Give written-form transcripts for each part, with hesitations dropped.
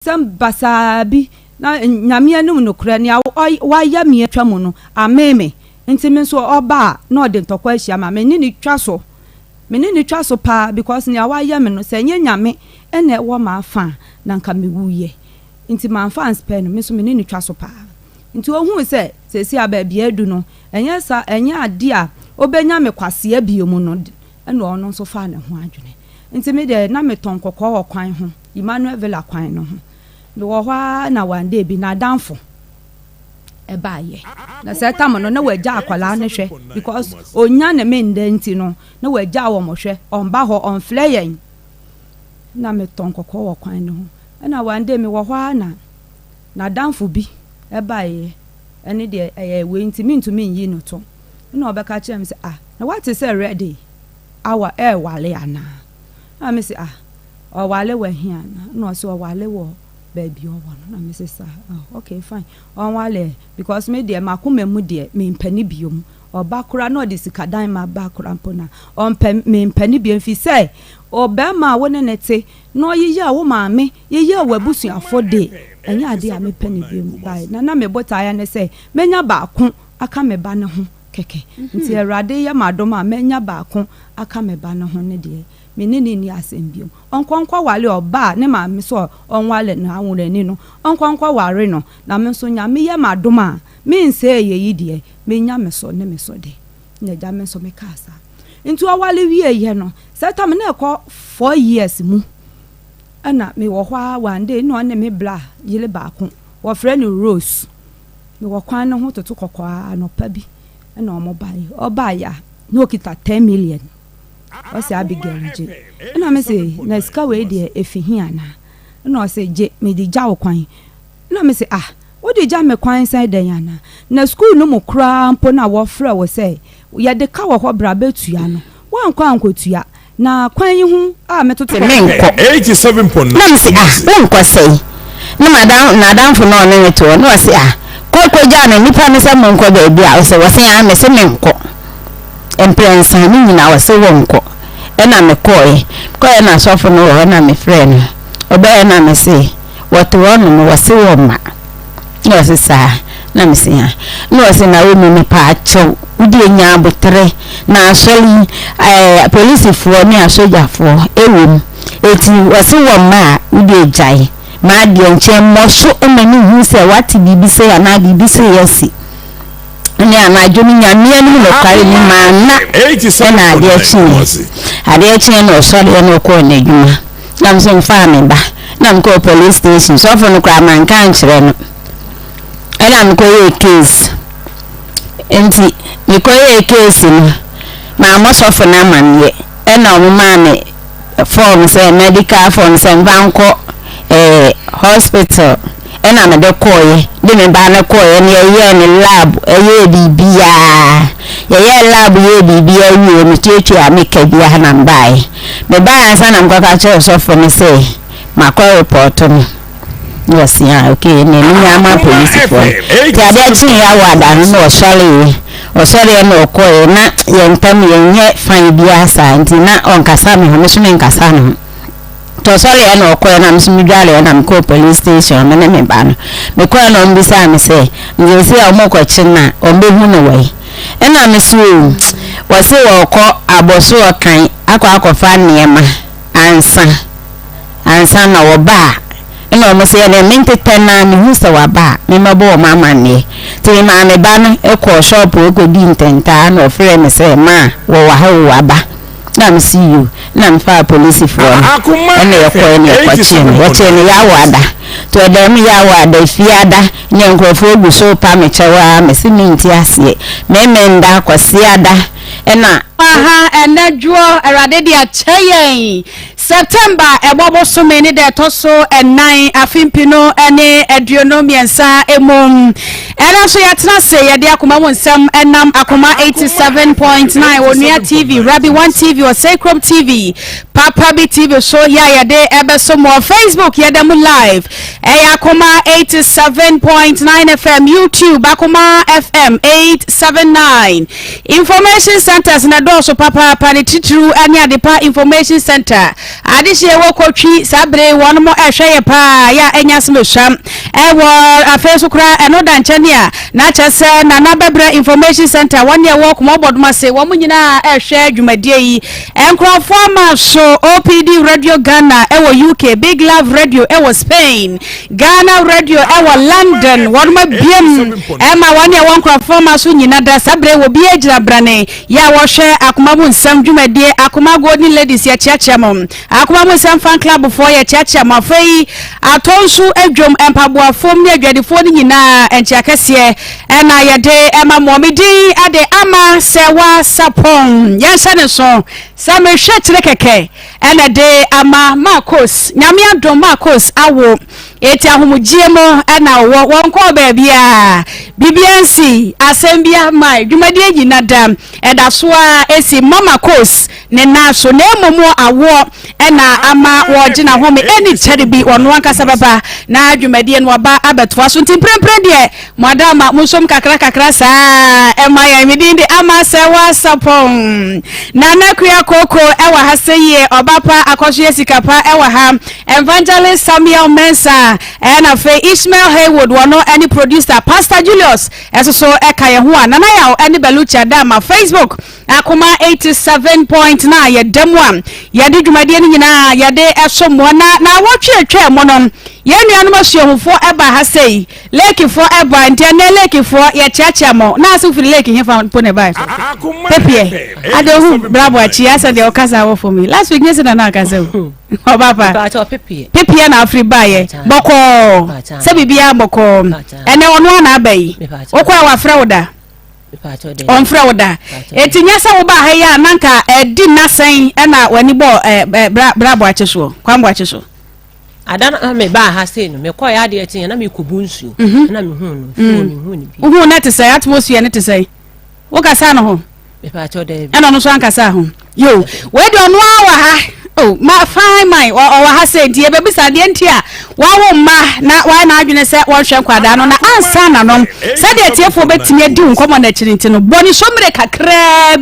some basabi na nyame anum no kura ne wa ya me atwa mu no ameme ntimi so oba na ode ntokwa ahia ma me ni twa so pa because ne wa ya me no se nye nyame ene wo ma afa na nka me wuye nti man fans pe no me so me ni twa so pa nti ohun se si aba bia du no enye ade a obenya me kwase abie mu no ene ono so fa ne ho adwene nti me de na me ton kokko wo kwan ho Emmanuel Villa kwan no ho me wo hwa na wande bi na danfo e baaye na se tam no na wagya akwala ne hwe because onya ne me ndanti no na wagya wo mo hwe on ba ho on fleyen na me ton kokko wo kwan no ho na wande me wo hwa na danfo bi e baaye ene de we ntimi ntumi yi no to na obeka kire me se na what is ready our air wale ana na me se o wale we hia na so o wale wo baby o wono na me se okay fine on wale because me de makoma mu de me mpani biom obakura na odi sikadan ma bakura mpona on me mpani biom fi say obema wo ne nete no yiyi a wo maame yiyi a wabusu afode enya ade a me pani biom bai na me bota ya ne say menya baako aka me ba ne ho keke nti erade ya madoma menya baako aka me ba ne ho ne de menene ni asembio onkonkwa wale oba ne ma me so onwale na awurani no onkonkwa ware no na me so nya me ye madoma me nse ye yidie me nya me so ne me so de na ja me so me kasa ntu awale wie ye no setam na ekọ 4 years mu ana me wo hwa wande no ne me bla yile baako wo frɛ no Rose me wo kwan no ho toto kokwa anopa bi na oba ya no kita 10 million o se Abigail je na me se na ska we de efihia na o se je me di ja wo kwan na me se wo di ja me kwan sai den yana na school no mo kra mpo na wo fra wo se ya de ka wo ho bra betua no wan kwa ankotua na kwan yi hu metoto 87 na me se won kwa sei na madam fo no ne to no se ko ja na nipa me se mo nko ba bia o se wo se me se me nko emprensa ni nyina wo se wo nko na me koe na sofo no wo na me friend oba na me se what one no wo se wo ma no se sa na me se no se na wo me pa acho udi enya abotre na asoli police fo ni asoja fo ewom eti wo se wo ma udi ejai ma de nche mo so emani hu se wati bibi se ya na bibi se yesi ni anajo ni nyame ani no kare ni ma na na ade chi no so de no ko na djuma nam so mfa me ba nam ko police station so for no kwa man kan kire no ela me ko ye case enti me ko ye case no ma mo so for na man ye na mo ma me form say medical form say banko hospital ena me de koye de me ba na koye ne ye ne lab ye bibia ye lab ye bibia wi me tietie ameka bia na mbai me ba ansa na mkaka che so for me say ma ko report no yes ya okay ne ni ama police for ya de chi ya wada no osole no koye na ye ntam ye nye fan bia sa nti na onkasa me ho so me nkasa no to sorry na okoya na msumidwale na mko police station me ba no me kwa no mbisa me se nje se omoko china ombe hu no wai na me su wo se wo ko aboso okan akwa niema ansa na wo ba na mo se na minti tena ni hu se wa ba me mabo mama ne ti ma me ba no ekọ shop eko di ntenta na ofre me se ma wo wa ha wa ba na me see you na me fa police for ene yekọ ene kwachi ne ya wada to dem ya wada fiada nye nkrofo ogu so pa me chewa me se minti ase me nda kwasiada ena enedwo erade dia cheyen September ebobo so meni de toso 9 afimpino ene aduonomiensa emom era so yatena se yede akoma wonsam enam akoma 87.9 Onua TV Rabi 1 TV or Sacrum TV Papa B TV so ya yede ebe so mo Facebook yede mu live akoma 87.9 FM YouTube akoma FM 879 Information centers na do so papa pani titru ani adepa information center adehye wo kotwi sabre won mo ehwe pa ya enya smesham wo afeso kra eno danchane a na chese na nabebra information center one year work mo boduma se wo nyina ehwe adwumadie yi enkrofo ma so OPD Radio Ghana ewo UK Big Love Radio ewo Spain Ghana Radio ewo London won ma biem ma one year one krofo ma so nyina da sabre wo bi agira brane ya wo hwe akoma bu nsam dwumadie akoma golden ladies ya chiachia mom akoma bu nsam fan club for ya chiachia ma fei atonsu adwom empaboa fom ne adwadefo ni nyina enchiakese na yede ema momidi ade ama Serwaa Sarpong yense ne so samehwe kire keke ena de ama Marcos nyame adom Marcos awo eti ahomujie mo ena wo wonko ba bia bibiansi asembia mai dwumadie nyina da eda so a esi mama Kos ne naso na emomo awo ena ama wogina home eni chede bi ono ankasa baba na adwumadie no ba abetoa so ntimprempre de madama musom kakra sa ema ya midinde ama Serwaa Sarpong na nakuya koko ewa haseye obapa akoshe sikapa ewa ha evangelist Samuel Mensa ena fe Ismail Haywood wono any producer Pastor Julius eso eka ye ho anana ya any belucha dama Facebook Akoma 87.9 ye demwa ye de dwumadie ni nyina ye de eso mo na wotwe mo non ye nuanom asuhufo eba ha sei lake for eba ntene lake for ye chiachia mo na asu firi lake hefa pone bai pepie adehu bravo achi asa de okasa wo for me last week nyese na akasa o baba ba pepie na afri baye boko se bibia boko ene ono na abai okwa wa frauda on frauda etinyasa wo ba ha ya nanka edi nasen na wani bo bravo achi so kwambo achi so adana me ba ha sei no me ko ya de etin na me kubu nsu na me hu ni bi hu na te say atmosphere ne te say wo kasa no ho me pa cho de eno no so ankasa ho yo we do no awa ha oh ma fine my o ha say die be bisa de ntia wa wo ma na wa na adwene se wo hwe kwada no na ansa na no se de tiefo betimi adi nkomo na chirinti no boni so mre kakra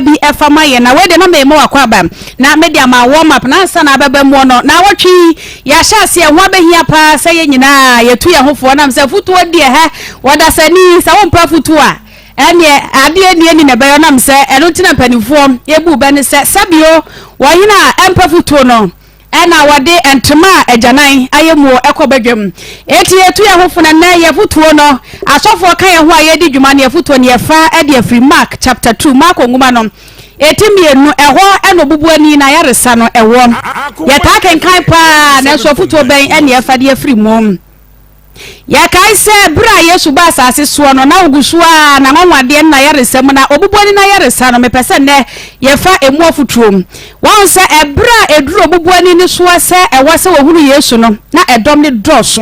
bi efama ye na we de na me mo akwa ba na media ma warm up na ansa na baba mu no na wotwi ya sha se ho abehia pa se ye nyina ye tu ye hofo na mse futu odi he wada sani sa wo mpa futu a ene ade ni na be na mse eno tina panifo ebu be ne se sabio wo hina empa futu no ena wade entema ajanan ayemu ekobadwam eti etu ya hofo na ye futuo no asofo kan ye ho ayedi dwuma ne futuo ne fa ade afri Mark chapter 2 Mark nguma no eti mienu eho eno bubuani na yaresa no ewo ye ta kenkan pa na so futuo ben ene ye fa de afri mom ya kai se bra Yesu ba asase so no na ogusua na nwanwade na yaresam na obubuani na yaresa no mepese ne ye fa emu afutuom won se ebra eduro obubuani ni so se ewo se wohuru Yesu no na edom ni doso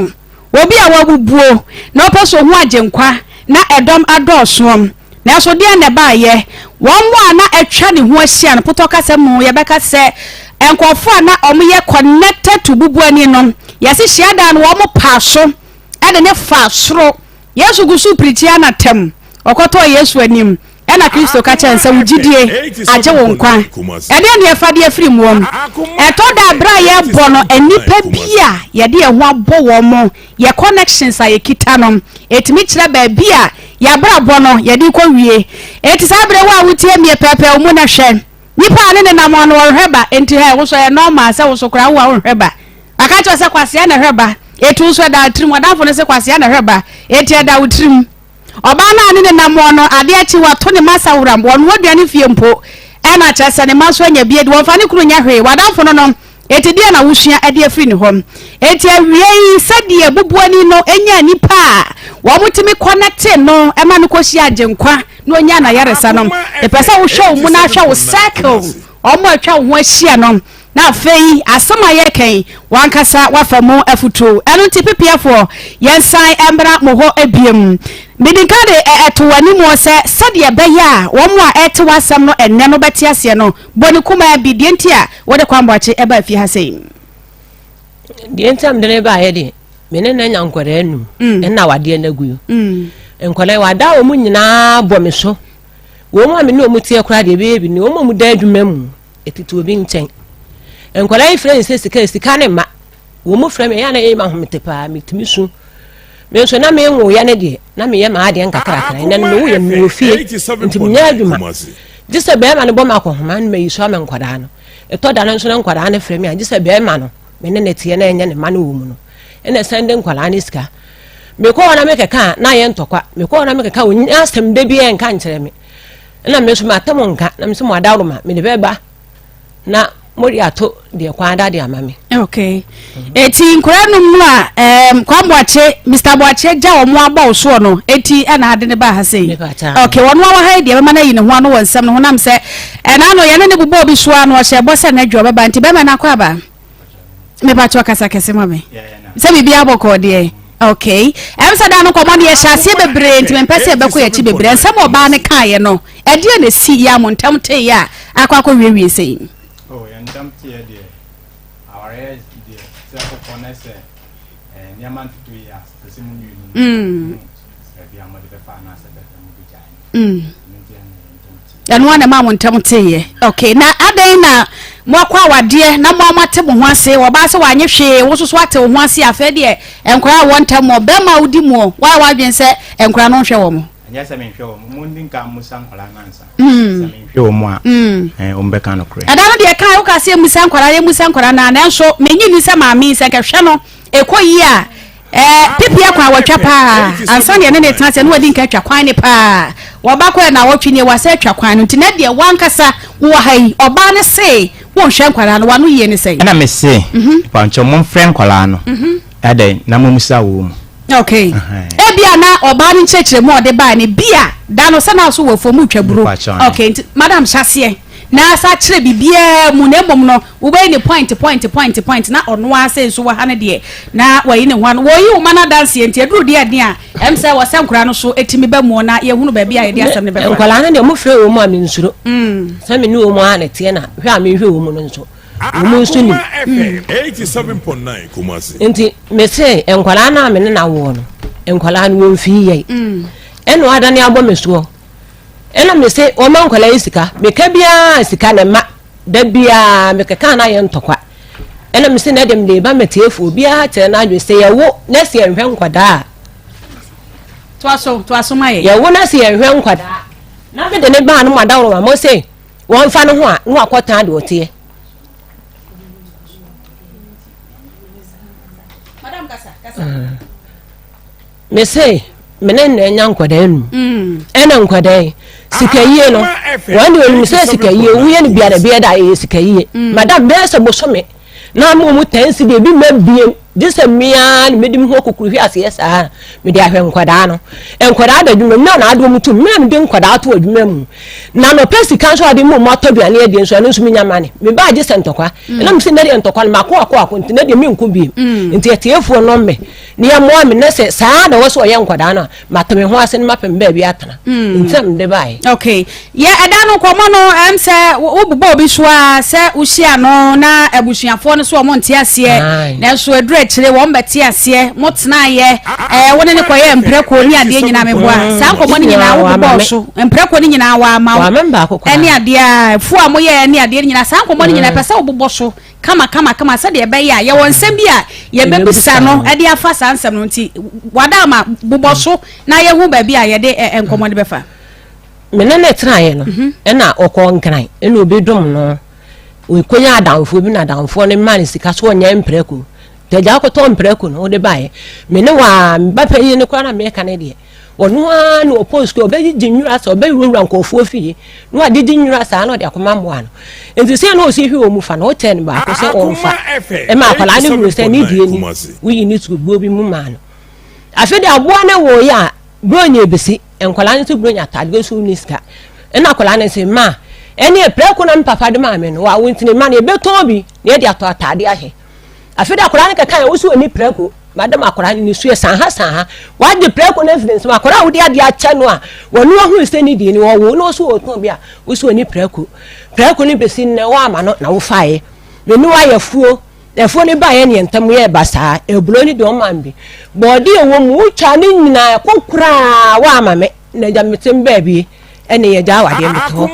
obi a wabubuo na oposo hu agenkwa na edom adoso na so de na ba ye won mo na etwa ne hu ahia no potoka se mu ye beka se enkofo na omoye connected to bubuani no yesi hia da no wo mo paso ade ne fa soro Yesu gusu pritia na tem okoto Yesu anim ena Kristo ka chansa wugidie aje wo nkwa ade ne fa de afiri mu eto da bra ye bono enipa bia ye de ho abo wo mo ye connections aye kita no etimi kire ba bia ya bra bono ye de ko wie eti sabre wa wutie mie pepe mu na hwe nipa ne na mo no hweba enti he wo so ye normal se wo so kra wo hweba aka cho se kwase na hweba etu so da trim wadafo ne se kwase na hweba eti da utrim oba na ne na mo no ade achi wato ne masa wuram won waduane fie mpo ena chese ne maso anya bie de wonfa ne kuru nya hwe wadafo no eti die na wusua ade afiri ne hom eti awie sadie bubuani no enya nipa wo mutimi connect no ema ne koshi agenkwa no nya na yaresa no epesa wo hwe mu na hwe wo circle omo atwa wo ahia no na fei asama ye ken wankasa wafamu afutu enu tipipiafo yensan embra moho ebiem bidinkade etowani mo se sade beya wo mo a ete wasam no enne no betiase no boni kuma bidienti a wode kwamboache eba afi ha sei dientam de ba ye de mene na nyankwara anu enna wade na guyo enkwala wada o mu nyina bomi so wo mo amene o mu tie kura de be bi ni wo mo mu da adwuma mu etiti obi nchen enkwala ifre se sika ne ma wo mu frɛ me ya na ma homete pa metimi su me so na me nwo ya ne de na me ye ma ade nkakra na me wo ye me ofie nti nya adwuma gise be ma ne bɔ ma ko homa na me yi so am nkwada no eto da no so na nkwada ne frɛ me a gise be ma no me ne tie na enye ne ma no wo mu no ene sende nkwala ne sika me ko na me keka na ye ntokwa me ko na me keka wo asem de bi en kan kyerɛ me na me so ma tamo nka na me so mo adawro ma me de be ba na mori ato de kwanda de amame okay eti nkora num no a kwamboache Mr. Boache ja omo aba so no eti na ade ne ba ha sei okay wono wa ha de be na yi ne ho no wansam no honam se na no ye ne bubo obi so ano hye bo se na dwo be ba nti be ma na kwa ba me ba cho kasa kese ma me se bibi aboko de okay sa da no komode ye hyase bebre nti me pese be ko ye chi bebre nsam oba ne kae no e de na si ya mo ntam te ya akwa wie sei oh and dumpty idea our age the self connect niaman 2 years to see mu be amade be fa na se be mu bijai ya no na ma mo ntam te ye okay na adan na mo kwa wade na mo amate mo ho ase wo ba se wa nye hwe wo so ate wo ho ase afa de enkora wo ntam mo be ma udi mo wa wadwen se enkora no hwe wo mo anya se me hwe wo mo ndinka musa nkola nansa se me hwe wo mo a ombe kan okre adano de kan wo ka se musa nkola na na nso menyi ni se ma mi se ka hwe no ekoyi a pipi akwa watwa pa ansa ne ne tase no wadi nka twa kwan ne pa wo ba kwa na wotwe ne wasa twa kwan no ntina de wankasa wo hai oba ne se wo hwe nkwara no wano ye ne sei na me se pa ncho mo friend kwala no ade na mo musa wo mu okay bia na oba ne chechire mo de ba ne bia da no se na so wo fomu twaburo okay madam Shasie na sa kire bibia mu na mbom no wo be ni point na ono ase so wa hane de na wayi ne hwan wo yi wo mana dance enti aduru de ade a em se wo sankura no so etimi be mu na ye hunu ba bia ye de asem ne be nkwala na de mo frɛ wo mu a me nsuro sa me ni wo mu a na tie na hwe a me hwe wo mu no nso wo mu nso ni 87.9 Kumasi enti me se nkwala na me na wo no nkwala no wo mfi ye eno ada ne abɔ me so ena me se o man kwala isika me ka bia sika na ma da bia me ka na ye ntokwa ena me se na dem de ba metiefu bia te na adwe se ye wo na se enhwe nkwada to aso ma ye ye wo na se enhwe nkwada na me de ne ba no madawro ma mo se won fa no ho a no akota de otie madam kasa me se menen na nya nkwada enu ena nkwada sikaye no wani wani se sikaye wuye ni biara biara da sikaye madam be se bosome na mu tensi de bi mabie dise mia ni medim ho kokuru hwi ase yesa me de ahwe nkwada no nkwada da dwuma na ado mutu me de nkwada to adwuma mu na no pesi kan so ade mu moto duane ade nso anu so me nyamane me ba je sentokwa na me se na de ntokwa ma ko ntina de me nku bi nti etiefu no me ne ya mo me na se saa da wo so ye nkwada no ma to me ho ase ma pem ba bi atana ntam de bai okay ye ada no komo no em se wo bubo obi so a se usia no na abusuafo no so mo ntia ase na so adure chire wo mbeti ase mo tena ye woni ne koye empreko ni ade nyina meboa sa nkomo ni nyina wo bubo so empreko ni nyina wa ma eni ade a fu a mo ye eni ade nyina sa nkomo ni nyina pese wo bubo so kama se de be ya ye won nsem bia ye bebisa no ade afa sa nsem no nti wada ma bubo so na ye hu ba bia ye de enkomo de befa menene tena ye no na okọ nkran ena obedom no we konya adamfo bi na adamfo ne man sika so nya empreko teja ko to mpreko no de bae me ne wa mbape yi ne kwa na me ka ne de onu a no post ko be jinwura so be wura nkofo fie no ade jinwura sa na de akoma mo ano enti se na o si hwe o mu fa na o ten ba ko se o fa e ma kwala ne wuru se ni die ni we need to go bi mu ma no afi de abo na wo ya bronya ebisi enkwala ne to bronya tade so ni ska e na kwala ne se ma eni epreko na mpapa de ma me no wa wontine ma ne be ton bi ne de ato atade ahe afida akora ne kaka wo so ni preko madam akora ni su san ha wa de preko na evidence ma akora wo de ade acha no a wonu hu se ni di ni wo no so oton bia wo so ni preko ni besi ne wa ma no na wo fae me ni wa yafuo ni ba ye ne ntam ye basa ebulo ni de o mambi bodi e wo mu twa ni nyina kokura wa ma me na jametem ba bi ene ye ja wade mto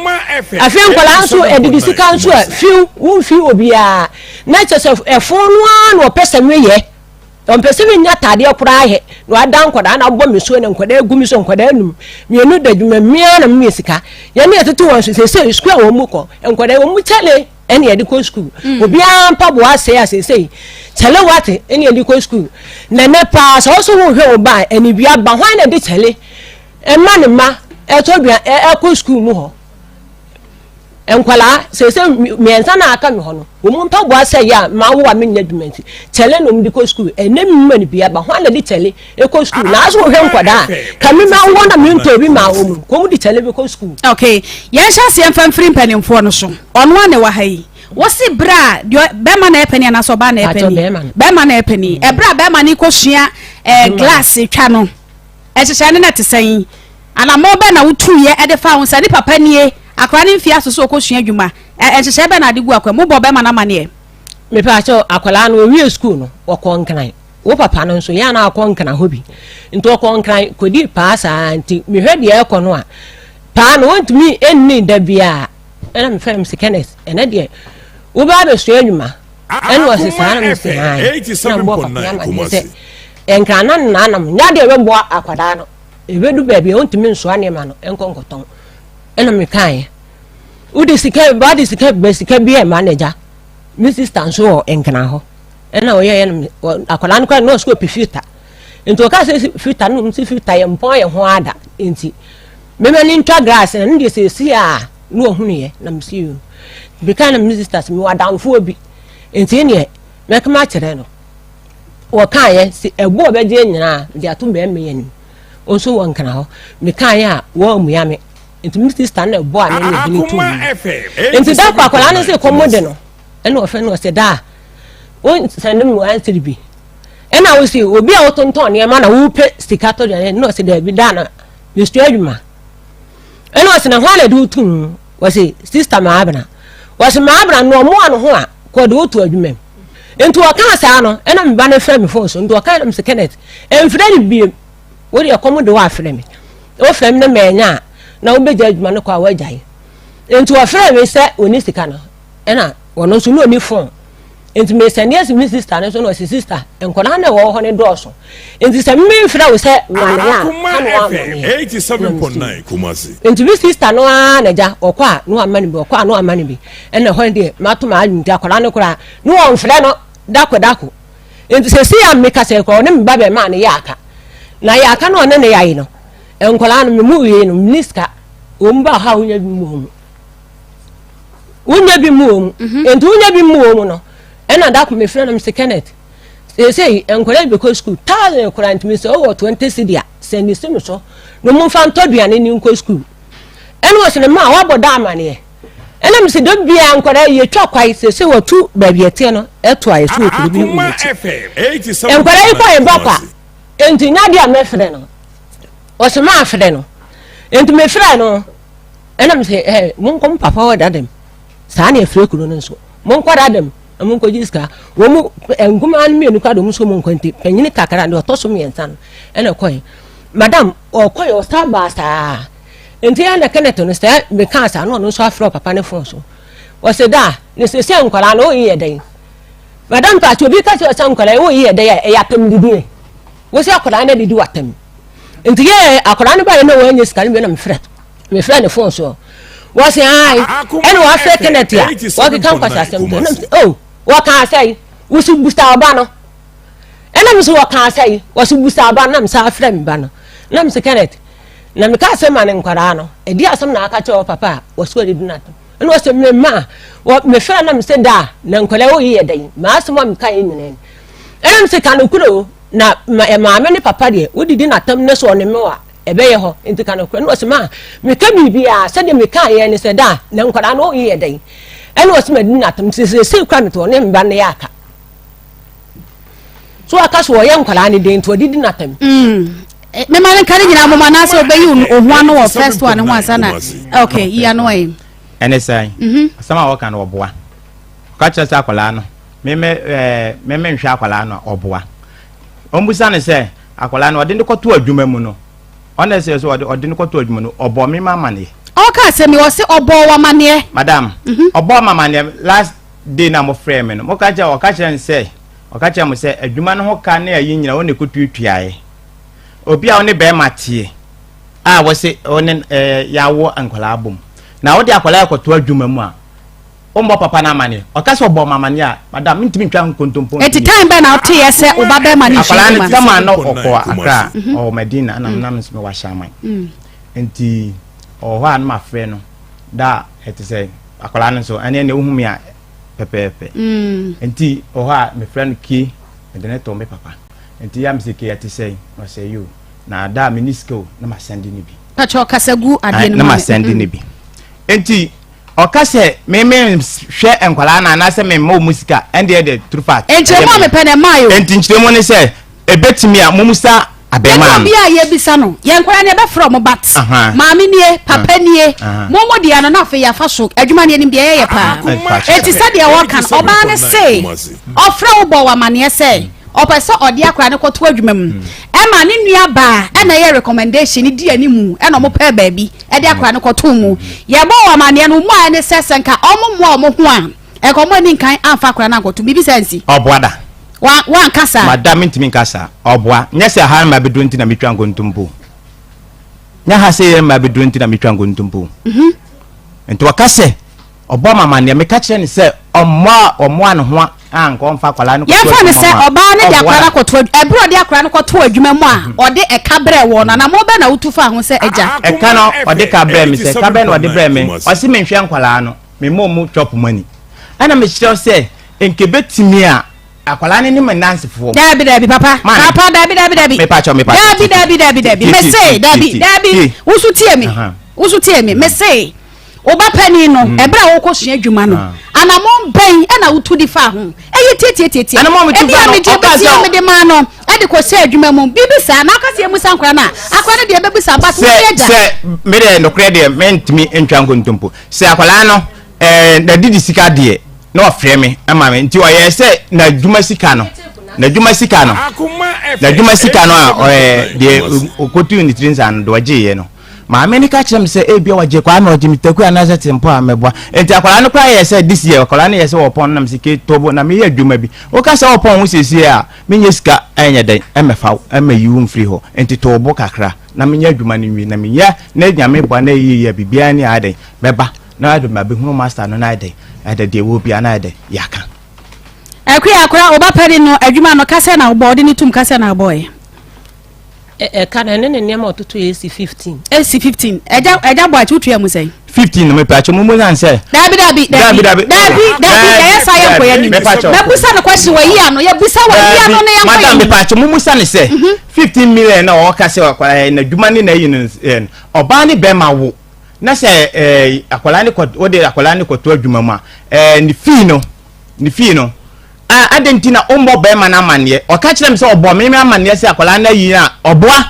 afi nkwala nso edidi sika nso a fiu wo fi obia na chese efo no an wo pese nweye on pese mi nya tade kura ahe no adan kwada na bɔ me so ne nkwada egu mi so nkwada anum mienu da dwuma mia na me sika ye ne yetetu won so se school wo mu ko nkwada wo mu chale ene ye de ko school obia mpa bo ase asese chale wate ene ye de ko school na ne pa so so wo hwe wo ba ene bia ba hwan na de chale emma ne ma etobia ko school mu ho enkwala sese miensa na aka mi ho no wo mu mpa bo ase ya ma wo wa me nya dumenti chele no mdi ko school enem ma ni bia ba ho na di chele e ko school na aso hwe nkwada ka mi ma wo na mi nto bi ma wo mu ko mu di chele bi ko school okay yen sha se emfa mfiri mpanimfo no so ono ane wa hayi wosi bra be ma na epeni na so ba na epeni be ma na epeni e bra be ma ni ko sua glass twa no e hyehyɛ ne na tesan ana mo be na wutu ye e de fa won sa ni papa nie akwa ni mfia so okosua dwuma hyehyɛ be na de gu akwa mo bo be ma na mane me pa cho akwala no wi school no wokɔ nkran wo papa no nso ya na akɔ nkran hobi nto akɔ nkran kodi pa sa anti me hwɛ de ekɔ no a pa no wontumi enni da bia ɛna me fam sikenes ɛna de wo ba be sua dwuma ɛna wo sesa na me se han na bo papa na me se nkran na nanam nya de we bo akwada no ebedu ba bia wontumi nso ane ma no enko nkoton ɛna me kan udi sika ba di sika be sika bia manager mi sister nso enkana ho ena oye akwala no kwa no school pifita nto ka se fita no msi fita ye mpon ye ho ada enti meme ni ntwa grass na ndi se si a no ohunu ye na msi yo bika na mi sisters mi wadanfo obi enti ne me kama kire no wo kan ye si ebo obeje nyina ndi ato be me ye ni onso wo nkana ho me kan ye a wo muya me enti mi sister na ebo a na ne bi ni tu enti da kwa akwala no se komode no ena ofe no se da won sendem wo answer bi ena wo si obi a wotonton ne ma na wo pe stikato de no se da bi da na me stu adwuma ena wo se na hwale du tun wo se sister ma abna wo se ma abna no mo anu ho a ko de otu adwuma enti wo kan sa no ena me ba na fra me phone so enti wo kan na me se Kenneth emfra ni bi wo de akomo de wo afra me wo fra me na menya na wo beja adwuma no kwa wagyae enti wo fra me se oni sika no ena wono so no ni phone enti me send yes mi sister no so no sister enkola na wo ho ne doso enti se me mfra wo se mane ya 87.9 Kumasi enti mi sister no na ja okwa no amani bi okwa no amani bi ena ho de mato ma anti akola no kura no wo mfra no dako enti se si am me ka se ko ne me ba be ma ne ya aka na ya aka no ne ya yi no enkola no me mu yi no niska o mba ha unya bi mu unya bi mu enti unya bi mu no ena da ko me frɛ na Mr Kenneth say enkwara be ko school tal enkwara ntimi se o 20 cedi a se ni se me so no mo fa ntoduane ni nko school ena wo se ne ma wa boda amane ena me se do bia enkwara ye twa kwai se wo tu ba bia tie no eto aye so okuru bi mu enkwara yi ko e bakwa enti nya dia me frɛ no o se ma frɛ no enti me frɛ no ena me se mo nkom papa wa dadem sa na e frɛ kuro no nso mo nkwara dadem amun ko jiska wo mu nguma an mi enuka do mu so mu nkwenti panyini kakara de otoso mi ensan ena koy madam o koy o saba sa enti ana Kenneth no sta me kan sa no so afro papa ne fon so o se da ne se nkwala no yi yeden madam pa to bi ka se o nkwala wo yi yeden ya tam didi wo se akwala na didi watam enti ye akwala ne ba ne wo anya skari me na me frɛ ne fon so wo se ai ena wo afre Kenneth ya wo ki kan kwasa asem to oh wo kan say wo su busta ba no ena mi so wo kan say wo su busta ba na mi sa afre mi ba no na mi se Kenneth na mi ka asem ane nkwara no e di asem na aka che wo papa wo so di na to ena wo se me ma wo me fra na mi se da na nkwala wo yi edan ma asem mi kan yin ne ena mi se kan okuro na ma me ne papa de wo di na tam ne so ne me wa ebeye ho enti kan okuro ena wo se ma me ka bibia se de me kan ye ne se da na nkwara no yi edan ena wo se ma di na tam se kwa ne to ne mba ne yaka so aka so ye nkwara ne de nto di na tam me ma kan nyina mo na so obeyi ohu ano wo first one ho asana okay ya no ai ene sai asama wo kan oboa ka cha sa akwala no me nhwe akwala no oboa ombusa ne se akwala no ode ne koto adwuma mu no ona se so ode ne koto adwuma no obo me mama ne waka se me wo se obo wa mane madam obo mane last day na mo frame me no mo ka ja o ka kire say o ka kire mo say adwuma no ho ka na ayi nyina woni kotutuae obi a woni be matie a wo se woni yawo ankola abom na wo de akola yakoto adwuma mu a ombo papa na mane o ka se obo mane a madam ntimi ntwa nkontompo eti time be na o te yese o ba be mane akola ni sama no okwa akra o medina na nam nseme wa shaman enti o ho an ma frɛ no da eti say akola no so ane ne ohumi a pepepe enti o ha me frɛ no ki de ne to me papa enti ya msike eti say no say you na da minisko na ma send ni bi ka cho kasagu ade na ma send ni bi enti o ka se me hwɛ enkwala na na se me mo musika ende de true fact enti mo me pene mayo enti nkyeremo ne se ebetimi a momusa abema bi a ye bisa no ye nkwala ne be from bat maami nie papa nie momo dia no na fe ya fa so adwuma ne nim de ye pa enti se de wo kan oba ne se ofra wo bo wa mane se opese odi akra ne kwoto adwuma mu e ma ne nua ba e na ye recommendation di animu e no mo pa baabi e de akra ne kwoto mu ye bo wa mane no mu a ne sesenka omo ho a e ko mo ni kan amfa akra na kwoto bibi sensi oboada wa nkasa madam ntimi nkasa oboa nya se ha ma bedu nti na metwa nkontompo nya ha se ma bedu nti na metwa nkontompo enti wakase obo mama ne me ka kire ni se omo an ho anko mfa kwala no ye fa ne se oba ne de akwara kwoto ebro de akwara no kwoto adwuma mu a ode eka bre wo na mo be na utu fa ho se eja eka no ode ka bre mi se ka be no ode bre mi o si me hwe nkwala no me mo chop money ana me kire se enke betimi a akwala ne ni manance fo dabi papa dabi me pacho dabi me say dabi usu tie me me say oba pani no ebra wo kosua adwuma no anamon ben na utu di fa ho eye tie anamon metu fa no me de ma no e de kosua adwuma mu bibisa na akase emusa nkra na akwa ne de bebisa ba so eja se me de no kre de mentimi entwa nkontompo se akwala no na didi sika de no afre me ama me nti o ye se na dwuma sika no a de okotu ni trinza no do agiye no ma me ni ka kire me se e bia waje kwa na oje mitaku anaza tempo a meboa enti akwala no kwa ye se this year akwala no ye se wopon na msike tobo na me ye adwuma bi o ka se wopon wo sesi a me nye sika anya den emefa emayiwu mfiri ho enti tobo kakra na me nye adwuma ni wi na me ye na nyame bua na ye bibia ni ade beba na ado ma be hunu master no na ade de wo bia na ade yaka akura oba peri no adwuma no kase na obo de ni tum kase na boy kana ne niam ototo AC15 eja bo achu tuya musai 15 no me pacho mumu nan se dabi ya saya ko ya ni me busa no kwesi wa yi ano ya busa wa yi ano ne ya madam me pacho mumu sa ne se 15 million na o kase wa na adwuma ni na yi no oba ni be ma wo na se akwala ni ko ode akwala ni ko to adwuma mu a ni fi no adentina ombo be ma na mane o ka kire me se obo me amane se akwala na yi na oboa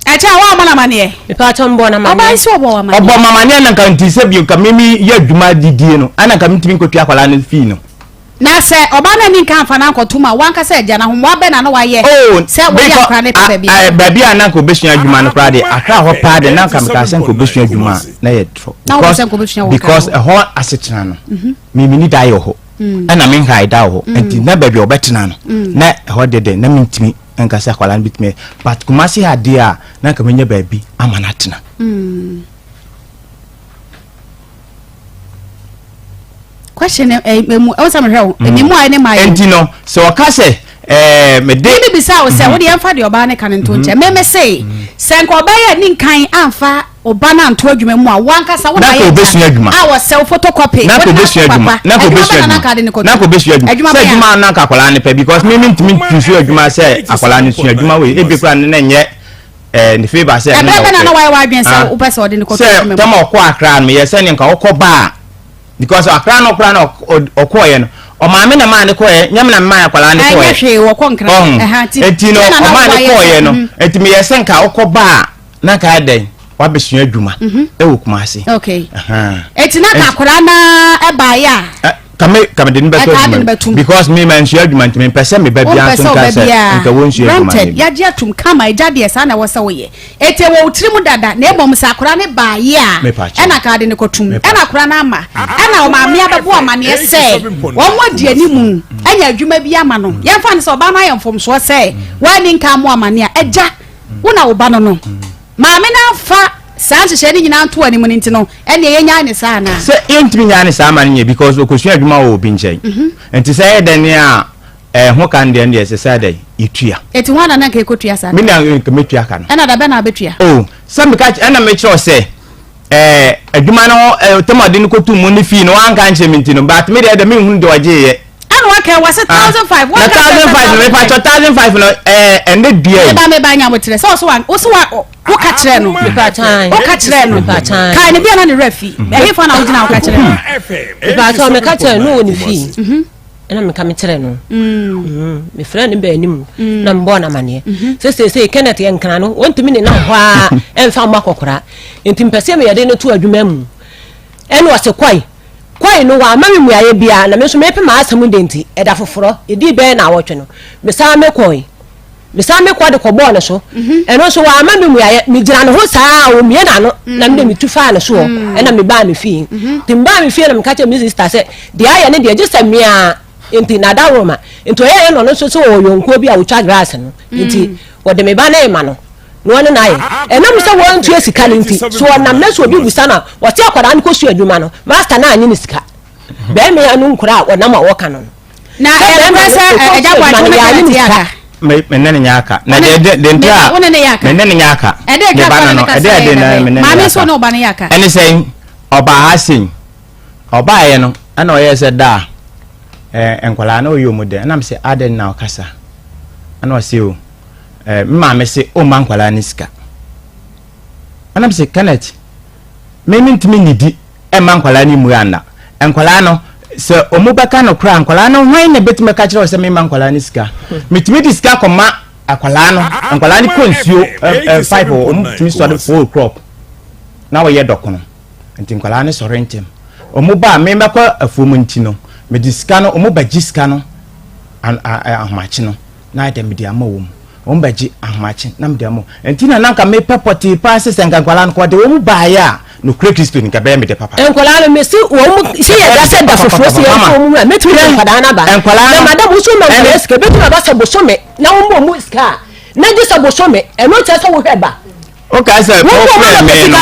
acha wa mana mane me pa cho mbo na mane oba isi obo wa mane obo mama ne na kan ti se bi ka memi ya adwuma didie no ana ka mitimi ko tu akwala na fi no na se oba na ni kan fa na nkotuma wanka se eja na homo abe na no waye se wo ya akra ne pebe bi baby ana ko besua adwuma no kra de akra ho pa de na kam ka se ko besua adwuma na ye tro because a ho asetena no mimi ni dai ho ana men ha ida ho enti na baby obetena no na ho de na mintimi enka se akwala bitime but kumasi ha de a na kam nya baby amana tena question emu o sam hwe emu ai ne mai enti no so okase me de ni bisa o se wo de amfa de oba ne kan nto nche me say senko oba ya ni kan amfa oba na nto adwuma mu a wankasa wo na ye a wo se photocopy na ko besu adwuma na ko besu adwuma se adwuma na ka akwala ne pe because me ntimi tusu adwuma se akwala ne su adwuma we ebi kra ne nye ni favor se na na why adwen se wo pese ode ne ko se tama okọ akra no ye se ne nka okọ ba because akra no okoye no o maame na ma ne koye nyam na ma akwala ne koye hwe wo konkra eti no o ma ne koye no eti me yese nka okoba na ka den wa besua adwuma e wo kuma ase okay eti na ka akwala na e ba ya Kame didn't better because me man share you me person me baby answer nka won share you man ya je atum kama ejade sana wo se wo ye ete wo utirimu dada na ebom sakora ne ba ye a ena ka de ne kotum ena kora na ama ena o ma me abebo amane ese wo modi animu enya adwuma bi ama no ye fa ne so ba na ye mfom so se wa ni nka mo amane a eja wo na wo ba no no ma me na fa sanse shedi nyina nto ani mu nti no ene ye nya ne sa na se entimi nya ne sa ma ne because okosua adwuma wo bi nchen enti say den a ho kan de ne se say dai itua eti wana na ka ekotua sa me na ka metua ka no ena da be na abetua oh some ka ena me kiro say adwuma no temade ne kotu mu ne fi no an kan che minti no but me de me hu de waje ye anu waka was 1005 what 1005 me pa 1005 no ende die me ba nya motre so wa wo ka kire no me pa time wo ka kire no kai ne bia na ne refi e he fa na wo gina wo ka kire no me pa time me ka kire no ni fi ena me ka me kire no me friend be anim na mbo na mane se Kenneth ye nkana no wontumi ne na ho a emfa makokora enti mpese me yede no to adwuma mu ene wo se kwai no wa mami mu aye bia na me so me pe ma asam denti eda foforo edi be na awotwe no me sa me kwa de kobo ne so eno so wa mami mu aye me gira no ho saa o me na no na me tu fa ne so ena me ba me fi timba me fi na me ka che me sister se de aye ne de agisa me a enti na da roma enti oye no so o yonko bi a utwa grass no enti wo de me ba na e ma no no na aye enam se won tu esika ne nti so nam na so obi busa na wo te akwara an ko su adwuma no master na anyi ne sika be me anu nkura wo nam a wo ka no na e presa eja kwa tun ya ni aka me nene nyaka na de ntia me nene nyaka e de ka no e de na me ma me so no ba ne yaka ene sei oba hasin oba ye no ana o ye se da enkwala na oyo mu de na me se aden na okasa ana o se o mma me se o man kwala ni sika ana me se Kenneth me ntimi nidi e man kwala ni mu anda enkwala no se omubaka no kra enkwala no hwan na betime ka kire o se me man kwala ni sika mitimi di sika koma akwala no enkwala ni konsuo 5 o mitimi so de 4 crop na wo ye dokono enti enkwala ni so rentem omuba me mbakwa afumu nti no me di sika no omuba gi sika no ahmachi no na de me di amawo ombaji ahmachi na me di amawo enti na nanka me pepoti pa se senka enkwala no ko de omuba ya no kre Kristo ni ka be me de papa enkwala no me si wo mu si ye da se da foforo si e wo mu metumi de pada na ba enkwala na madam wo so ma be ska betumi ba se bosome na wo mu ska na di se bosome e no che so wo hweba o ka se problem me no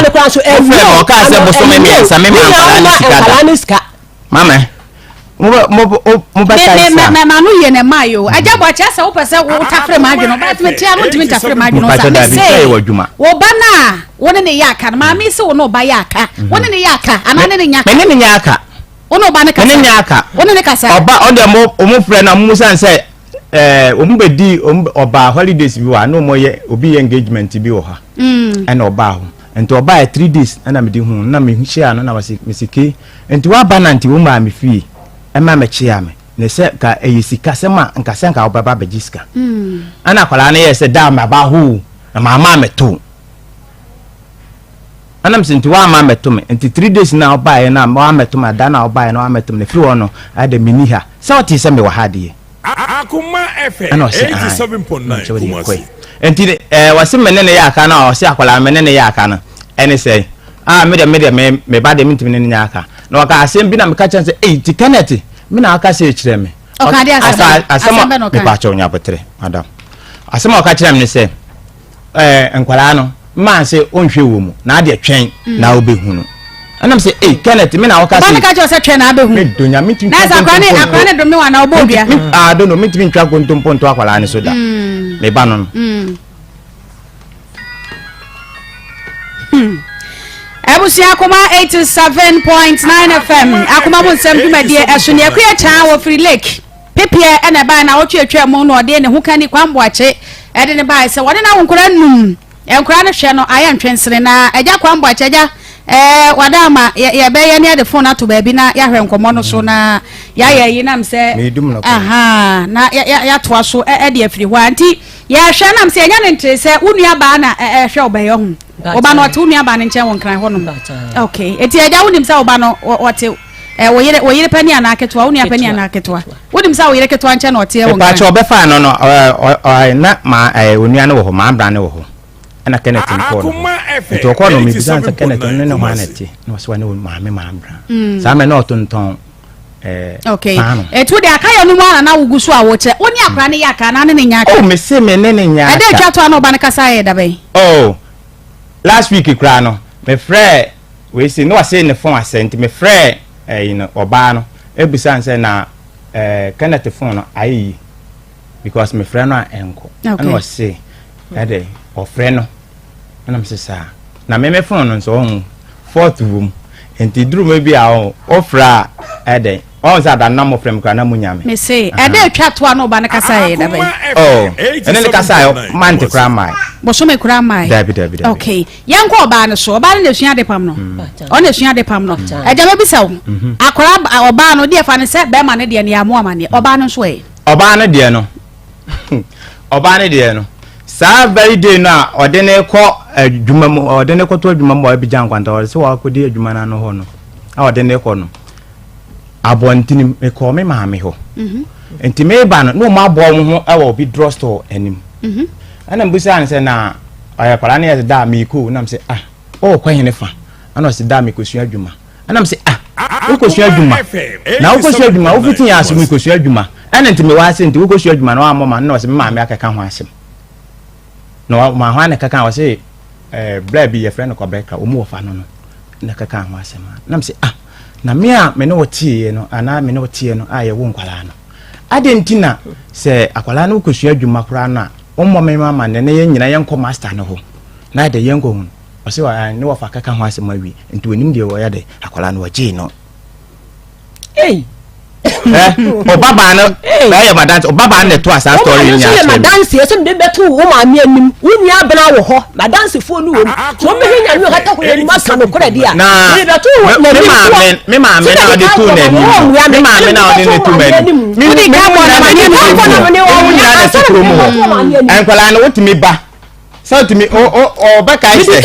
o ka se bosome me sa me ma ni ska mama mo ba ka sa me ma no ye ne mayo aja bo cha se wo pese wo tafre ma adwo no ba timi tia no timi tafre ma adwo no sa me se wo ba na woni ne yaka na ma mi se wo no ba yaka woni ne yaka ana ne nyaka me ne nyaka wono ba ne ka ne nyaka woni ne ka sa oba o de mo frɛ na mo san se o mu bedi oba holidays bi wa no mo ye obi engagement bi wo ha na oba ho enti oba 3 days na me di hu na me share no na wasi mesike enti wa ba na nti wo ma me fi ema me chia me ne se ka eyisika se ma nka se nka obaba bejiska ana kwala na ye se da ma ba hu na mama me to ana msinti wa ma me to me enti 3 days na oba ye na ma me to ma da na oba ye na wa me to me fi wono ade mini ha se oti se me wa ha de Akoma FM 87.9 Kumasi enti wase menene ya aka na o se akwala menene ya aka na ene se me ba de mintimi ne aka na waka asem bi na me ka chan se ti Kenneth me na aka se kire me okade asem me pa cha onya botre madam asem aka kire me se enkwala no ma se onhwe wo mu na ade twen na obehunu anam se Kenneth me na waka se ba ka jo se twen na abehu me donya mintimi na za akwani do me wa na obodua do no mintimi ntwa kontomponto akwala ne so da me ba no Ebusi Akoma 87.9 FM Akoma mo nsem dwumadie eso ne akua cha wo free lake pepie ena ba na wo twetwe mo no de ne ho kani kwambo ache ede ne ba se wode na wonkura num enkura ne hwe no aya ntwensere na eja kwambo ache eja wadama ye be ye ne de phone ato ba bi na ya hwe nkomo no so na ya ye yi nam se aha na ya toa so de afiri ho anti ya hwe nam se enya ne ntre se unua ba na hwe obaye ho oba no to unua ba ne nche won kran ho no okay eti eja wonim se oba no wote wo yere pani anaketwa wo ni apani anaketwa wonim sa wo yere ketwa nche na ote wo pa cho be fa no na ma onua ne wo ho ma abra ne wo ho ana Kenneth Nkolo to ko no mi bisan sa Kenneth ne ho anete no so ne ma me ma abra sa me na otonton okay etu de akaya no mu na wugu so a wo che woni akra ne yaka na ne nya aka me se me ne nya ade twa to na oba ne kasa ye da be last week kra no me frɛ we say no say ne phone asent me frɛ oba no ebusan say na Kenneth phone no ayi because me frɛ no enko and was say ade o frɛ no and am say sa na me phone no so on fourth room enti duru me bia o fra ade on sa da na mo frɛ me kra na munyame me say ade twa to na oba ne kasa ye da be ene ne kasa yo man te kra mai bo so me kra mai dabi okay yanko oba ne so oba ne sua de pam no on sua de pam no eja me bisa wo akora oba no de fa ne se be ma ne de ne amo amane oba no so e oba ne de no oba ne de no sa very day na ode ne ko adwuma mu ode ne ko to adwuma mu abi jan kwanta ode se wa ko di adwuma na no ho no a ode ne ko no abontini me ko me ma me ho enti me ba no ma bo mo ho e wo bi drugstore anim ana mbusa an se na ayapara ne ye da me ko na me se kwanye ne fa ana se da me ko sua adwuma ana me se wo ko sua adwuma na wo ko sua adwuma wo fitin ya asu ko sua adwuma ana enti me wa se enti wo ko sua adwuma na wa mama na se me ma me akeka ho asem no ma ho ana keka ho se bra bi ye friend ko beka o mu wo fa no no na keka ho asem na me se na me a me no wotie no ana me no wotie no aye wo nkwala no adentina se akwala no ko sua adwuma kora na ommo me mama ne ye nyina ye nko master no ho na de ye nko hu o se wa ne wo fa keka ho asem awi enti onim de wo ya de akwala no waji no o baba no ba ye madance o baba ne to asa story nya so madance ye so de betu wo ma me anim wuni abena wo ho madance fo nu wo so me henya nu hata ko ye ma ka no kora dia de betu me ma me na de tu na ni me ma me na de tu na ni me ka mo na ma ni wo nya na se kro mo en kwala no wotimi ba so to me o ba kai se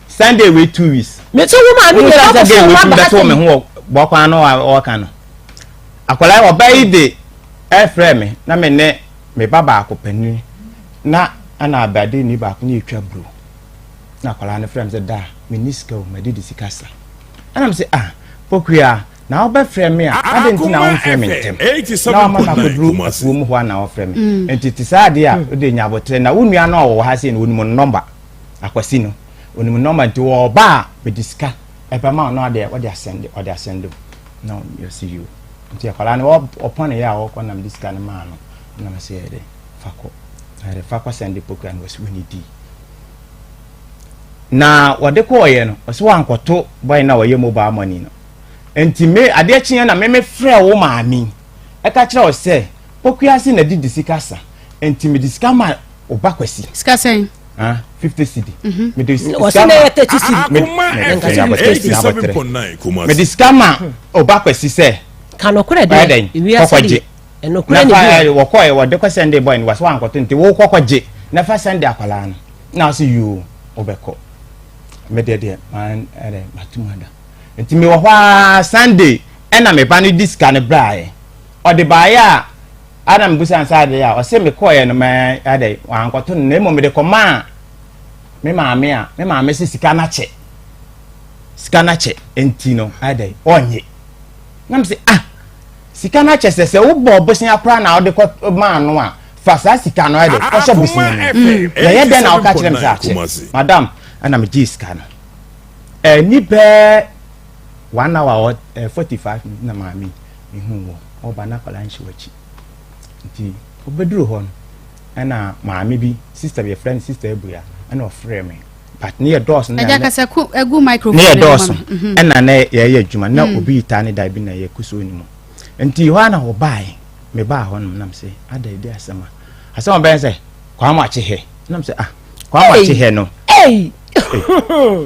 Sunday we 2 weeks me so wo ma mi get that game we that me ho bo kwa no o ka no akwala oba ide e frɛ me na me ne me baba akopani na ana abade ni ba ko ni etwa bro na akwala ne frɛ me se da me niska o me de sikasa ana me se pokua na oba frɛ me adenti na won frɛ me ntem na ma na ko bro afuo mu ho na o frɛ me enti tisade a o de nya botre na wonua na o ha se ne wonum number akwasi no onim number nti wo ba be diska ebama no ade wo de asende no you see you nti akwala ne upon ya wo ko nam diska ne ma no na ma se ede fako send poku and was wini di na wo de ko ye no so wan koto boy na wo ye mobile money no nti me ade akyen na me frɛ wo ma ami e ka kire wo se poku ase na di disika sa nti me diska ma oba kwasi ska sen 50 cedi me de scam 30 cedi me de scam oba kwasi se kan okure de wi asedi en okure ni wo koy wo de ko send boy ni was wan ko tente wo kokje na fa send akwala no na so you obeko me de man ere matumada enti me wo hwa Sunday ena me ba ni diska ne brae o de ba ya Adam busan sade ya o se me koye no me ade wan kwato na mo me de koma me maame se sika na che enti no ade onye na me se sika na che se wo bo bosin akra na o de ko ma no a fa sa sika no ade ko so bosin na ye de na o ka kire me sa madam ana me ji sika no ni be 1 hour 45 na maami me hu wo o ba na kwala nshi wachi nti obeduru ho na maami bi sister be friend sister ebuya na ofre me but near doors na aja kasa ku egu microphone near doors na na ye adwuma na obi ita ne da bi na ye kuso ni mu nti ho na ho bai me ba ho nam se ada ide asama ben se kwa ma che he nam se kwa ma che he no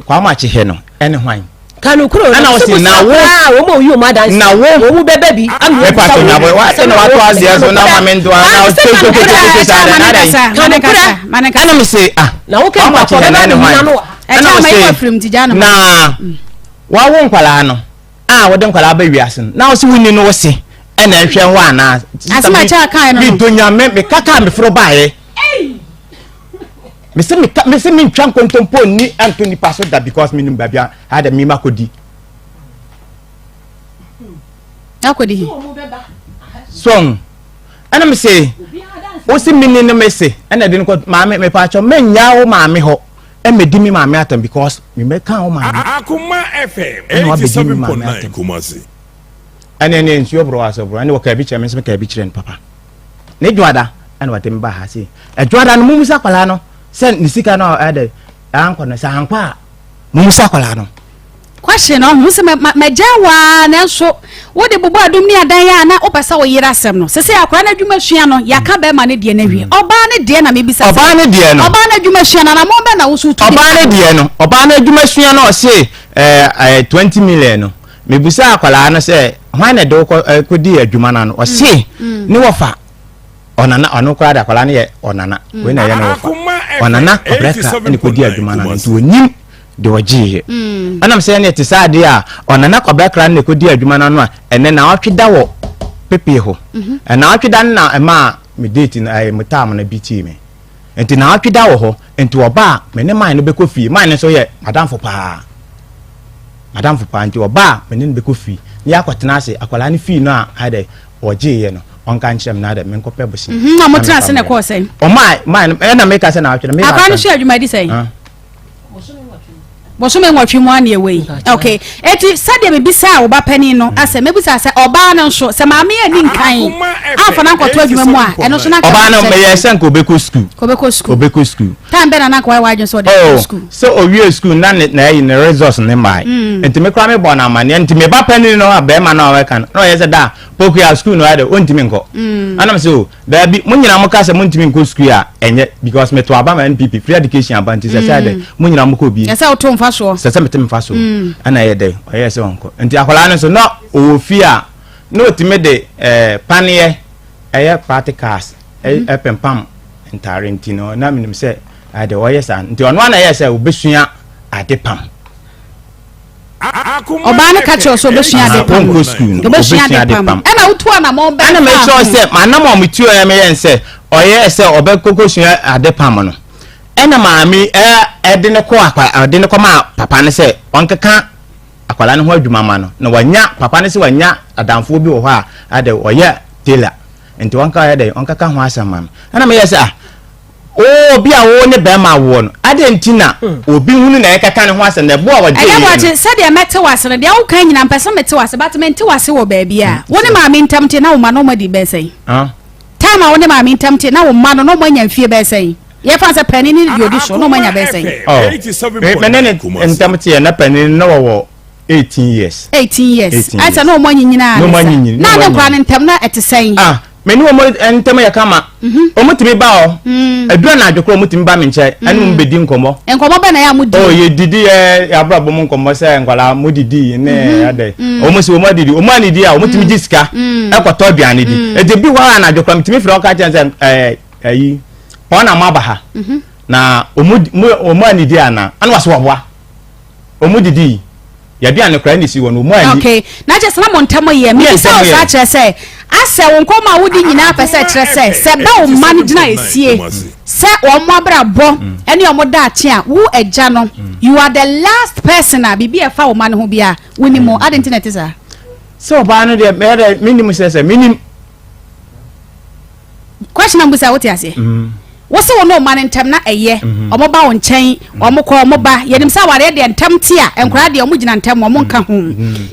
kwa ma che he no ene hwan kanu kuro na wo si na wo mo yu ma dance na wo mu bebe bi am e pa to na boy wa se na wa to asia so na ma mendo na o te kanu kasa na me se na wo ke pa to na no na wa won kwala no wo den kwala ba wiase na wo se wuni no wo se na hwe ho ana asema cha kan no bidonya me kaka me fro bae me se me twan kontompo ni Anthony paso that because me nim babia had me makodi song ana me say wo se me ni me say na de no maame me pa cho me nya wo maame ho e me di me maame atam because me me kan wo maame Akoma FM 87.9 Kumasi ana ne nsuo bro aso bro ana wo ka bi kire me se ka bi kire papa ne dwada ana wate me ba ha se dwada no mumusa kwala no se ni sika no ade anko no sa hankwa mumusa kwala no question no mu se me jawa na so wo de bobo adum ni adan ya na opesa wo yira asem no se akwa na adwuma sua no yaka be ma ne de na hwie oba ne de na me bisa oba ne de no oba na adwuma sua na mo be na wo su tu oba ne de no oba na adwuma sua no se 20 million no me bisa akwala no se hwan na de ko di adwuma na no o se ni wo fa onana ono kwa da akwala ne ye onana we na ye no fa onana obreka ni ko di adwuma na nti onim de wajiye anam se ne tisade a onana obreka ne ko di adwuma na no a ene na otweda wo pepe ho na otweda na ma me date na mutam na biti me enti na otweda wo ho enti oba me ne man no be kofi man so ye madam fo pa enti oba me ne be kofi ni akwatena ase akwala ne fi no a hade ojiye no onka nchem na da men ko pebosi na mo tra se ne ko se o man na make ka se na atwere me akwa no hwe adwuma di sei bosume nwatwe mu ane ewe okay eti sade me bisa oba pani no ase me bisa se oba no so se maame ani nkan afa na nkoto adwuma mu a eno so na oba no me yesen ko beko school time be na na kwa waje so de school so owie school na yi ne results ne mai enti me kra me bo na mane enti me ba pani no aba ma na we kan no yese da pokuya school no ade ontimi nko anam se o da bi munyina mo ka se muntimi nko school a enye because me to aba ma NPP free education abanti se ade munyina mo ko bi yesa o to mfa so se metem mfa so ana ye de o yese wonko enti akola no so no o fi a no timi de panie eye practicals pempam entire enti no na minim se ade o yesa enti ono ana yese obesua ade pam oba ne catch us obesua de pam obesua de pam ana utu ana mo be ana me sure say manam o mitu o me yen say oye say obekokosua ade pam no ena maami de ne ko akwa de ne ko ma papa ne say onkeka akwala ne ho adwuma ma no na wanya papa ne say wanya adamfo bi wo ho a ade oye tailor enti wonka ya de onkeka ho asama ana me yes obi a wo ne be ma wo no ade ntina obi hunu na ekeka ne ho ase na bo a wade aya wache se de mete wase no de wo kan nyina mpese mete wase but mete wase wo ba bia wo ne maami ntamte na wo ma no madi be sei time a wo ne maami ntamte na wo ma no manya mfie be sei ye fa se pani ni yodi so no manya be sei menene ntamte na pani no wo 18 years I say no manya nyina na ne kwa ne ntam na etesei meni wo ntem ya kama omutimi ba o adura na adwekro omutimi ba me nche anu mbedi nkomo ba na ya mudi ye didi ya brabo mu nkomo se nkwala mudidi ne ade omusi wo madidi o manidi a omutimi gisika ekoto aduane di e de bi wa na adwekro mutimi fira o ka chense ayi ona maba ha na omanidi ana anu waso wabwa omudidi ya bia ne kra ni si wono omu okay na je sana montamo ye me se o sa kire se ase won koma wudi nyina pese kire se ba o man gina esie se o mo abrabo ene o mo da ache a wo eja no you are the last person a bibi e fa o man ho bia woni mo identity sir so ba no de minimum se minimum question am busa what you say wose wo no man ntem na eye omo ba won chen omo ko omo ba yenim sa ware de ntem ti a enkura de omo gina ntem omo nka ho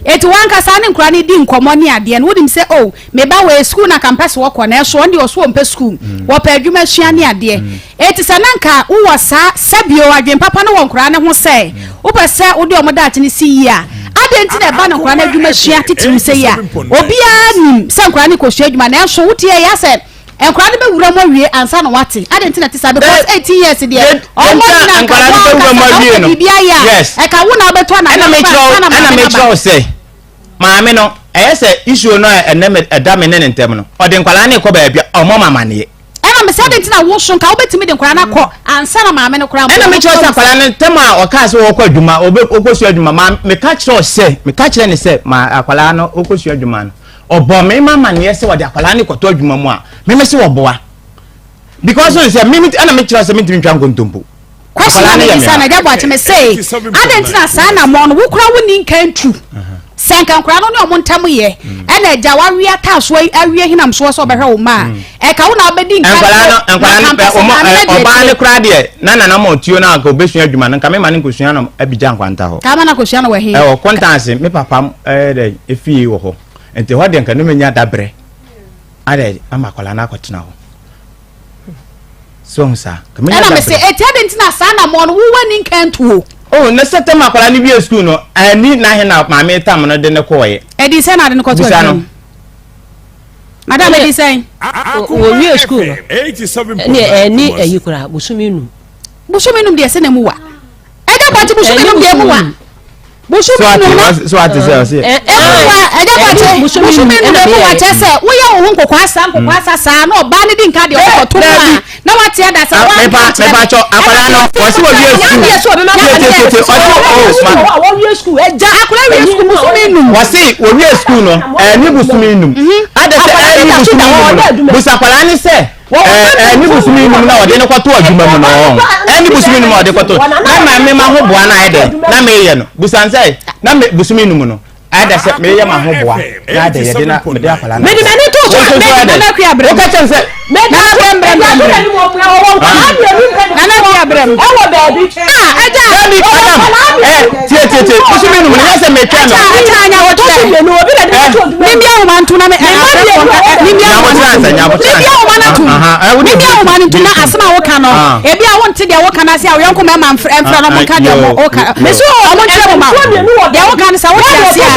eti wanka sa ne enkura ne di nkomo ne ade no wodim se oh me ba we school na campus wo ko na so ndi oso mpe school wo pa adwuma sua ne ade eti sa nanka wo sa sabio adwen papa no wonkura ne ho se wo pa se wo de omo da ate ne si yi a adenti na ba no nkura na adwuma sua titiru se ya obi a nim se nkura ne ko sua adwuma na so wotie ya se enkura ne be wura mo wie ansa no wate adenti na tisa because 18 years there almost na enkura ne be wura mo wie no yes e ka wo na obeto na ana me tro say maame no eye say issue no enem eda me ne ntem no ode nkwala ne ko ba bia omo mama ne ena me say dentina wo so nka obetimi de nkora na kɔ ansa na maame no kora ena me kyerɛ akwala no tema ɔka se wɔkɔ adwuma okosu adwuma ma me ka kyerɛ ne sɛ ma akwala no okosu adwuma no ɔbɔ me mama ne yɛ sɛ wɔde akwala ne kɔtɔ adwuma mu a me se wɔboa because so say me ena me kyerɛ sɛ me ntimi ntwa nkontompo question na me say na gabo ati me say adentina saa na mo no wo kora wo ni nkan tu senkan kora no ne omo ntam ye ena agya wawe ata so awie hinam so so obehwe wo ma e ka wo na obedi nkan oba ne kora de na ma otuo na ka obesua adwuma no nka me ma ne nkosua no abigya nkwanta ho ka ma na kosua no we he o kontanse me papa de efie wo ho ente ho de nka no menya dabre ade ama kwala na akotena ho so nsa ka me ena me say etendentina saa na mo no wo wani nkan tuo oh na setem akwala ni bi school no ani na he na maame tam no de ne koye edi say na de ne ko to madam edi say wo wi school no 87 ni ayikura busuminu de se na mu wa eja bati busuminu de mu wa busuminu so ati say eja bati busuminu de mu wa chese wo ye wo nkokwa sa na oba ne di nka de o to na wati ada sa wa me pa cho akwala no wo si wo wi school eja akwala wi school busuminu wo si wo wi school no ni busuminu ada se ni busuminu busakwala ni se ni busuminu na ode ne kwato adwuma mu no ni busuminu ma ode kwato na me ma ho boa na ede na me ye no busanse na me busuminu mu no ada se me ye ma ho boa na ade ye de na me de akwala na me ni to so me na kwa bre o ka chense me na bre na kwa bre e wo baby aja ni madam tie busuminu mu na se me twa no anya wo to no obi na de ni bia wo man tu na me ni bia wo man tu ni bia wo man tu na asema wo ka no e bia wo nte de wo ka na se a wo yonko me ma mfra no mo ka de wo ka me so o mo tire mo ma de wo ka na sa wo tia sia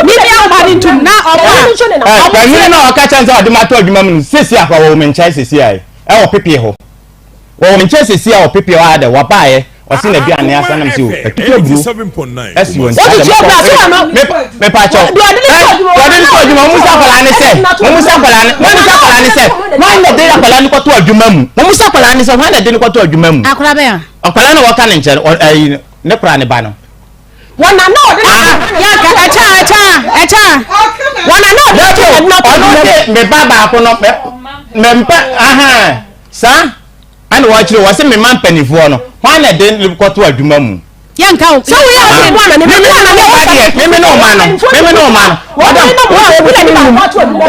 ni bia wo man tu na oba ni na o ka chanza ode ma to adwuma mu sesi akwa wo me nchai sesi ai e wo pepe ho wo me nchai sesi a wo pepe wa de wa baaye wasi na bia ne asa nam si o etutu bru esi won what did you bra so no me pa cho do de to adwuma mu sa kwala ne se mu sa kwala ne se wan na de kwala ne kwato adwuma mu mu sa kwala ne se wan na de ne kwato adwuma mu akwala be akwala ne waka ne nche ne kura ne ba no wana no de ya ka echa wana no de me baba ko no me mpa aha sa ana wa chire wa se me man panifo no wana de kwato adwuma mu yanka so we are the one me no man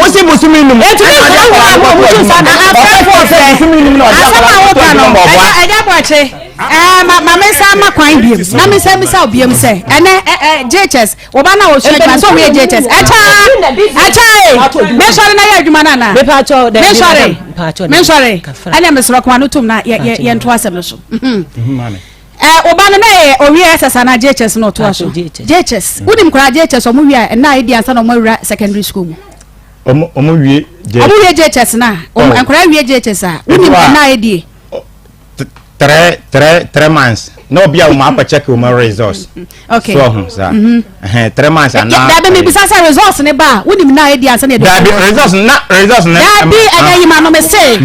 o si busumi num e tu ma me sa ma kwan biem na me sa biem se ene JHS oba na wo shema so we JHS me sorry na ya adwuma na me pa cho me sorry ene me soro kwa no tum na ye nto asem no so oba no na owie SSA na JHS no to aso JHS udim kura JHS omo wi na edi ansa na omo wura secondary school mu omo wie JHS na enkura wie JHS a udim na edi 3 months no bia o ma pa check o ma results okay so sa 3 months and now da be me bisa sa results ne ba udim na edi ansa na edi da be results na da be again ma no me say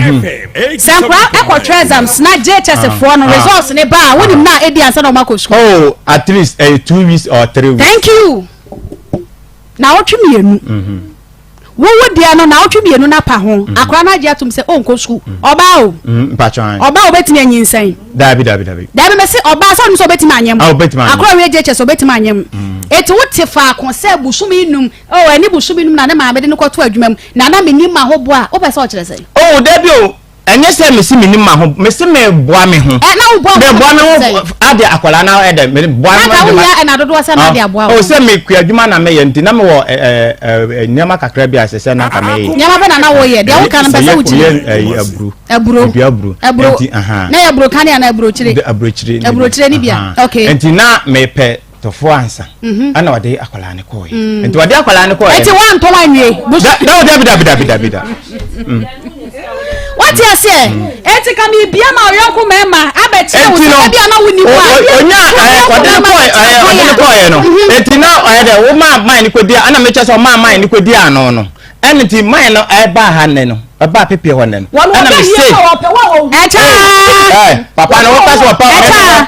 sankra ekwa exams na JHS for no results ne ba udim na edi ansa na o ma ko school oh at least 2 weeks or 3 weeks thank you na o twemienu wo dia no na otwe na pa ho akra na age atum se onko school oba o mpatwan oba obetimi anyinsan dabi me se oba so so obetimi anyem akra we age so obetimi anyem eti wote fa akon se busumi num o ani busumi num na na ma be de ne kwato adwuma mu na na meni ma ho bo a o pese o kire se oh dabi o enye se me si meni ma ho me se me boa me ho na wo boa me ho ade akwala na ede me boa me na wo ya na dodo se na ade aboa o se me ku adwuma na me ye nti na me wo nyama kakra bi asese na ka me ye nyama be na wo ye de wo kan pese wo chire aburu nti aha na aburu kan ya na aburu chire ni bia okay nti na me pe tofo ansa ana wade akwala ne koye nti wade akwala ne koye eti wan to wanwe dabi what you say eti ka mi bia ma yonko mema abetire wo bia na woni wa onya wade ne koye no eti na ode wo ma man ni kodia ana me chese o ma man ni kodia no anything mine no eba hanne no eba pepe honne no ana me say papa no pass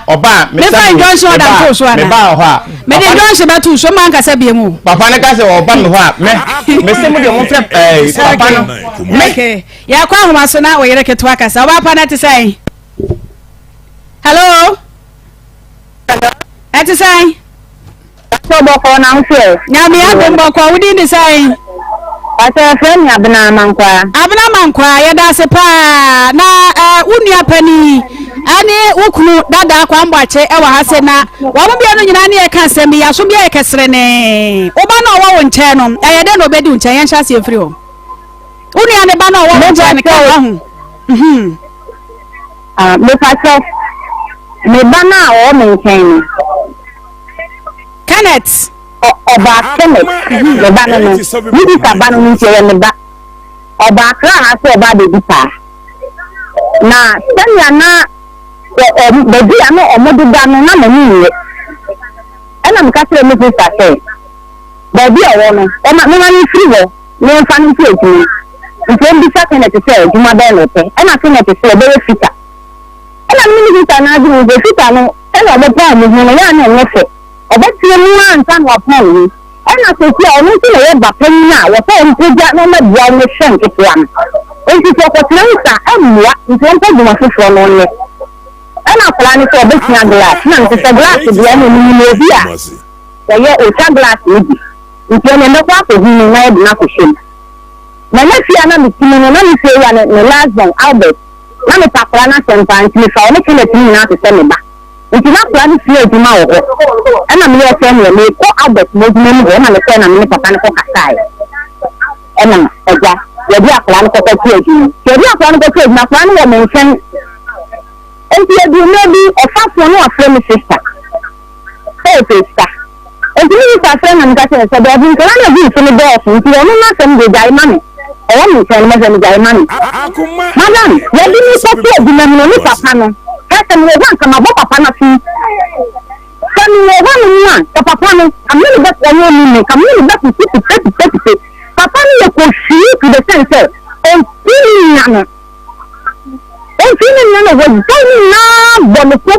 oba me say Johnson da to so ana me ba ho a me de Johnson ba to so man ka se bie mu papa ne ka se oba me ho a me say mo de mo fre papa no okay ya kwa ho maso na wo yere keto aka sa oba pa na te say hello ati say so boko na nfe nyame abombo kwa wudi ni say ata friend abna mankwa ya da se pa na unia pani ani ukunu dada kwa mbwache ewa hase na wamu bia no nyina ne e ka asem ya so bia e kesere ne oba na owa wo nche no eye de no bedi nche yan hya se efiri ho unia ne ba na owa wo nche ne ka ho me pacho me ba na o me nchen Kenneth Oba Kenneth me ba no ni sa ba no nche ye me ba Oba kra ha se oba de bipa na senya na bebi ano omodu da no na mani ye ena mka kire me sister say bebi owo no o ma ni free wo ni nfa ni ti eju nti mbi sa Kenneth say juma be no te ena Kenneth say be fita ena ni fita na ju be fita no ena be pa mi no ya na nyefe obetie mu anta no apon ni ena se ti o ni ti le ba pan na wo fa ntia no ma bia no hwen ketua no nti ko ko trensa amua nti on pa juma fofo no ne ana plan ko betia glass na nti se glass bia no ni le bia ye o cha glass ni nti ne no kwa ko hu ni na e na ko hwem na na fia na mi timi no na mi se ya ne last one Albert na mi ta plan na sempa nti fa o ne kile timi na se me ba nti na plan fi ejuma wo ana mi ye se me ko Albert mo dum mo na le na mi papa ne ko kasai ana eja ye bia plan ko ko ti ejuma ye bia plan ko ti ejuma plan wo mention enti e bi maybe o fa fun no afre mi sister sister enti mi sister friend na nka se be bi nka na bi so ni boss nti o no na sem de jai mami o mi se ni me jai mami madam ye bi ni ko ti ejuma mi ni papa no ka me wan ka ma bo papa na fi ka mi wan ni an ka papa no amini be ko yo ni ka mi be ku ti papa ni ko shi to the sense on ti na Enfine no wo dani na bonko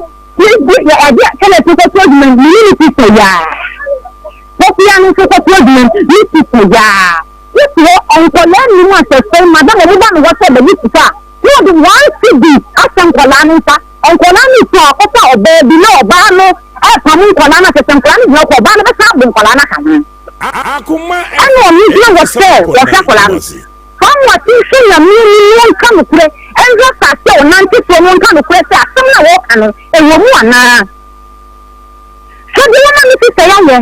ya adia kele to document ni ti ya ko ya no ko document ni ti ya wo onko le ni mo se se madam mo ba no wo se be ni ti fa no the one cd asan ko la ni ta onko la ni to ko ta obe bi na oba no e pa mu ko la na se ko la ni ko ba na be sa bu ko la na kan Akoma ano ni wo se ko la Kama tisho ya mimi nka mukure enzo sase o nanti so nka mukure se asem na wo kanu ewo mu ana so de na mi se ya ye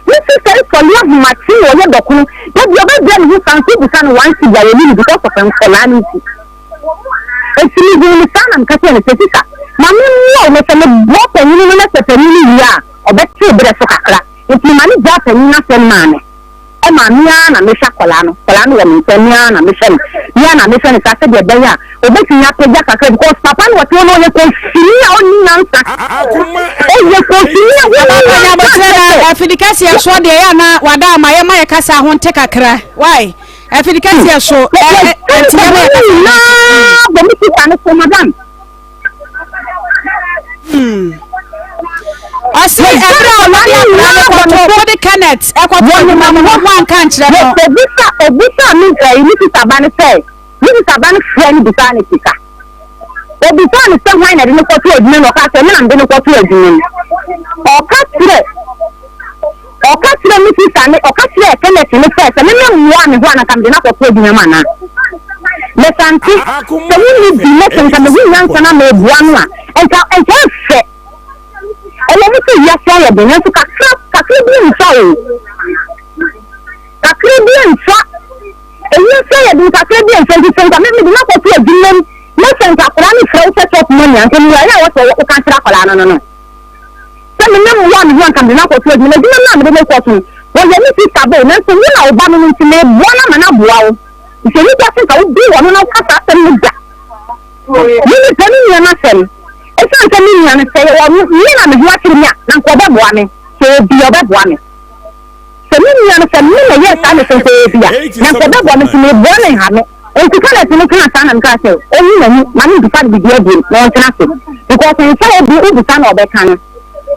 mi se for love mati o ye dokunu no bi oba bia ni santi bu kan wan si ya ni because of enkolanity esi ni ni sana mkate ni sesika mami no me se me bo pe ni na se pe ni ya obeti bre so kakra enti mani ja pe ni na se mane ma mia na mesha kola no wo mi mia na mesha mia na mesha ni ka se de ben ya obeti ya peja kakra because papa no wo no ye ko fini a oni nansa o ye ko fini a wo na ba tera afidikasi ya so de ya na wada ma ye ma ye kasa ho nte kakra why afidikasi ya so enti ya na bo mi ti tanu ko madam Asi ebra na ko de Kenneth e ko to ma mo wan kan kire no obisa mi ni ti tabani se ni ti tabani friend bisani tika obisa ni se wan na de ko to adwuma no ka se me na de ko to adwuma o ka kire mi ti sane o ka kire Kenneth ni se me me nwa ni ho na kam de na ko to adwuma ma na me santi se ni bi me kan ka me wan sana me bua no a enka fe ele mi se ya so ya de nso kakra bi nfa o kakra bi nfa ele se ya de kakra bi nfa di senka me de na ko to adwuma me senka kora ni fra se top money anke ni ya wo so wo kan tra kola no se me mu wa ni kan de na ko to adwuma di na me de ko to wo ye mi si sabo na so ni na oba no nti me bo na ma na boa o se ni ta se ka wo bi wo no ka ta se mu da ni tani ni na sem esa nka ni na se wo ni na me ho akiri na nko be boa me se bi obe boa me me and some men, yes, I'm a sense. Now, for that one, to me, burning her. And to kind of make a son and castle, only money to fight with your bill, no traffic. Because inside of the son of the cannon.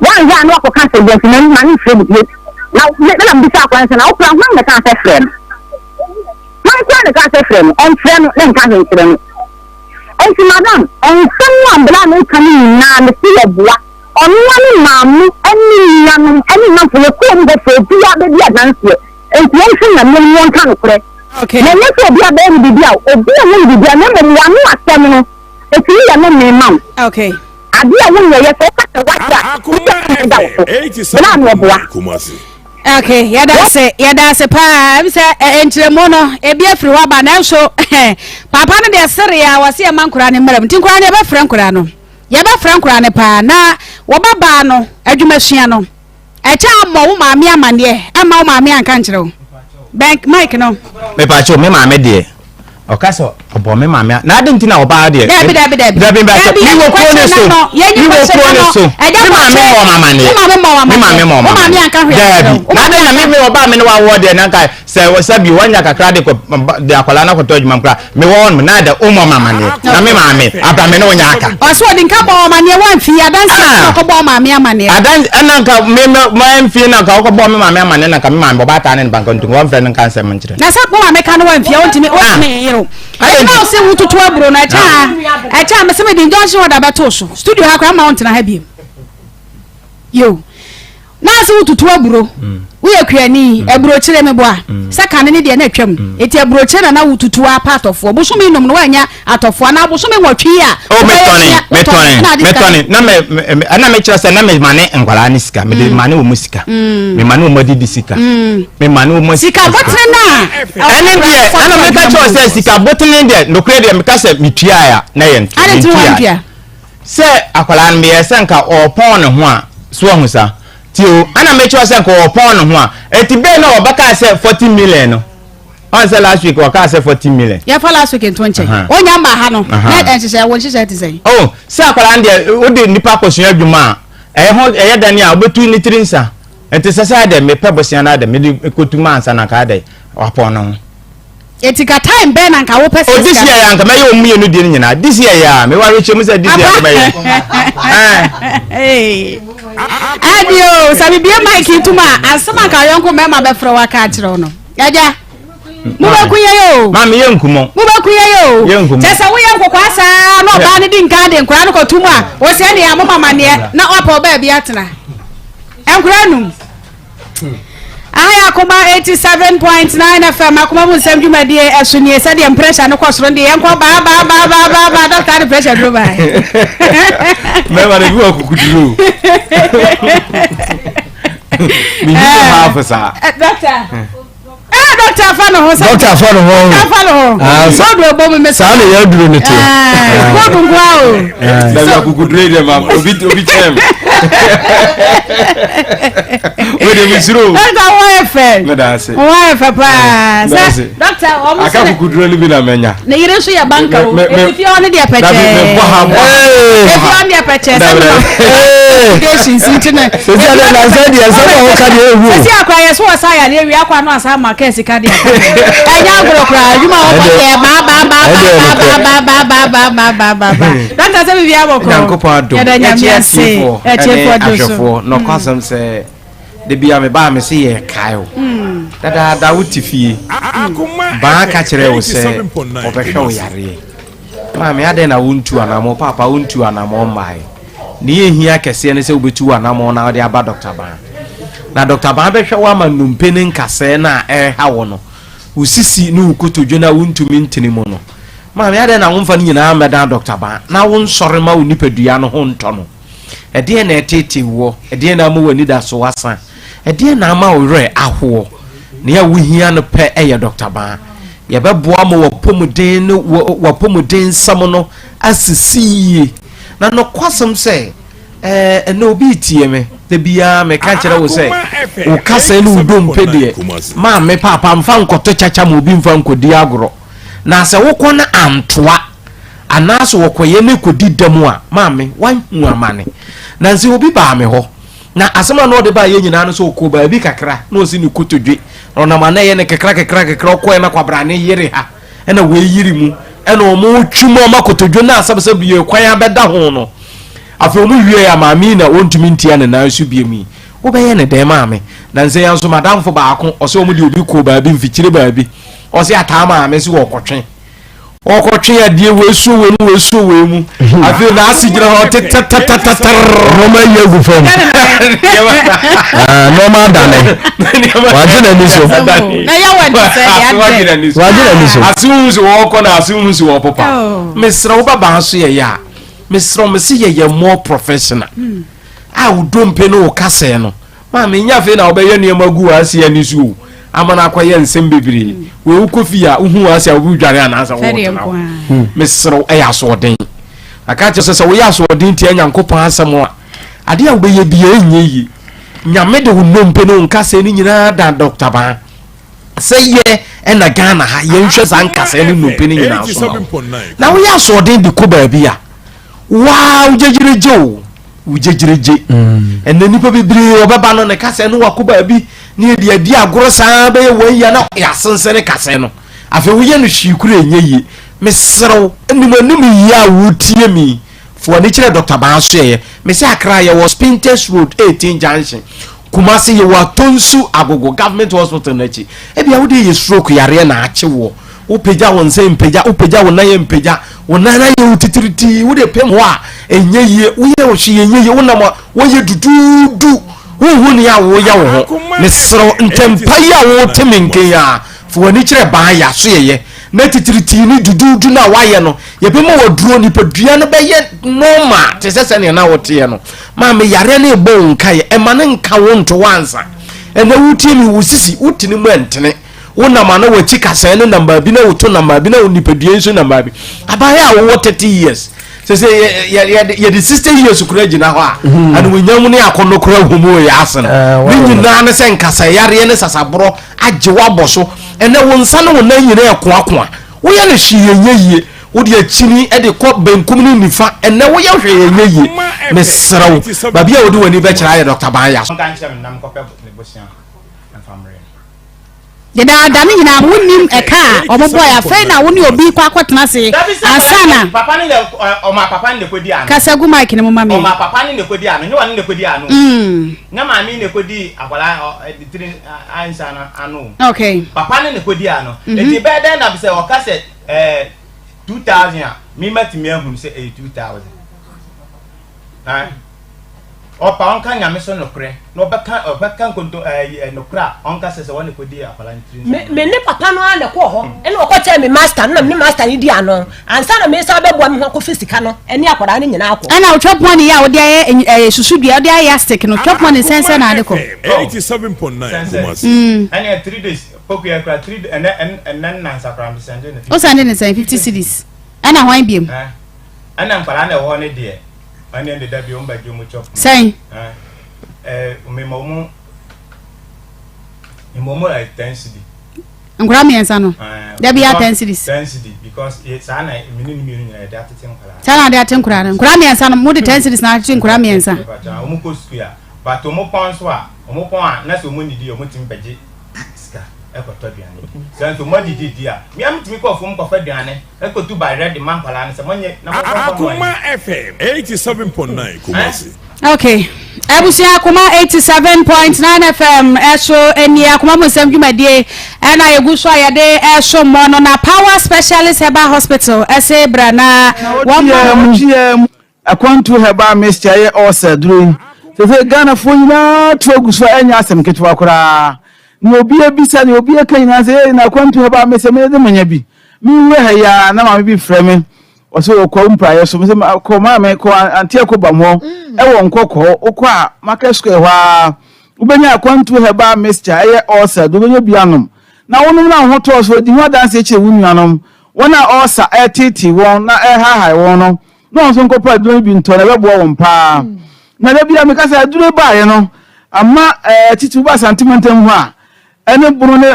One year, no castle, there's no money free with you. Now, let them be surprised and I'll plan the castle friend. My son, the castle friend, and friend, then cousin to them. And to madam, and someone blind coming now, the sea of what? On one mammy, any man for the queen that for 2 hours, dance and placing a million kind of play. Okay. Na let's be a baby bia. Obi a won bia na me wa no asem no. E ti ya na me mam. Okay. Ade a won ye so ka ta wa. Akoma 87. Okay, yada se pa mi se entremo no e bia firi wa ba na so papa no de sere ya wase e mankura ne mram tin kura ne ba frankura no. Ye ba frankura ne pa na wo baba no adwumasua no. E cha mo wo maame amane ama wo maame anka nkire wo. Bank Mike no. Me pa cho me maame de. O ka so obo me maame. Na ade ntina oba de. Dabi. Ni wo ko ne so. Ni wo ko ne so. Me maame mo mama ne. Me maame mo mama. Maame anka hwe. Na ade na me oba me no wa wo de na kai se wo sabi wanya kakra de ko de akwala na ko to adwuma nkra. Me wo no na da o mo mama ne. Na me maame aba me no nya aka. O so di nka bo mama ne wan fi adanse ko bo maame amane. Adan ananka me ma fi na ka ko bo me maame amane na ka me maame bo ta ne banka ntu wo friend nka nsem nkire. Na sa bo maame ka no wan fi ontimi yero. I know say wutu to abro na cha me se me di junction oda beto so. Studio ha kwa mount na ha bi. Yo. Na se wutu to abro. We akuani abro kire me bo a. Saka ne de na atwam. Eti abro kire na wutu to a part of wo so me nom no wanya atofo na bo so me nwatwi a. Oh me tony. Na me ana me kire se na me mane ngwala ni sika. Me de mane wo musika. Me mane wo modi sika. Me mane wo musika. Sika botre na. Ene de ana me ka kire se sika botre de no kire de me ka se mitua ya na ye ntua. Se akwala me ye se nka opon ne ho a so hu sa. Tio ana me kire se nka opon ne ho a eti be na obaka se 40 million no. On say last week waka say 40 million. Ya for last week in 20. Onya ma ha no. Na enhye won hye te say. Oh, say akwala nde wo de nipa kosua adwuma a e dani a obetu ni trinsa. Enti sesa de me pebosia na de me de kotuma ansa na ka de wapon no. Etika time be na nka wo pese. Oh, this year ya nka me ye omuye no de nyina. This year ya me wa reche mu say this year me ye. Hey. Adio, sabi bia Mike tuma asema ka yonko me ma be fro wa ka kire no. Yaja. Mubakuye yo. Mama ye nkumo. Mubakuye yo. Jesa wo ye nkokwa sa no ba ne di nka de nkura no kotum a wo se ne ya mama ne na opa ba bia tena. Enkura num. Aya Akoma 87.9 FM Akoma mu nsem dwumadie esunie se de pressure no kwosoro de yenko ba doctor pressure do ba. Me wa de wo kukuduro. Mi ni half sa. Doctor. Doctor Fano ho. So do bo me sa le ya duro ne te. Ko dun kwa o. Da kukudure de ma obi chem. We de misiro. Doctor wife. Me da se. Wife pa. Doctor o mo se. Aka kukudure li na menya. Na yire so ya banka o. If you on the apeche. Me bo ha. If you on the apeche. Education sintina. Se ja na se dia se ko ka de ewu. Se akwa ye so sa ya le wi akwa no asa ma kesi ka de. Enya grokra adwuma o ba ba. Doctor se bi aboko. Yankopado. Echefo no kwasam se de bia me ba me se ye kaio. Da wutifie. Ba ka kire wo se obehwe wo yare. Ma me ade na wuntu anamo papa wuntu anamo mai. Ni ehia kese ne se obetu anamo na ode aba doctor ba. Na doctor ba behwe wa manumpe ne nkase na ha wo no. Usisi no ukotodwe na wuntu mintini mo no. Ma me ade na wonfa ni nyina meda doctor ba. Na won sore ma unipadua no ho nto no. Ede na etete wo, ede na mo wani da so wasa. Ede na ma wo re aho. Ne ya wuhia no pe eye doctor ba. Ye beboa mo wapomuden sam no asisi. Na no kwasam se na obi tie me de bia me ka kire wo se o kasa ni udom pede ma me papa mfa nkoto chacha mo obi mfa nkodi agro na se wo kona antoa anaso wo koye ne kodi dam a ma me wan hu amane na nse obi ba me ho na asema no de ba ye nyina no so ko ba bi kakra na osi ni kotodwe ona ma na ye ne kakra ko na kwabrane yire ha ena we yiri mu ena o mu twumo ma kotodwe na asabasa biye kwan abeda ho no afi omu wie ya maami na ontumi ntia ne na so bie mi wo be ye ne dem maami na nse ya so madamfo ba ako o se omu de obi ko ba bi mfikire ba bi o se atama ame se wo kotwe okotwe adie weso we mu afi na asigira ho tetatatatata Roma yegu fam normal dane wajina niso na ya wadi se ya wajina niso asunzu wo ko na asunzu wo papa mesra wo baba so ye ya mesra mesi ye more professional a udompe no kase no ma me nya fe na obeye niam agu ase ani so amana akoye nsem bebiri we ukofia uhu ase abu dware anasa wo mesra ya so den aka che se wo ya so den tie nyankopon asem a ade a obeye bia enyeyi nyame de unompe no nkase ni nyina da doctor ba say ye ena Ghana ha ye nhwe san kase ni nompe ni nyina so na wo ya so den de ko ba bia wow ujejireje enne nipa bibiri obaba no ne kase no wakoba bi ne de adi agoro saa be we ya na ya sensene kase no afi wo ye no hwikuru enyeyi mesrew enum ya wutie mi fo ne kire Dr. Banso ye me se akra ye was Pinterest Road 18 junction Kumasi ye wa tonsu agogo government hospital na chi e bia wo de ye stroke yare na ache wo upeja won se mpeja upeja won na ye mpeja won na ye utitiriti wo de pem ho a enye ye wo ye wo hye enye ye wona mo wo ye dududu wo hu ne ya wo ya wo ho ne sro ntempa ya wo temenke ya fo ni kire ban ya so ye na titiriti ni dududu na wa ye no ye be mo wo duro ni padua no be ye normal te sese ne na wo te ye no ma me yare na ebo nka ye e ma ne nka wo nto wansa e na wutie mi wo sisi wutini mu entene wona ma na wachi kasa ne namba bi na woto namba bi na onipadua nso namba bi abaya wo 30 years se ye the 60 years kura gina ho a anu wonyam ne akono kura homo ya asen ni nyina ne sen kasa yare ne sasabro age waboso ene wo nsa ne wona nyina ekoakoa wo ye ne hye wo de achini e de ko benkum ni nifa ene wo ye hwe ye me srawo ba bia wo de wani be kira ye Dr. Banya Deda dani nyina wonim eka obobo ya fe na woni obi kwa kwatena se asana papa ni o ma papa ni kodi anu kasa gu mic ni mo mami o ma papa ni kodi anu nyi wani ne kodi anu na ma mi ne kodi akwala ditiri ansa anu okay papa ni kodi anu eti be den na be se o ka se 2000 mi mati mi ahun se 2000 opa onka nyame so nokre no obeka nkonto nokra onka sese woni kodi akwala ntiri me ne papa no na ko ho ene okoche me master na me master ni di ano ansa na me sa bebo me ko fisika no ene akwara ni nyina akọ ana o chop money ya o de susudua o de ya stick no chop money sense na de ko 87.9 Kumasi ene 3 days poku ya 3 and nan sakram sende ne o sende ne 50 cedis ana hwan biem ana nkwara na ho ne de ani ende da bi o mbaje mu chop sai memomo 10 cedi ngura mi ensa no da bi ya 10 cedis 10 cedi because it's ana minini nyina da tete nkwara sana da ten nkura ngura mi ensa no mu de 10 cedis na ten nkura mi ensa o mu ko square but o mu pon so a o mu pon a na so mu nidi o mu tim baje ska ekoto duane santo mo didi a mi am timi ko fom ko fa duane ekotu ba red man kwala ne se monye na mo Akoma FM 87.9 Kumasi okay abusia Akoma 87.9 FM eso eni Akoma musem dwumadie na yeguso ayade eso mo no na power specialist herbal hospital ese brana wa akwantu herbal mixture ye osa drum se Ghana fo nyina to aguso anya asem ketwa kora ni obi ebisa ni obi eka nyina se na akwantu herbal mixture me de manya bi mi we ha ya na ma bi freme oso okwa mpra so me ko ma me ko anti akoba mo e wo nkokọ okwa market square hwa ubenya akwantu herbal mixture ye osa do benya bianom na wonum na ho to so di ho dance eche wunuanom wona osa etiti won na ha won no no so nkopa do bi nto na bebo won pa na da bia me kasa adure baaye no amma titi ba sentimental ho a ene buru ne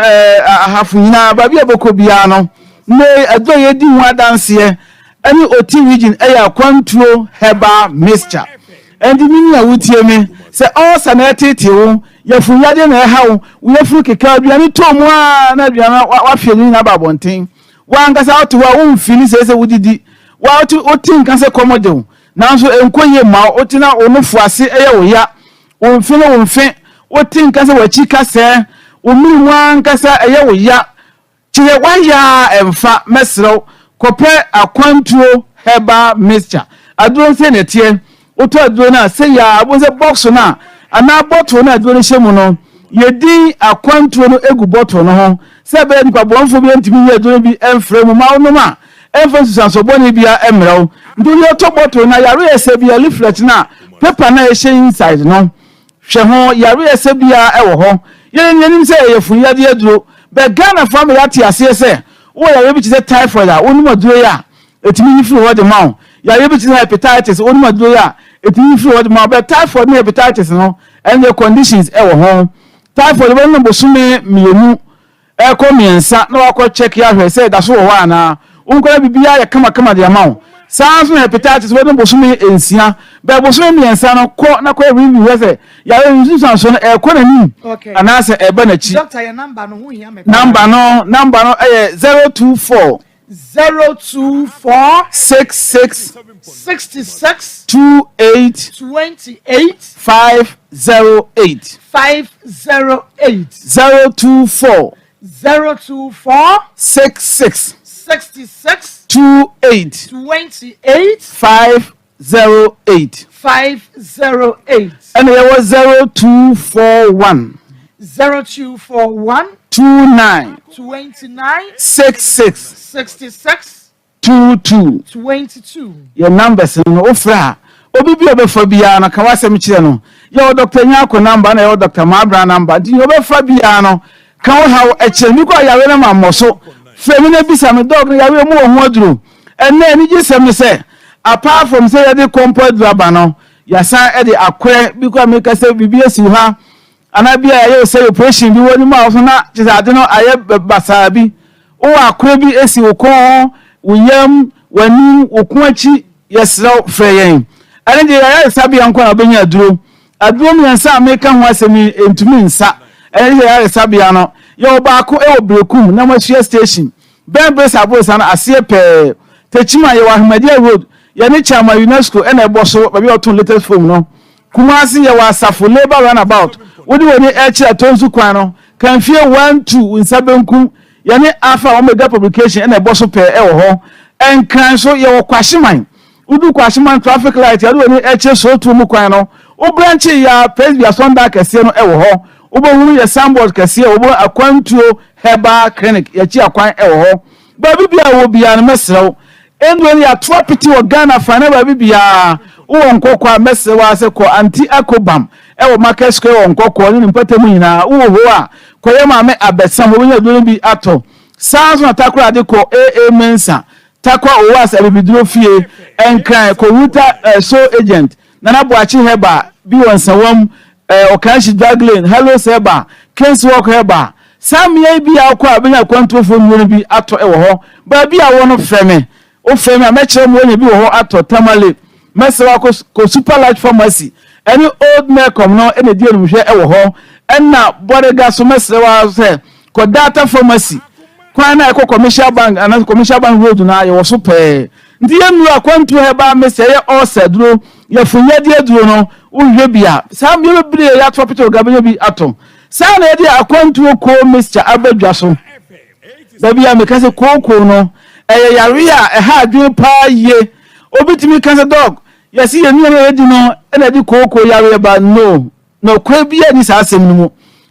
ahafu nyina ba bia boko bia no ne ado ye di ho dance any oti region eya kwantuo herbal mixture and mi na wutie me sɛ ɔsa na ɛtete wo yɛfunu yade na ɛha wo yɛfunu keka aduane tɔ mu a na aduane wafie ni na ba abɔnten wankasa wote hɔ a womfili sɛ wodidi woti nka sɛ kɔmɔde wo nanso ɛnkɔ ma wote na wo no foase ɛyɛ wo ya womfe no womfe wote nka sɛ wakyi ka sɛ womiri mu ankasa ɛyɛ wo ya kyerɛ waya ɛmfa mɛserɛw kɔpɛ akwantuo herbal mixture aduro sɛ neteɛ woto aduro no a sɛ ya abo sɛ box no a anaa bɔtɔ no aduro no hyɛ mu no yɛdi akwantuo no egu bɔtɔ no ho sɛ bɛyɛ nipa bɔnfo bi ntumi yɛ aduro bi ɛmfrɛ mu ma wonom a ɛmfa susansobɔne bia ɛmmerɛw nti yɛtɔ bɔtɔ no yare ɛsɛ bia leaflet no a paper na ɛhyɛ inside no hwɛ ho yare ɛsɛ bia ɛwɔ hɔ yɛnim sɛ ɛyɛ funyade aduro bɛ Ghana fa me yate aseɛ sɛ wo yare bi te sɛ typhoid a wonom aduro yɛ a ɛtumi yi firi hɔ de ma wo yare bi te sɛ hepatitis wonom aduro yɛ a ɛtumi yi firi hɔ de ma wo bɛ typhoid ne hepatitis no ɛne conditions ɛwɔ ho typhoid bɛ no bosome mmienu ɛkɔ mmiɛnsa na wakɔ check ya hwɛ sɛ da so wɔ hɔ anaa wonkɔla bibia yɛ kama de ama wo saa so na hepatitis bɛ no bosome nsia bɛ bosome mmiɛnsa no kɔ na kɔ review hwɛ sɛ yare nsusan so no ɛkɔ n'anim anaasɛ ɛbɛ n'akyi doctor yɛ number no ho hia me number no ɛyɛ 024 66 28 508 024 66 28 508 and there was 0241 29 66 22 your numbers no ofra obi bi obefa bia no ka wasem kire no your doctor nyako number na your doctor mabra number di obefa bia no ka wo ha ekire mi ko yawe na mamoso femi na bisa me dog na yawe mu ho aduro enne ni gisem se apart from say ya de compound rubber no ya san e de akwe bi ko me ka se bibia si ha anabia ya say operation bi woni ma so na ade no aye basa bi o akwe bi esi okon uyam wani okuachi yesraw freyen ane de ya sabi anko na benya aduro mi nsa ameka ho asemi entumi nsa ane de ya sabi ano yo baako e obrekum na mahia station ben brace abosa na ase pe techima ye wa Ahmadia road ye ne chama UNESCO ene eboso babi oton latest form no Kumasi ye wa Safo labor runabout wodi woni echi atonzu kwan no kan fie 12 nsabenkum ye ne Alpha Omega publication ene eboso pe e wo ho enkran so ye wo kwahyeman udu kwahyeman traffic light ye woni echi so tu mu kwan no o branch ya Presbya Sonda kese no e wo ho obohuru ye sandboard kese obo akwantuo herbal clinic ye chi akwan e wo ho baby bia wo bia no mesrew endo ya property wo Ghana fa na baby bia wo nkokwa mesrew ase ko anti akobam e wo market square wo nkokwa ni mpatamu nyina wo ho a koye ma me abesam wo nya do bi ato sanso na takura de ko mensa takwa owas abibiduro fie enkran ko wuta so agent nana boachi heba bi wonsawam okanshi draglane hello seba case work heba samye bi akwa abenya kwantofo nwere bi ato e wo ho ba bi awo no freme o freme amekere mo nya bi wo ho ato tamale mesewa ko super large pharmacy any old Malcolm no ene die no hwe e wo ho enna bodega so mesewa se ko data pharmacy kwa na ko commercial bank and commercial bank road na ye wo so pe ndi enu akwantu heba mese ye osaduro ye funyade aduro no uhwe bia sam ye bibire ya hospital gabanya bi atom sa na ye de akwantu ko mixture abadwa so da bia me kase koko no eye yare a ha adwen pa ye obitimi kase dog yesi ye nu ye di no na di koko yare ba no kwa bia ni sa asem no mu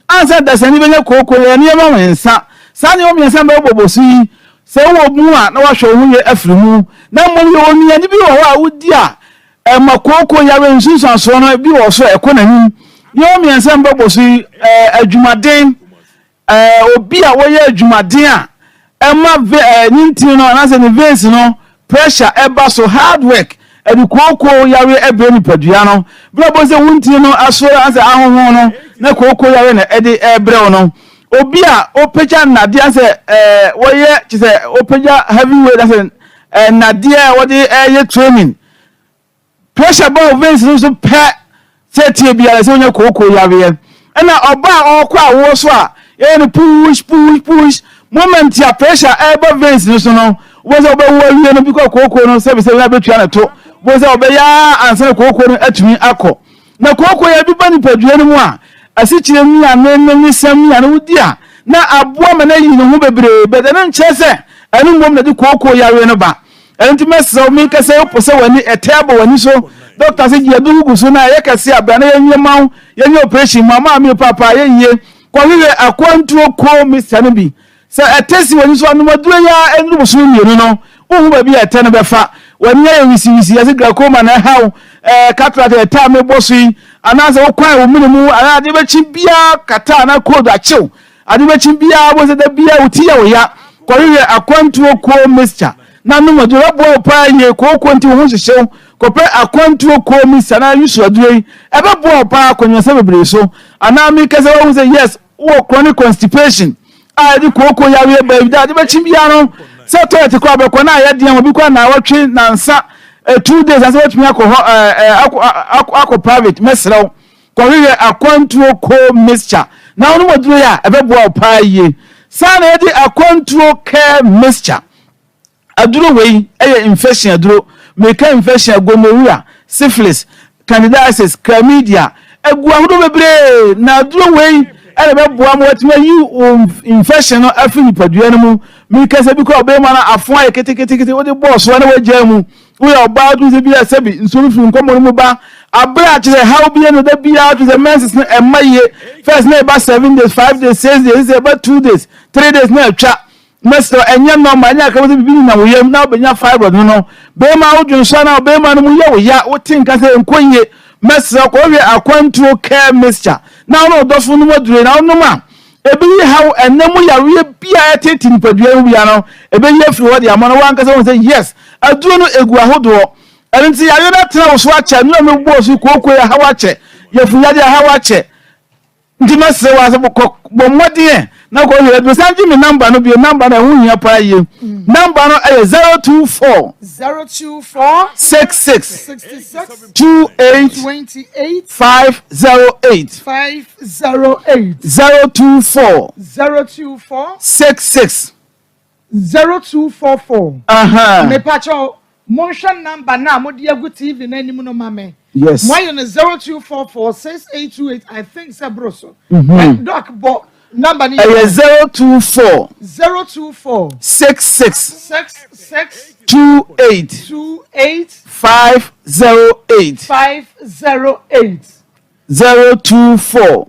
ansa da sani benya koko ye ne ma wensa sani o miensa ba bobosu yi se wo mu a na wa hwe hu ye afirimu na mo ye oni ani bi wo a wudi a makoko yare nsunsan so no bi wo so ekonani ye o miensa ba bobosu yi adwumaden obi a wo ye adwumaden a nintin no na se ne veins no pressure eba so hard work koko yare ebe ni padua no bla bo se wuntin no aso ase ahonhon no na koko yare na ede ebre no obi a opeja nadia se woye chise opeja heavyweight ase nadia wodi ye training pressure ball veins no so pe se tie bia se onye koko yawe na oba okwa wo so a e push moment ya pressure ebe veins no so no wo se oba wo wie no bi koko no se be se na betua na to wo se oba ya ansa koko no atumi akọ na koko ya bi bani padua no mu a asikyire mu ya no sam ya no wudi a na aboa ma na yi no ho bebre be de na nche se enu mom na di koko yawe no ba enti meso mi kase opose wani etable wani so doctor say je dugu so na ye kase abana ye nyema ye nye operation mama mi papa ye ye kwa wiwe akwantuo ko Mr. Nabi se etesi wani so anu maduro ya enu busu mienu no ohu ba bi ete no befa wani ye wisi ya sigra Akoma na haw cataract eta me bosu anaze okwan wo minimu ana de be bia kata na code achew ade be bia bo se da bia uti ya wo ya kwa wiwe akwantuo ko Mr. na no maduro bo pa ye ko nti wo hyehyɛw kope akwantuo ko mi sana yusu adure ebe bo pa akonwa bebre so ana mi kase wo say yes wo chronic constipation a di koko ya we ba da de bachim bia no se toilet ko abekọ na ya dia obi kwa na watwe na nsa 2 days as watwe akọ private mesrew ko we akwantuo ko mixture na onu maduro ya ebe bo pa ye sana ya di akwantuo care mixture aduro we infection aduro make infection gonorrhea syphilis candidiasis chlamydia egu ahodo bebre na aduro we ele be boa mo watima yi infection no afini padua no mu mi kase bi ko obe ma na afon aye ketekete wo de boss wa na wagya mu wo ya oba du se bi asabi nsoro fi nkomo mu ba abra kire how bi no da bia to the menses no emaye first na ba 7 days 5 days 6 days about 2 days 3 days na atwa Mesto enya no manya ka wo bibi na wo yam na obenya fibroid no be ma wo dwunso na be ma no mu ye wo ya wo tinka se nkonye mesto ko we akwantuo care mixture na no dofo no madure na no ma ebi how enemu ya we bia eteti nipadua bia no ebe ye firi wo de amano wanka se wo say yes aduro no egu ahodo enti ya na tena wo so ache no me bo so kokko ya hawache ye funya de hawache ndi mesto wa se bo modie na ko ye do sanji mi number no bi number na hu hia pa ye number no 024 66 28 508 024 66 0244 me pacho motion number na modi agu TV na anim no mame yes why on 0244 6828 I think sabroso doc bo number ni 024 66 28 508 024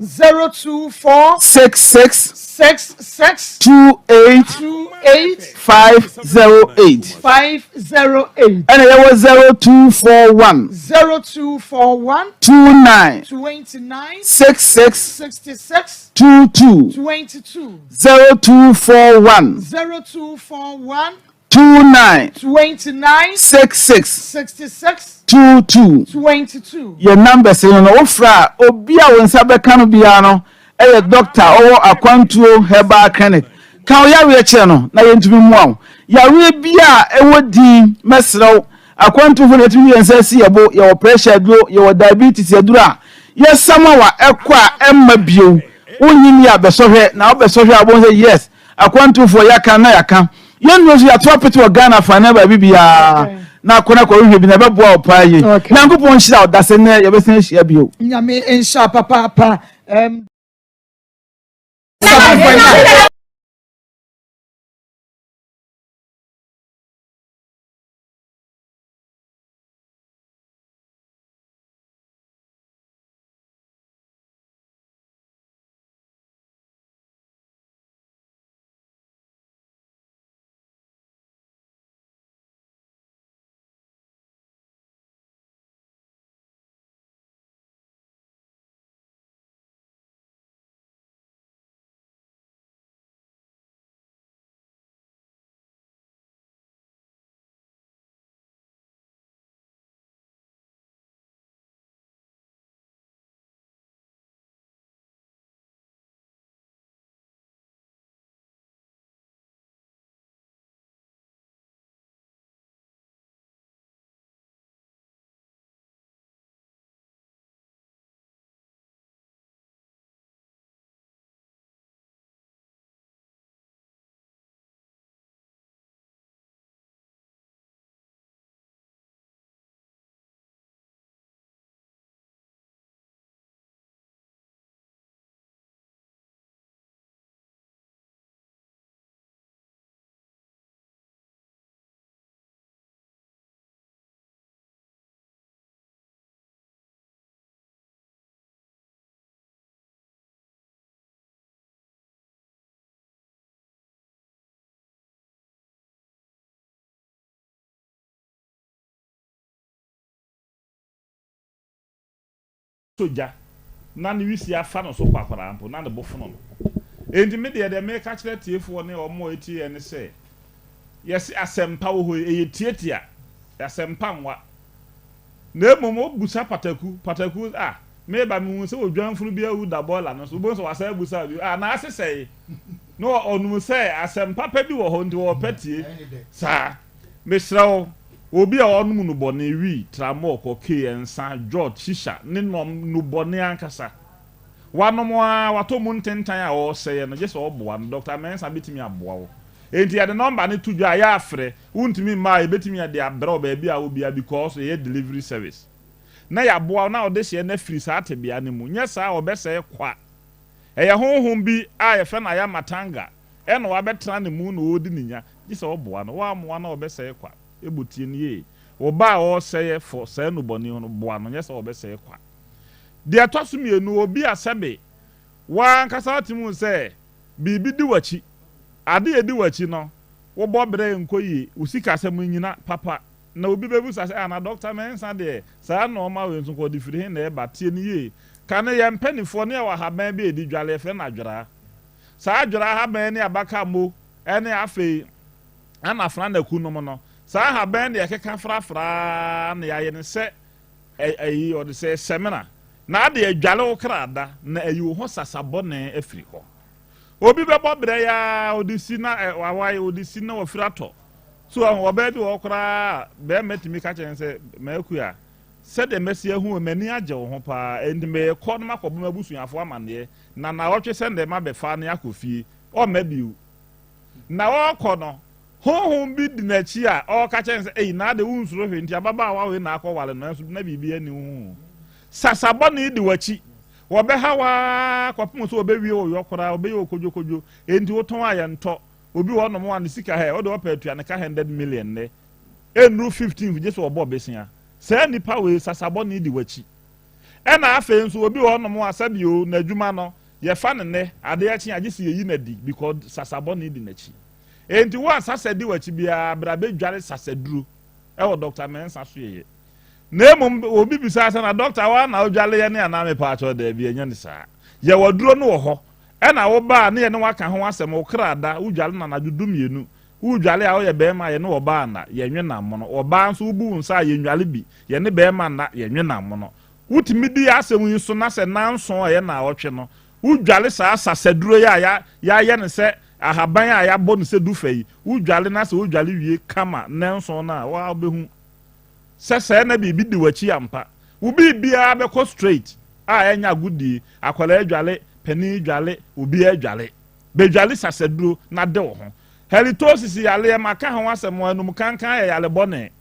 66 28 508 and there was 0241 29 66 22 0241 29 66 22 your number say no ofra obi a wonsa beka no bia no e doctor owo akwantuo herbal clinic kan ya we che no na ye ntumi mu awo ya we bia e wodi mesrew akwantuo fo na tumi yensa si yebo ye pressure duro ye diabetes duro a ye sama wa ekwa emma bio onyimi abesohwe na obesohwe abon say yes akwantuo fo ya kan na ya kan ye no so ya topit wa Ghana fa na ba bibia na kona ko hwe bi na bebo opaye na nkopon hira odase ne ye besen hia bio nyame insha papa toja na ne wisi afa no so kwakwara ampo na ne bofono no enti me de make kire tiefo ne omo eti ene se yes asempa wo ho tietia asempa nwa na emomo busa pataku me ba mi hu se odwanfuru bi awu da bola no so bo so wasa busa bi na asesei no onum se asempa pa bi wo ho ndi wo patie sa me srawo obi a onum no bone wi tramo ko kensa George shisha ne nom no bone ankasa wanom a wato mu ntentan a wo seye no just oboa no Dr. Mensa betimi aboa wo enti ya de number ne tudwa ya afre untimi ma e betimi ya de abra ba bia wo bia because ye delivery service na ya boa na odehye na free sa atebia ne mu nya sa obese kwa eye honhom bi a ye fe na ya matanga e no wabetra ne mu no odi ninya gise oboa no wa moa na obese kwa ebutie ne ye oba o seye for say no boni no boa no nya sa obese kwa de atosumie no obi asebe wa nkasa timu se bibi di wachi ade edi wachi no wo bobere nkoyi usika asem nyina papa na obi bebu sa say na Dr. Mensa de sa na o ma we nso ko di firi na e batie ni ye kan ye mpanifo ne wa haban be edi dwale fe na dwara sa adwara haban ne abaka mo ene afei ana fra na ku no mo no sa haban de keka frafra na ya ne se ayi o de se semina na ade adwale wo krada na ayi ho sasabo na afiri ho obi bebo bre ya odisi na wawai odisi na wafirato so oba bi wo kra be metimi ka chen se maku ya se de mesi ehu mani age wo ho pa endi me ko no makobo mabusuafo amane na wotwe se de ma be fa na yakofie o mabiu na wo ko no honhom bi di na chi a o ka chen se na de unsuro hwenti ababa wa we na akọ no so na bibia ni hu sasabo na di wachi wobe hawa kwapum so obe wie oyokora obe ye okojokojo enti woton ayento obi wo no mo an sika he odo opetua ne ka 100 million ne enru 15 je so obo besia say nipa we sasabo ni di wachi e na afa nso obi wo no mo asabio na adwuma no ye fa ne ade ya chi agisi yi na di because sasabo ni di na chi enti wo asasedi wachi bia brabe dware saseduro e wo Dr. Mensa so ye nemu obi bisa asa na doctor wa na odwale ye ne ana me pa cho da bi enya ne sa ye woduro no wo ho e na wo ba ne ye ne waka ho asem wo krada udwale na nadudumienu udwale a wo ye be ma ye ne wo ba na ye nwe na mo no wo ba nso ubu nsa ye nwale bi ye ne be ma na ye nwe na mo no wutimi di asem yin so na se nanso ye na wotwe no udwale sa asaseduro ya ye ne se ahaban a ya bo ne se du fai udwale na se udwale wie kama nanso na wa obehu sese na bibi di wachi ampa ubi bia be ko straight a enya gudi akwala adwale pani dwale ubi adwale be dwale saseduro na de wo ho halitosis yale maka ho asem anum kankan yale bone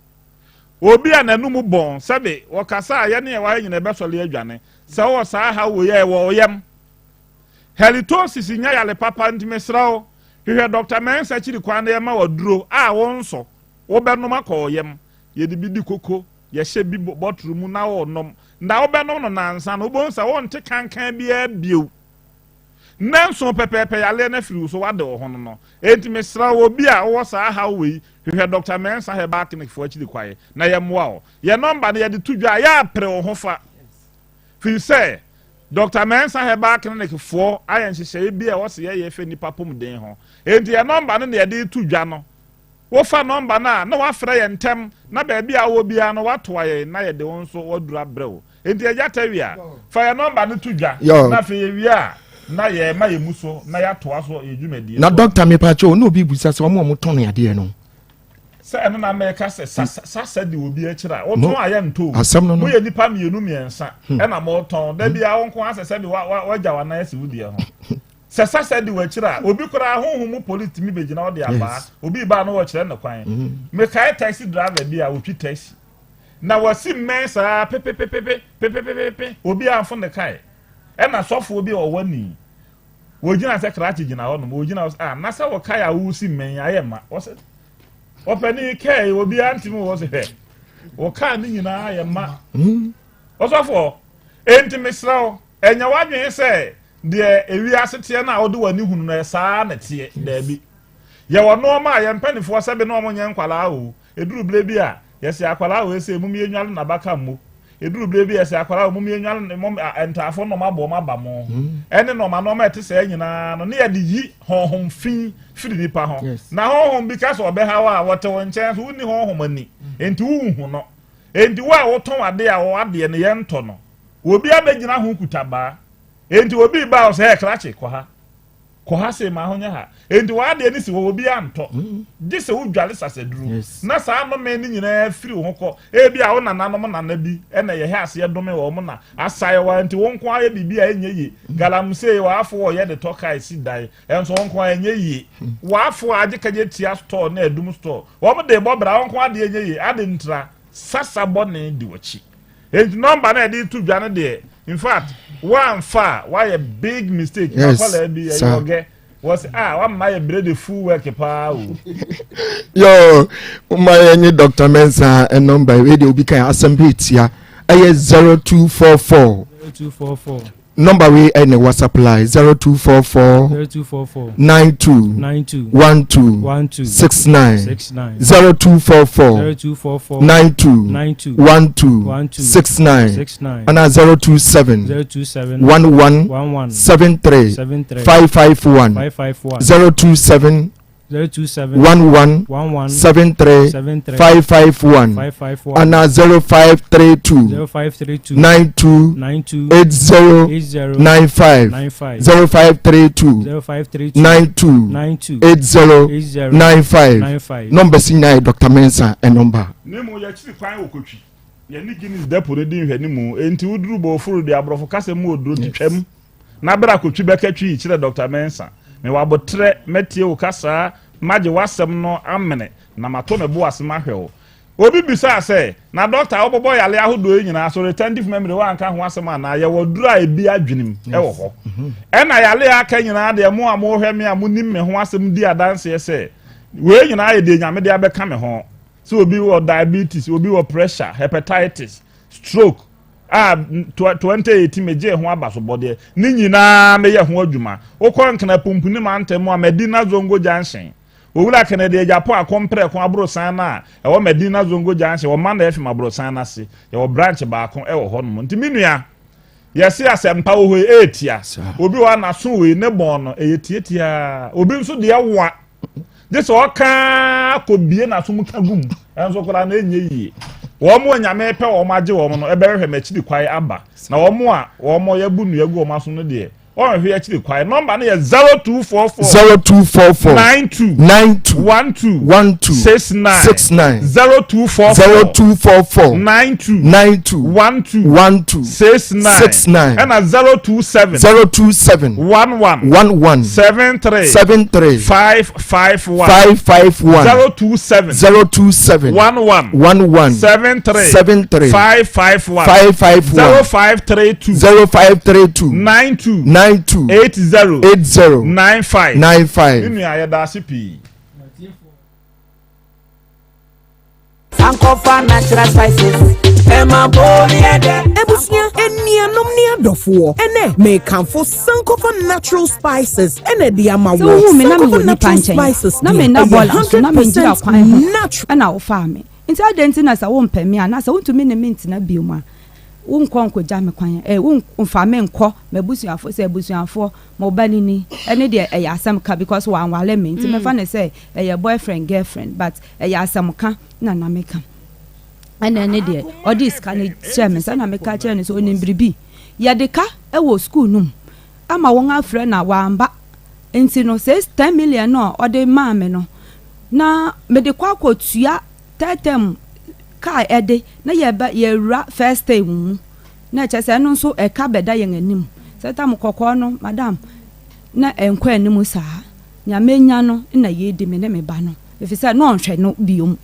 obi ananum bon sabe wakasa ye ne wa nyina be sole adwane se wo sa ha wo ye wo yem halitosis nya yale papa ntimesrawo hwe Dr. Mensa chiri kwan na ma waduro a wonso wo be no makọ yem yedi bi di koko ye hye bi botru mu na wo nom nda wo be no nansa no bo nsa wo nte kankan bi abio nanso pepepe yale na firi so wade wo hono no enti mesra wo bi a wo sa ha we hwe Dr. Mensa he back clinic for achidi kwaye na ye moa wo ye number na ye de tudwa ya pre wo ho fa feel say Dr. Mensa he back clinic for ayen hye bi a wo se ye fe nipa pom den ho enti ye number no na ye de tudwa no wo fa number na wa frɛ ye ntem na ba bia wo bia no watoa ye na ye de won so wodura brew enti ya tawia fa ye number no tudwa na fa ye wia na ye ma ye muso na ya toa so ye dwumadi na doctor me pa cho no bi busa se omo ton ya de no se eno na me ka se sa de obi a kira wo ton aye nto mo ye nipa mienu miensa e na mo ton da bia won ko asese bi wa jawa na yesi wudi ho sesa said we chira obi kora honhom police mi begina ode aba obi ba no wo kire ne kwan me kai taxi driver bi a wotwi taxi na wasi mensa pepepepe obi anfo ne kai e na sofo obi o wani wo gina se krachi gina ho no wo gina na se wo kai a wo si men ayema wo se opani kai obi antimi wo se he wo kai ni nyina ayema wo sofo enti mesrawo enya wadwen se de ewi asete na odo wani hunu na saa na tie da bi ye wono ma ye mpanifo sebe na omonye nkwala o eduru ble bi a ye se akwala o ese mum ye nwale na baka mo eduru bebi ese akwara mum yenwan mum entafo no mabo mabamo ene no ma no ma ete se nyina no ne ye de yi honhom fin firi nipa ho na honhom because obe hawa wote won chen so ni honhom ani enti wu no enti wa wo ton ade a wo ade ne ye nto no obi abegyina ho kutaba enti obi ba o se krache ko ha se ma honya ha enti wa ade ni si wo obi anto gise wo dwale saseduru na sa no me ni nyina firi ho ko e bi a wo nananom nana bi e na ye ha ase dome wo mo na asaye wa enti wo nko aye bibi a enye yi galamse wa afo wo ye de toka isi dai enso wo nko enye yi wa afo ade kaje tia store na edum store wo mo de bobra wo nko ade enye yi ade ntra sasa bone di wachi enti number na de tu dwane de in fact one far why a big mistake was one my bread full work pa yo my Dr. Mensa and number radio be kind assembly here 0244 number we any WhatsApp line 0244 92 12 69 0244 92 12 69 and 027 11 73 551 027 11 73 551 and 0532 92 80 95 0532 92 80 95 number senior Dr. Mensa and number nemo ya chiri kwan okotwi ya ni Guinness depo de din hwanimu enti uduru bo furu de abrofo kase mu oduro twam na bra kotwi bekatwi chire Dr. Mensa me wabotre metie wo kasa maje wasem no amene na mato me bo asema hwewo obi bisa se na doctor obobo yale ahodo nyina so retentive memory wa nka ho asema na ye woduru a ebi adwenim e wo ho e na yale aka nyina de mo amo hwe me amunim me ho asem di adanse se we nyina ye de nyame de abeka me ho so obi wo diabetes obi wo pressure hepatitis stroke 2018 meje ho abaso bode ni nyina me ye ho adwuma wo nkana pumpuni mantemu a Medina Zongo Junction owura Kennedy Japan akompre ko abro san na e wo Medina Zongo Junction wo man na efi abro san na se ye wo branch ba ko e wo ho no nti minua yesi asempa wo etia obi wa na so we ne bon no e tietia obi nso de wa de so ka ko bie na so mu kagum enso kora na enye yi wo mo nyame pe wo maje wo no e be hwe machidi kwai aba na wo mo a wo mo ya bu nu yagu o maso no de o hwe actually kwai number na 0244 92 12 69 0244 92 12 69 and 027 11 73 551 027 11 73 551 0532 92 80 95 inu ayeda sipi Sankofa natural spices Emma Boliede Ebusia enianom ni adofo ene me kanfo Sankofa natural spices ene di ama wo Sankofa natural spices na me na bola so na me ngira kwan ho natural na wo fa me nti adenti na sa wo mpemi ana sa wontumi ne minti na bioma unkonko jame kwan unfa me nko mebusuafo se busuafo mo banini ene de eya asem ka because wan wale me nti me fa ne say eya boyfriend girlfriend but eya asem ka na na me ka ene de odis ka ne cheme sa na me ka cheme so oni bribi ya de ka e wo school num ama won afre na wamba nti no 10 million no ode ma me no na me de kwa kotua tetem ka ede na ye ra first time na chese no so e ka beda yen anim setam kokko no madam na enkwa anim saa nya menya no na ye di me ne me ba no efisa no nhwe no biom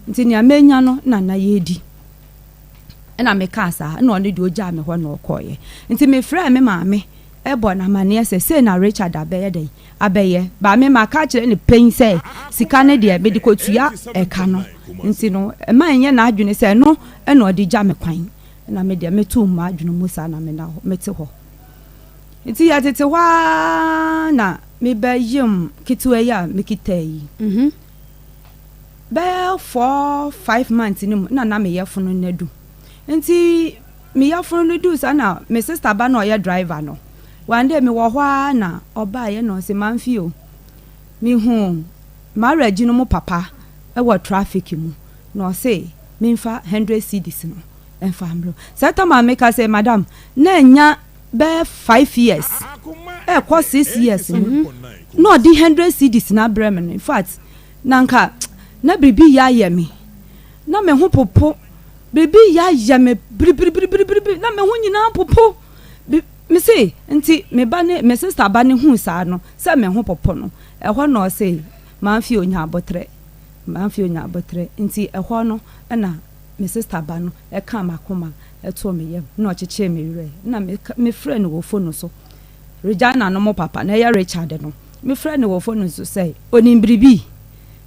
nti nya menya no na ye di na me ka saa na oni di oja me ho na okoye nti me fra me maame ebo na mane se na Richard abeye den abeye ba me ma ka kire ni pen se sika ne de be di kotua e ka no nti no e ma enye na adwene se no e na odi ja me kwan na me de metu ma adwene musa na me na ho mete ho nti ya tete wa na me ba yim kitwe ya me kitai be 4-5 months ni na me ye fono nadu nti me yafro no do sana me sister ba no ye driver no one day me wo hwa na oba ye no se manfio me hu marriage no mo papa e wo traffic mu no say me fa 100 cedis no en famro seta ma make say madam na nya be 5 years e ko 6 years no di 100 cedis na bremen in fact nanka na bibi ya ye me na me ho popo bibi ya ye me bri na me ho nyina popo me say nti me ba ne me sister ba ne hu sa no se me ho popo no e ho no say manfi onya abotre nti e ho no na me sister ba no e ka makoma e to me yem na ocheche me wure na me friend wo phone so Regina no mo papa na ya Richard no me friend wo phone so say onimbribi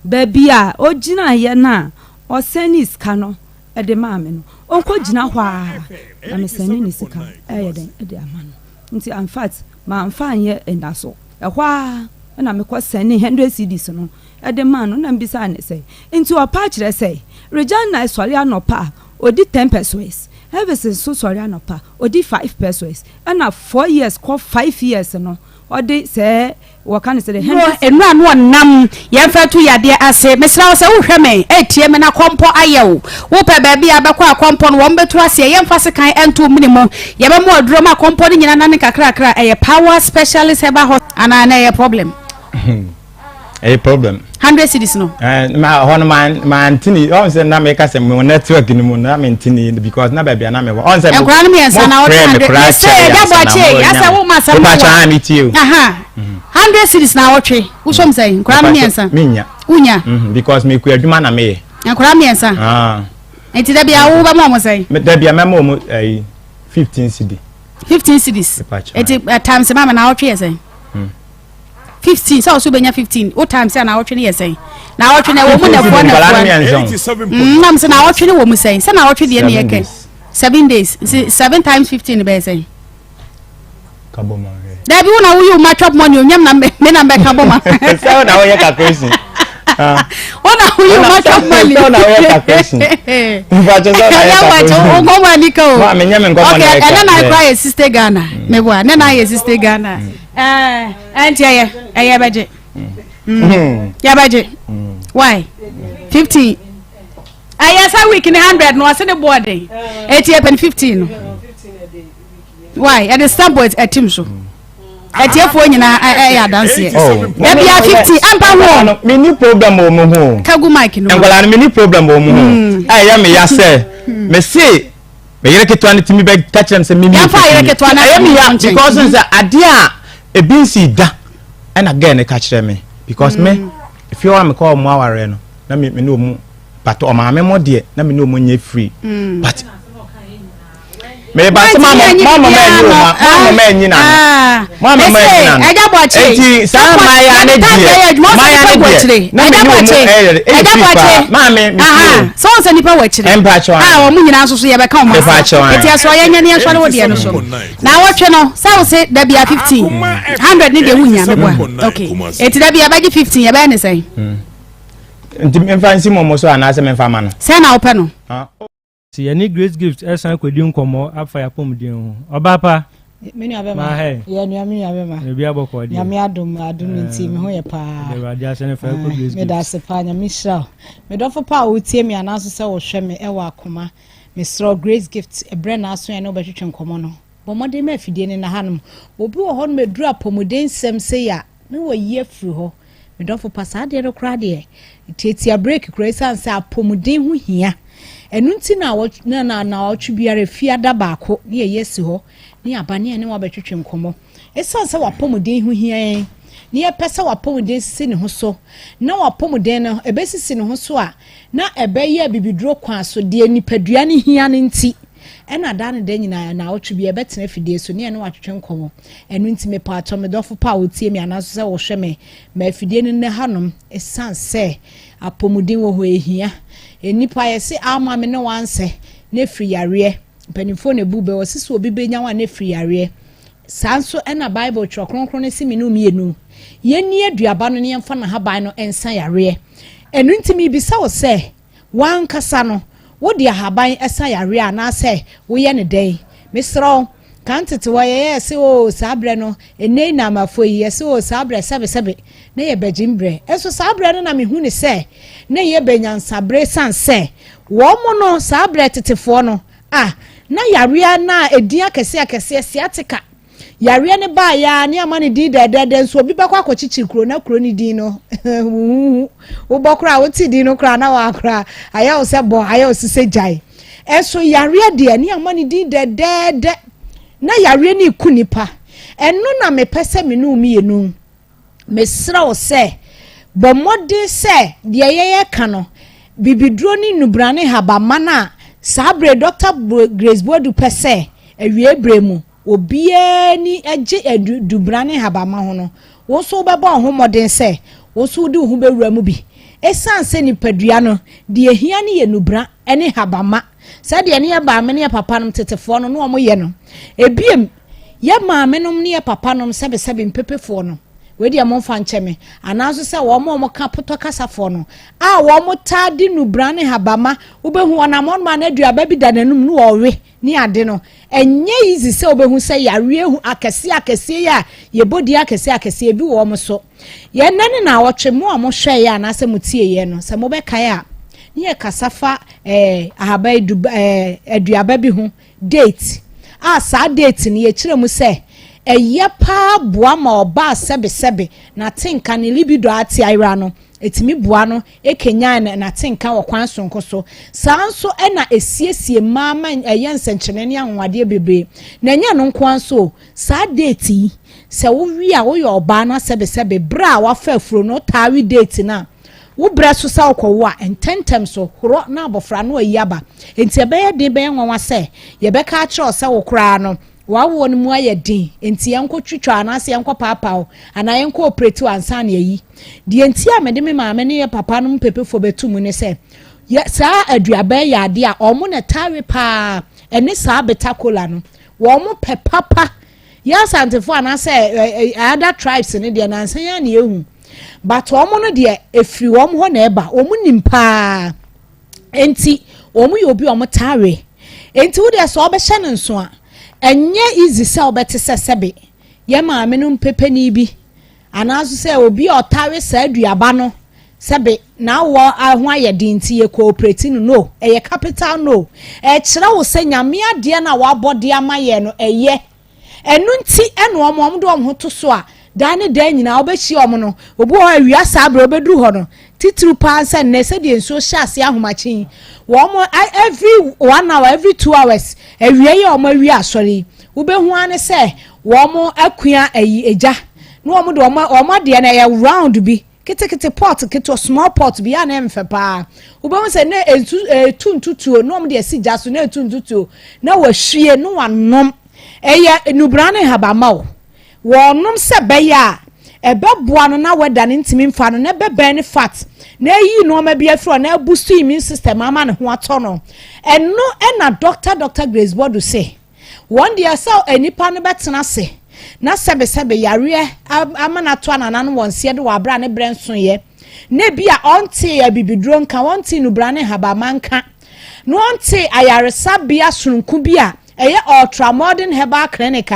baby a ogina ye na o seni ska no e de maame no onko gina hwa na me seni ni sika e ye den e de amano nti in fact ma amfa ye enda so e hwa na me ko seni 100 cedis no e de man no na mbisa ne say nti o pa kire say Regina sorry anopa odi 10 pesos ever since so sorry anopa odi 5 pesos and 4 years call 5 years no odi say what can say the enu anu nam yemfa to yade ase mesra say wo hwe me etie me na kompo ayewo wo pe ba bia be kwa kompo no wo betu ase yemfa se kan ento minimum ye be mo aduro ma kompo ni nyina nan kakra eye power specialist eba hot ana na ye problem a problem 100 cedis no ma hono man tini on say na make us me network ni mu na mentini because na ba bia na me on say e kwa no me ensa na 100 say ya boache asa wo ma sa aha 100 cedis na wotwe wo som say kwa no me ensa minya unya because me ku adwuma na me e kwa me ensa enti da bia wo ba mo say da bia me mo 15 cedi 15 cedis enti times mama na wotwe say 15 so so benya 15 o times na wotwe ne yesai na wotwe na wo mu na fo na nam se na wotwe ne wo mu sai se na wotwe de ne yeke 7 days 7 times 15 be sai kaboma da bi wona wo you match up money onyam na me na be kaboma so na wo ye ka crazy wona wo you match up money so na wo ye ka crazy mfa jo so na ye ka crazy o go ma ni ko ma me nyame ngoma na ye ka okay na cry sister Ghana me bo na na ye sister Ghana auntie eye beje ya beje why 50 ayasa week in 100 no ase ne boarding 80 no why at the standpoint at team so etiefo nyina ya dance ya bia 50 ampa wo me ni problem o mo ho kagu mic no ngwala me ni problem o mo ho ya me ya se me see me yere ketwa ne timi be catch them say me ya fa yere ketwa na me ya because say adia ebinsi da and again e catch them because me if you want me call mo aware no na me no mu but o ma me mo de na me no mo nya free but me ba se mama me nyina mama me nyina eja boache enti sa ma ya ne die na me boache mama so on nipa wachire empacho o mu nyina so ye be ka o ma enti aso ye nyane aso wo de no so na wotwe no sa wo se da bia 15 100 ni de hunya me boa okay enti da bia ba gi 15 ye be ne sai enti emfa nsi momo so ana se memfa ma no se na ope no si any great gift esan kwedi nkomo afa ya pomden ho oba pa menu abema ya nuami abema e bia boko di nyame adom nti me ho ye pa de wadi asene fa ko great gift me da se pa nyame shira me do fa pa o tie me anaso se wo hwe me e wa Akoma me sro great gift e bre na aso ya no betwetwe nkomo no bo mode ma afidie ne na hanom obi wo ho no me dura pomden sem se ya me wo ye fru ho me do fa pa sa de no kra de tiatia break kra sanse apomden ho hia enunti na otwe biare fiada baako ne yesi ho ne abane ne wabetwetwe nkomo esanse wapomuden ho hia ne yepese wapomuden sisi ne ho so na wapomuden no ebesisi ne ho so a na ebeye bibiduro kwa so de nipadua ne hia ne nti ena da ne de nyina na otwe bi ebetena fidie so ne watwetwe nkomo enunti me pa ato me dofo pa otie me anaso se wo hwe me ma fidie ne hanom esanse apomuden wo ho ehia enipa yesi ama me ne wanse ne free yare panifo ne bube osisi obi benya wa ne free yare sanso ena bible chokronkron ne si minu mienu yeni aduaba no ne yemfa na haban no ensa yare enu ntimi bisa wo se wan kasa no wo de ahaban esa yare ana se wo ye ne den mesro kan tete wo ye se o sabre no enei na mafo yi se o sabre sebe na ye begimbre eso sabre no na me hu ne se na ye benyansabre sanse wo mo no sabre tetefo no na yare na edin akese siatika yare ne ba ya ne amane di dede nso obi bakwa akochichi kro na kro ni di no wo bokra wo ti di no kra na wa kra aya o se bo aya o se jai eso yare de ne amane di dede na yare ni kunipa eno na me pese me no mi enu me sra o se bo mode se de ye ka no bibidro ni nubrane habama na sabre Dr. Grace Bodu pese ewie bremu obie ni eje dubrane habama ho no wo so bebo ho moden se wo so di ho bewura mu bi esanse ni padua no de ehia ni ye nubra ene habama sa de ne ya ba me ne papa no tetefo no no mo ye no ebiem ye ma me no ne papa no sebe mpepefo no we de mo fa ncheme anaso se wo mo ka poto kasafo no wo mo ta di nubra ne habama wo behu ona mo ma na aduaba bi da nanum no wo we ni ade no enye easy se obehu se yare ehu akese ya ye bodi akese bi wo mo so ye nane na wotwe mo hwe ya na se mutie ye no se mo be kai a ni ye kasafa ahaba aduaba bi hu date sa date ni ye kire mu se eye pa boa ma oba sebe na tinka ni libido ati ayra no etimi boa no ekenya na tinka wo kwan sonko so sanso na esiesie mama eye nsenchene ne anwade bebre na nya no kwan so sa date se wo wi a wo yo oba na sebe bra wa fa afuro no tawi date na wo bra so sa okwo a ententem so horo na abofra no ayaba enti ebe de be nwanwa se ye be ka kire se wo kra no wawo no mu ayedin enti yanko twitwa na se yanko papa ana yanko operate ansa na yi de enti a mede me maame ne papa no mpepefo betumu ne se ya sa aduaba ya de a omo na tawe pa ene sa betakola no wo mo pe papa ya santefo ana se other tribes ne de na ansa ya na ehu but omo no de efiri wo mo ho na eba omo nimpa enti omo ye obi omo tawe enti wo de so obehye ne nso a enye easy se obete sesebe ye maame no pepe ni bi anaso se obi otawe sa aduaba no sebe na wo aho ayede nti ye cooperate no eye capital no kire wo se nyame ade na wo abode amaye no eye enu nti eno omom do omho to so a dane dan nyina obechi om no obi ho awia sa abro obedru ho no titru pansa ne se de nso hyase ahomachin wo mo every 1 hour every 2 hours awia ye om awia asori wo be hu ane se wo mo akua ayi eja no wo mo de wo de na ye round bi kete pot kete small pot bi ya na emfe pa wo be hu se na tuntutuo no mo de si jaso na tuntutuo na wa hwie no wanom eye nubrane habama wonom se beya ebe boa no na weda ne ntimi mfa no na bebe ne fat na yi no ma bia fro na boost immune system ama ne ho ato no eno na Dr. Grace Bodu say one day so enipa no betena se na sebe yare ama na to anana no wonse de wa bra ne brenso ye na bia onte ya bibidro nka onte no bra ne haba manka no onte ayaresa bia sunku bia eye ultramodern herbal clinic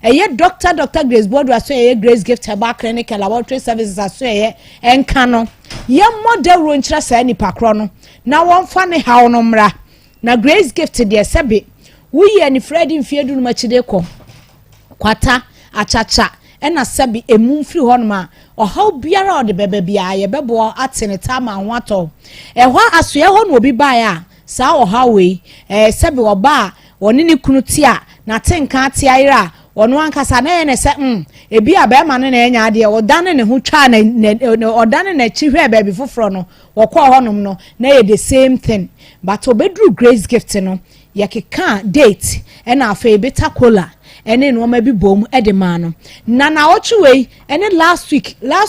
eye Dr. Grace Bodu aso eye Grace Gift Herbal Clinic and Laboratory Services aso eye enka no ye model ro nkyira sa ni pakro no na won fa ne hawo no mra na Grace Gift de sebe wuye ni Freddy mfiedu no machide ko kwata achacha ena sebe emumfiri ho no ma ohaw biara ode bebe bia ye bebo atene tama ho ato ehwa aso ye ho no obi ba ya sa ohaw we sebe oba woni ni kunu tia na tenka tia ira ono ankasa na ye ne se ebi abema no na enya ade odane ne ho twa na odane na chihwe baby foforo no wokọ honom no na ye the same thing but obedru Grace Gift no yakeka date ena afa beta cola ene no ma bi bom ede ma no na ochuwe ene last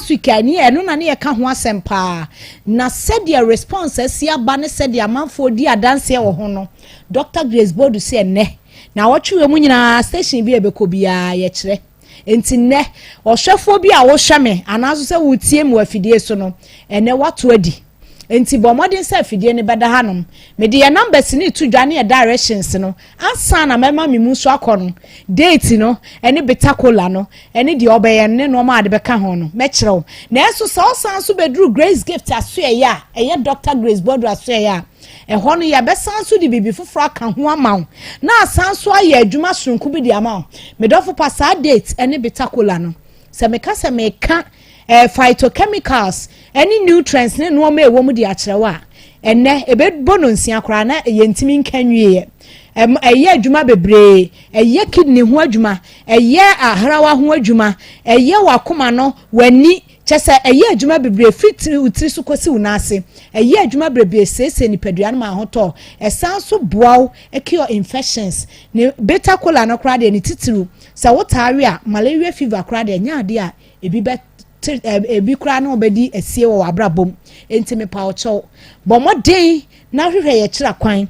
week ani eno na ne ye ka ho asempa na said your response asia ba ne said your manfo di adanse wo ho no Dr. Grace Bodu say ne na ochuwe mu nyina station bi ebeko bia ye kire enti ne ohwefo bi a wo hweme anaso se wutie mu afidie so no ene wato adi enti bo modern se afidie ne beda hanom me de numbers ni to dwane e directions no ansa na mema me mu so akono date no ene betakola no ene de obeye ne no ma de beka ho no me kirew na eso so so bedru Grace Gift aso ya eye Dr. Grace Bodo aso ya ehɔ no ya besan so de bibi foforo aka ho amaw na asan so aye adwuma sonko bi de amaw me dofo pa sa date ene betakola no se me ka se me ka phytochemicals any nutrients ne no ma ewo mu de akyerewa enne ebe bononsia kora na yentimi nkanwie eye adwuma bebre eye kidney ho adwuma eye ahrawa ho adwuma eye wakoma no wani chese eye adwuma bebre fitri utri so kosi unase eye adwuma bebre sese ni peduan ma hoto esan so boaw cure infections ne beta cola no kora de ni titiru sa wotare a malaria fever kora de nya ade a ebi kura na obedi esie wo abrabom enti me pa ocho bomoden na hwehwe ye kira kwan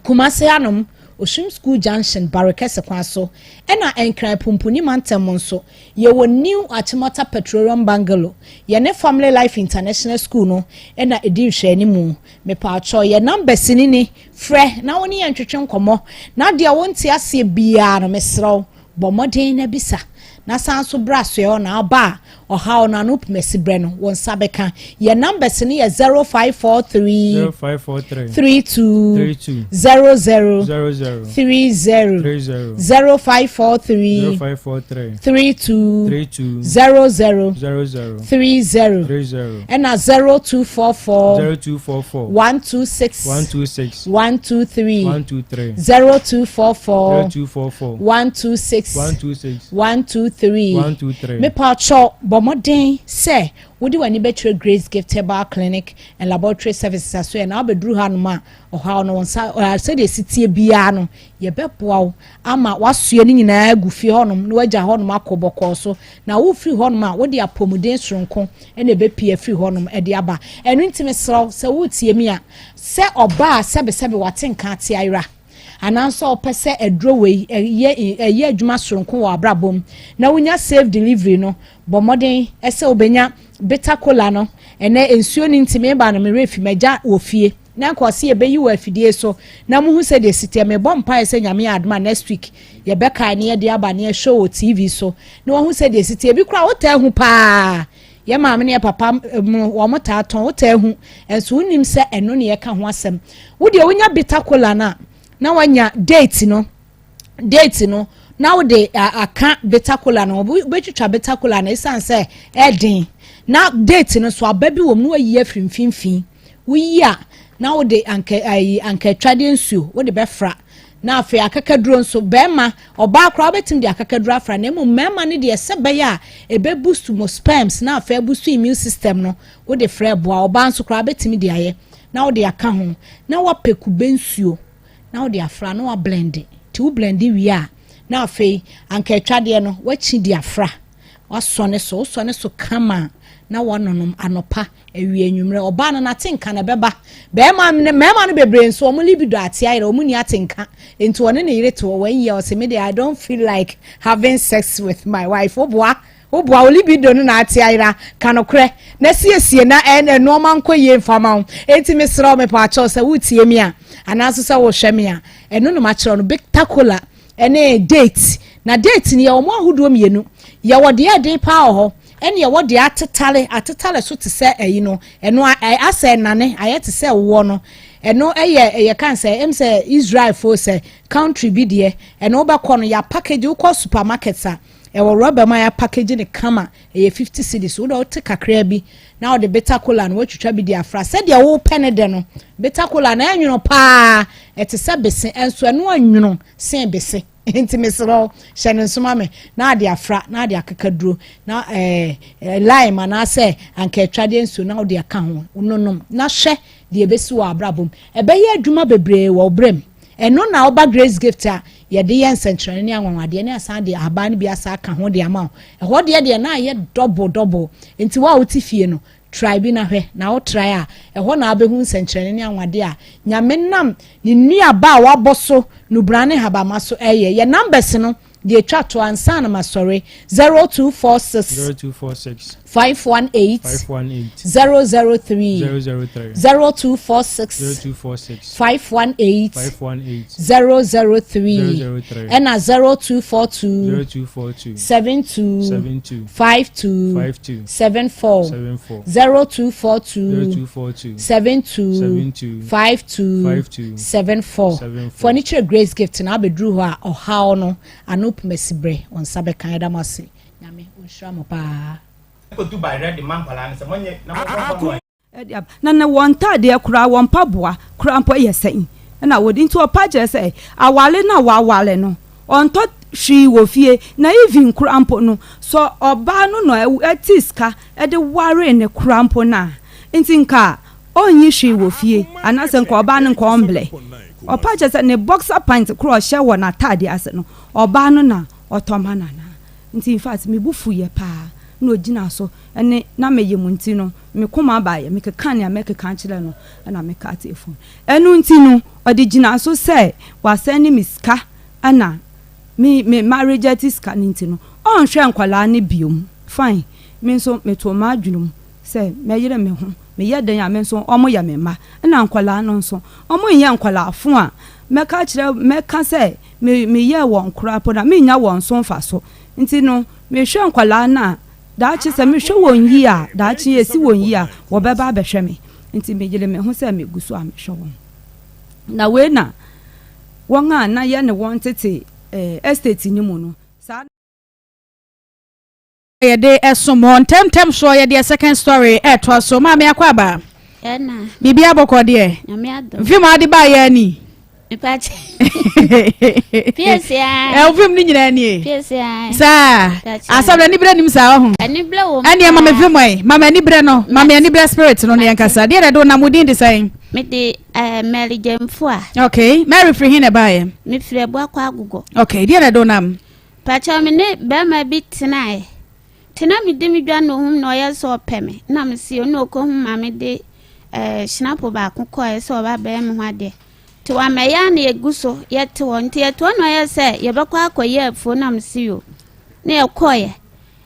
Kumase anom Oshim School Junction Barakese kwaso ena enkran pumpuni mantem nso ye wo new Achimota Petroleum Bungalow ye ne Family Life International School no ena edi hwe ni mu me pa ocho ye number sinini frɛ na woni ye ntwetwe nkomo na de wonti ase bia no mesrew bomoden na bisa na sanso braso ye na aba oha na no pmesi bre no won sabeka ye numbers ni ye 0543 32 00 30 0543 32 00 30 and 0244 126 123 0244 126 123 me pa cho bomoden se wodi wani betre Grace Gift Herbal Clinic and Laboratory Services aso e na obedru hanuma oha no wonsa se de sitie bia no ye beboa ama wasue ni nyina agufie honum na waja honum akoboko so na wo free honum a wodi apomuden soronko e na bepie free honum e de aba enu ntime sraw se wo tie mi a se oba sebe watenka ate ayra ananso opese edrowei eye adwuma soronko wa abrabom na wonya safe delivery no bomoden ese obenya beta cola no ene ensuo ni ntime ba na me refi meja ofie na nkwase ye beyi wa afidie so na muhu se de sitem me bompa ese nyame adma next week ye beka ne ye de aba ne show o TV so na wohu se de sitem bi kura wota hu pa ye maame ne papa wo mota aton wota hu enso unim se eno ne ye ka ho asem wo de wonya beta cola na wanya date no na wo de aka beta cola no betwitwa beta cola na isanse edin na date no so ababi wo mu ayi afrimfimfin wo yi a na wo de anka twade nsuo wo de befra na afi akakaduro nso bema oba akra obetim de akakaduro afra na emu mema ne de sebe ya ebe boost mo sperms na afi boost immune system no wo de frɛ boa oba nso kra obetim de aye na wo de aka ho na wa pekube nsuo na wo de afra na wa blend ti wo blend wi a na afi anka twade no wachi de afra wasone so kama na wononom anopa ewie enwumre oba na natenka na beba mema no bebre nso omo libido ate ayre omo ni atenka enti wone ne yire to wan year o se me I don't feel like having sex with my wife oboa libido no na ate ayra kanokre na siesie na no ma nko ye mfama enti me sra me pa cho se wutie mi a anaso se wo hwe mi a eno no ma kire no big tacola ene date na date ni ya omo ahudo mienu ya wode ade pa ho ene ye wode atetale so te se no eno ase nane ayete se wo no eno eye kan se em se Israel fo se country bi de eno be kono ya package ukọ supermarket a ewo rubber ma ya package ne kama 50 cedis wo do te kakra bi na wo de beta cola no watwitwa bi de afra se de wo pene de no beta cola na enwuno pa ete se bese enso eno anwuno se bese enti mesro hyene nsoma me na ade afra na ade akakaduro na lime na se anka twade nsu na ode aka ho nonom na hwe de ebesi wa abrabom ebeye adwuma bebre wo brem eno na oba Grace Gift a ye de yen central ne anwanwade ne asan de aba ne bi asa aka ho de ama ho de na ye double enti wa otifie no try bi na hwe na wo try a eho na abehu nsɛnkyerɛne ne anwade a nyame nam ne nua ba wa boso no brane haba maso ye numbers no the twa to ansa na masori 0246 518 003 0246 518 003 and 0242 72 52 74 0242 72 52 74 furniture grace gift na bedru ho a ohaw no anop mesibre on sabe kan da mase nyame onhira mo pa ko tu by red man pala ne se monye na wonta de kura won paboa kura mpo yesen na wodi nti opaje se awale na wawale no onto hwi wo fie na even kura mpo no so oba no no etiska e de ware ne kura mpo na nti nka onyi hwi wo fie anase nka oba no nka omble opaje se ne boxer pant kura hye wo na tade ase no oba no na otomana na nti in fact me bufu ye pa no gina so ene na meye munti no me koma ba ye me keka ne me keka kire no na me ka telefone enu nti no odi gina so say wasani miska ana me marriage atiska nti no on hwe nkwala ne biom fine me so me to ma adwunum say me yire me ho me ye dan ya me so omo ya me ma na nkwala no so omo ye nkwala afo a me ka kire me ka say me ye won kura poda me nya won so fa so nti no me hwe nkwala na daachi se me hwe won yi a daachi esi won yi a wo beba behwe me nti me yire me ho se me gusu a me hwe won na we na won a na ye ne won tete estate ni mu no sa ye de esomo temtem so ye de second story to so ma me akwa ba na bibia bokode e nyame ado vim ade ba ye ni ipache PSI vim ni nyina ni PSI sa asabra ni bre nim sa ho ani ble wo ani mama vim ai mama ni bre no mama ni bre spirit no ne yankasa de do na mudin de sai me de Mary Jemfo a okay Mary free hin e ba ye me free bo akwa agogo okay de do nam pacha me ne be ma bi tena me de mi dwa no hum no ye so peme na me si no ko hum ma me de snap ba akoko ye so ba be me ho ade to wa me ya na eguso ye te won te to no ye se ye be kwa akoye afo na me si yo na ye koye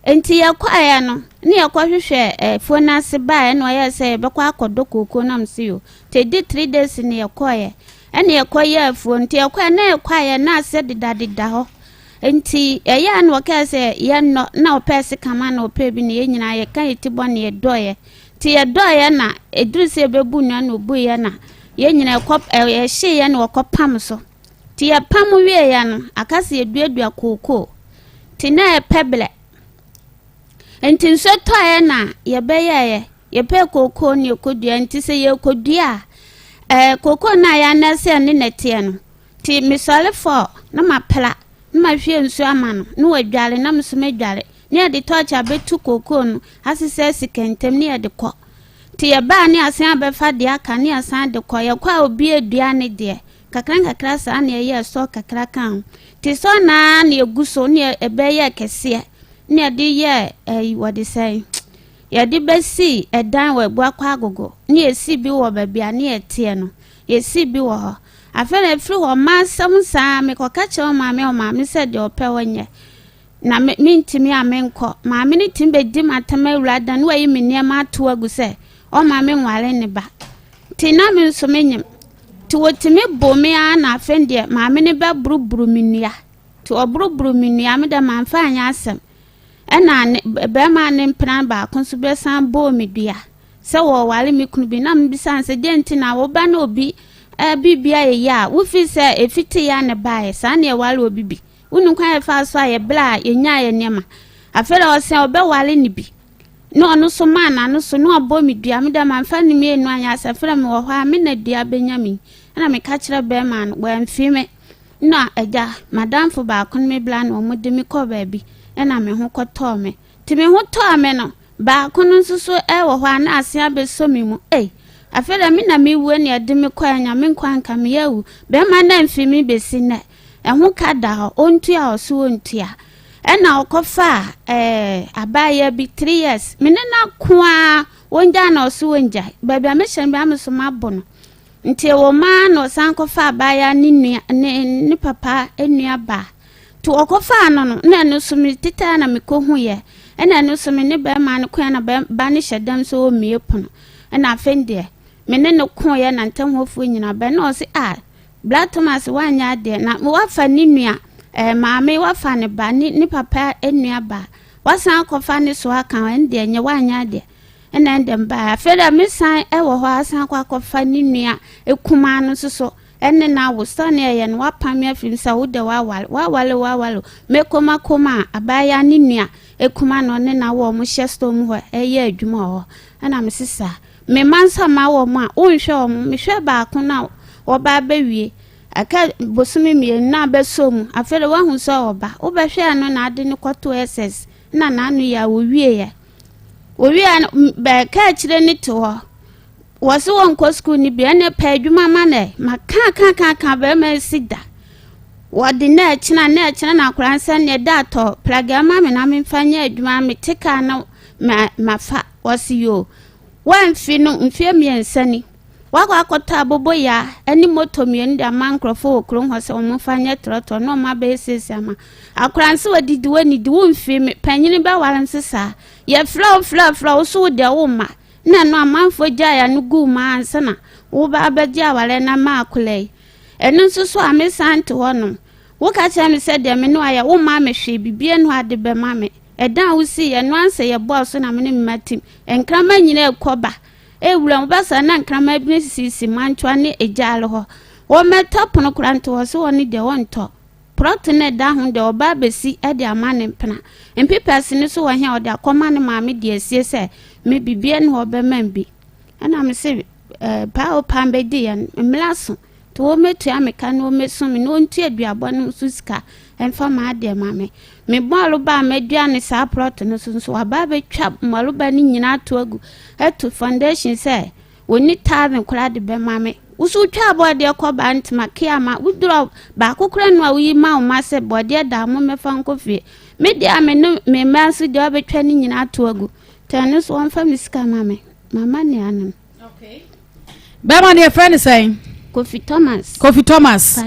enti ye kwaye no na ye kwa hwehwe fo na se ba no ye se ye be kwa akodo koko na me si yo te di 3 days na ye koye ene ye koye afo enti ye kwa na ye kwaye na se didadida ho enti ya no ka se ye no na opese kama na opebi ne ye nyina ye kan yetibɔ ne ye doye ti ye doye na eduru se bebu na no bu ye na ye nyina kop ye hye ye na okopam so ti ye pam wie ya no akase eduadua koko ti na ye peble enti nso toye na ye beye ye pe koko ne kodua enti se ye kodua koko na ya na se ne netie no ti misale fo na mapla ma hwe nsu ama no no wadware na msome dware ne ade torch abetu koko no asese sikentem ne ade kɔ ti ye ba ne asan abefa de aka ne asan de kɔ ye kwa obi edua ne de kakra sa na ye so kakra kan ti so na ne eguso ne ebeye kese ne ade ye wode sai ye de besi edan we bo akwa agogo ne esi bi wo ba bia ne etie no ye si bi wo ho afere free ho masam sa me koka che o maame se de opewonye na me ntimi amenko maame ni timbe di matama awurada no ayi me niam ato agu se o maame nwale ne ba ti na me nso menyim ti wotimi bomi a na afende maame ne ba buruburu minua ti oburuburu minua me da manfa anya asem ena be ma ne mpran ba konso be san bo medua se wo wale me kunu bi na me bisan se de ntina wo ba na obi bibia ya wo fi se efiti ya ne bae sa na wale obibi unu kwa e fa so aye bla enya ye nema afere o se obe wale ni bi no no so mana no so no abo mi dua me da manfa ni me enu anya asafere me wo ha me na dua benyami na me ka kire be man wa mfime no eja madam fo ba kon me bla no mo de mi ko ba bi na me ho koto me ti me ho to me no ba kon nso so e wo ha na ase abeso mi mu afere mi na mi wu ne ade mi kwa nya mi nkwa nka mi yawu be ma na mfimi besi ne ehu kada ontu a oso ontu a na okofa abaya bi 3 years mi ne na kwa wonja na oso wonja ba bia me hye bia me so mabono nti wo ma no san kofa abaya ni papa enua ba to okofa no no na no so me tita na me ko hu ye na no so me ne ba ma no kwa na ba ne hyedam so o mie pono na afende me ne no ko ye na ntam hofu nyina ba na o se Black Thomas wanya de na wafa ni nua maame wafa ne ba ni papa enua ba wasan kofa ne so aka ende enye wanya de na ende ba afeda me san wo ho asan kwa kofa ni nua ekuma no so enne na wo stand ye no wapam afim sa wo de wawale mekoma abaya ni nua ekuma no ne na wo mo hyesto mu ho eye adwuma ho ana me sisa me mansa ma wo mo a wonhwe wo mo me hwe ba ko na wo ba bawie aka bosumi mi na besom afere wa hu so oba wo be hwe no na ade ne kwoto ss na anu ya wo wie be ka kire ni to ho wose won ko school ni bia ne pa adwuma ma ne maka be ma sida wodi na china na akransa ne dato plagama me na me fanya adwuma me tika na mafa wose yo wanfi no mfie miensani wakwa akota bobo ya eni moto mien da mankrofo okron ho se omo fanya troto no ma be sesi ama akranse wadidi wani di wonfi me panyini ba waran sesa ye flow so de wo ma na no amanfo gya ya no gu ma ansa na wo ba abagya wale na ma akulei eno so amesanti hono wo ka cha me se de me no aya wo ma me hwe bibie no ade be ma me edan wo si ye no ansa ye boss na me ne matim enkrama nyina ekoba ewura mbasa na nkrama bi sisi manchwa ne ejalo ho wo metop no kuranto wo so woni de wonto protene da hu de oba besi e de amane mpena empipers ni so wo hia o de akoma ne maame de asie se me bibie no oba mambi ana me se pa o pambe de yan mlaso to wo metu ameka no meso me no ntu aduabo no suska emfa ma de maame me bolu ba meduane sa prot no so aba be twa malu ba ni nyina to agu etu foundation say woni tavin kura de be mame usu twa bode ko ba ntima kiama udro ba kokura no awi ma o ma se bode da mo mefa nkofie me dia me no me manso de obetwa ni nyina to agu tanu so on fa miska mame mama ne anan okay ba ma ne friend say Kofi Thomas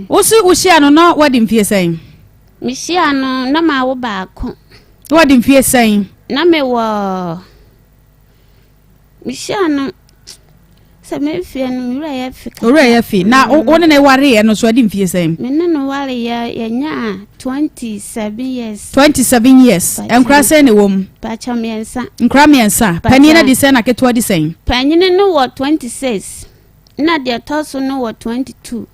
usi ano no wadi mfie say Mishia no na ma wo ba ko wadi mfie say na me wo Mishia no se me fie no ura ya fi na wona na ware no so wadi mfie say me no ware ya nya 27 years enkra say ne wom pa cha miensa nkra miensa pani na di say na ketwa di say pani no wo 26 na de toso no wo 22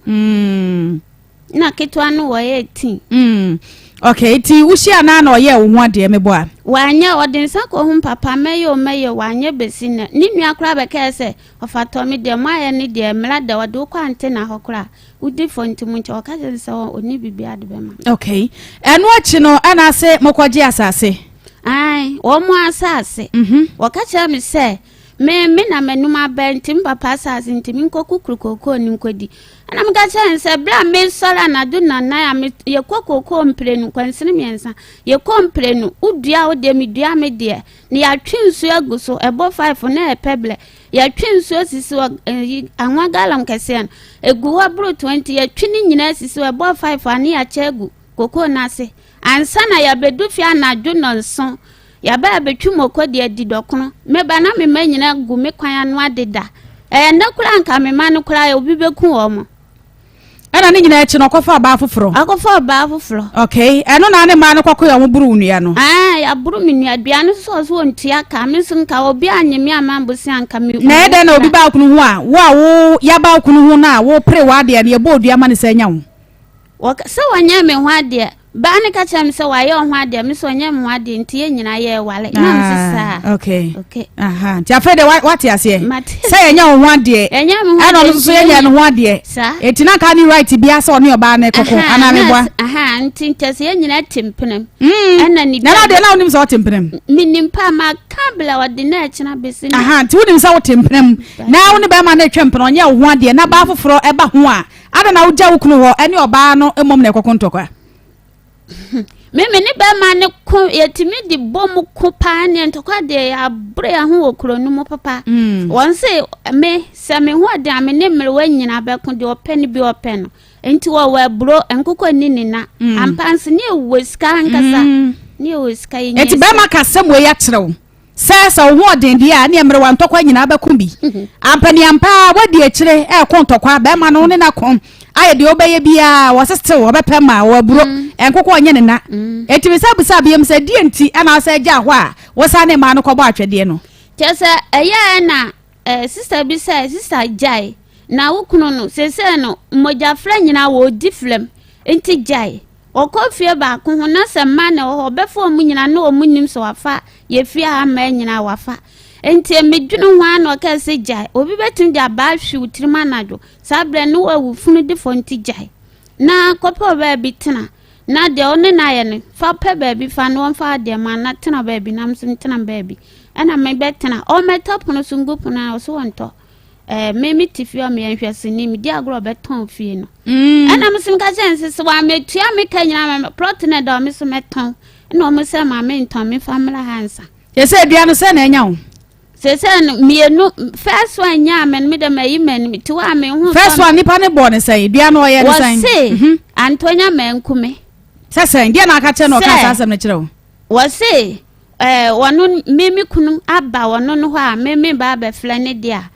na ketwa no wo 18 okay ti wuhia na oye wo ho de mebo a wanya odinsa ko hu papa meyo wanya besi na ni nua kra be ka se ofato me de maye ni de mra de wode ko ante na hokra udi fonti mu nche oka se oni bibia de be ma okay enu achi no ana se mokwaje asase ai wo mu asase woka cha me se me na menuma bentim papa asase ntimi nkokukukoko ni nkodi ana mga chance bra me sola na do na na ya ye kokoko mprenu kwansini miensa ye komprenu udua ode mi dua me de ni ya twinsu aguso ebo 5 na epeble ya twinsu sisi anwa galam kese egu wa bro 20 ya twini nyina sisi ebo 5 ani ya chegu koko na se ansa na ya bedufia na do nonso ya ba betwu mokodi adi dokono me ba na me manyina gu me kwan anu adeda ndakura nka me ma no kura ya obi beku wo mo ana ni nyina echi no kofa ba afoforo okay eno na ne ma no kwako ya mo buru nua no ya buru mi nua bia no so ontia ka me so nka obi anyemi amambosi anka me na ede na obi ba kunu ho a wo ya ba kunu ho na wo pre wa de na ye bo odua ma ne sa nya wo se wanya me ho ade ba ne ka cha me se wa ye ho ade me so nya me ho ade ntie nyina ye wale na me sisa okay aha ti afede what ya se say nya ho ade ana no so ye no ho ade etina ka ni right bia se oni oba na koko ana me bua aha ntinche se nyina timpenem ana ni na de na onim se otimpenem minim pa ma kabla wade na china besi aha ti wonim se otimpenem na woni ba ma na twempene onye ho ade na ba foforo eba ho a ada na wo ja wo kunu ho eni oba no emom na koko ntokwa meme ne ba ma ne ko yetimi di bom ko pa ne ntokwa de abre ho okro no mo papa won se me se me ho de ame ne mere wanyina ba ko de opene bi opene enti wo wa bro enkoko nini na ampanse ne weska ankasa ne weska yin enti ba ma ka sem we ya kyerɛw sɛ wo ho den dia ne mere wa ntokwa nyina ba ko bi ampani ampa wadi akyire e ko ntokwa ba ma no ne na kom aye de obeye bia wasese wo bepɛ ma wo buro enkoko onye ne na enti bisa bisa biem sɛ die nti ana sɛ gya ho a wo sa ne ma no kɔbɔ atwede no kyese eye na sister bi sɛ sister jai na wo kunu no sese no moja fra nyina wo di flem enti jai okofie ba ko ho na sɛ ma na wo bɛfo mu nyina na wo munim so wafa ye fie ha ma nyina wafa enti medwunu ho an ka se jai obi betum dia ba hwe utirima najo sabre no wawu funu de fonti jai na kopo ba bi tena na de one na ye ne fa pe ba bi fa no fa de ma na tena ba bi nam sim tena ba bi ana me betena o metop no sungupu na so wonto me tifi o me nhwese ni me di agro beton fie no ana musim ka chense so wa me tua me ka nyina me protein da me so meton na o me se ma me nton me family hansa yese adua no se na enya wo sese mienu first one nya men me de mayi men ti wa me hu first one nipa ne bo ne sai bia no ye ne sai wose Antonia menkume sese ndia na aka che no ka asem na kire wo wose wonu mimi kunu aba wonu no ho a mimi ba ba fla ne dia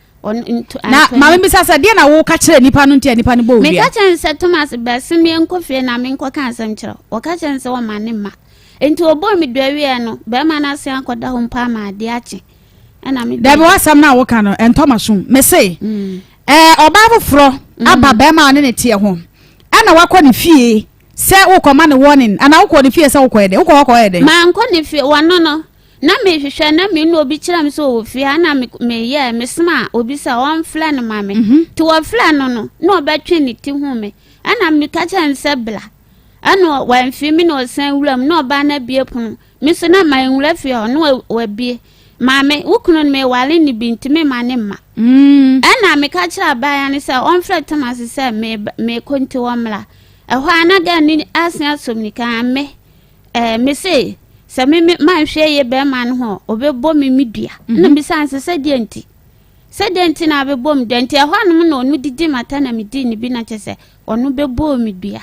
na mama bi sasa dia na wo ka kire nipa no ntia nipa ne bo wi me ka chense Thomas Basimi enkofie na me nkoka asem kire wo ka chense wo ma ne ma enti obo mi do awie no be ma na se akoda ho mpa ma ade ache Dabi wasam na wo ka no entomaso me say oba foforo aba be ma ne tie ho ana wakọ ne fie se wo koma ne warning ana wo kọ ne fie se wo kọ ede wo kọ ede ma nko ne fie wano no na me hwehwe na me no obi kira me so wo fie ana me ye me sma obi sa on fla no ma me ti wo fla no no na obetwe ne ti hu me ana me ka cha nse bla ana wa mfi me no san wuram na oba na bie punu me so na ma nwura fie ho no wa bie mame wukunu me wale ni binti me mane ma ana me ka kira baya ne se on fret Thomas se me konti wamla ho anaga ni asia somnika me me se me hwe ye be man ho obebo me midua na me sanse se denti na be bom denti ho anum na onu didi mata na me di ni bi na chese onu be bo midua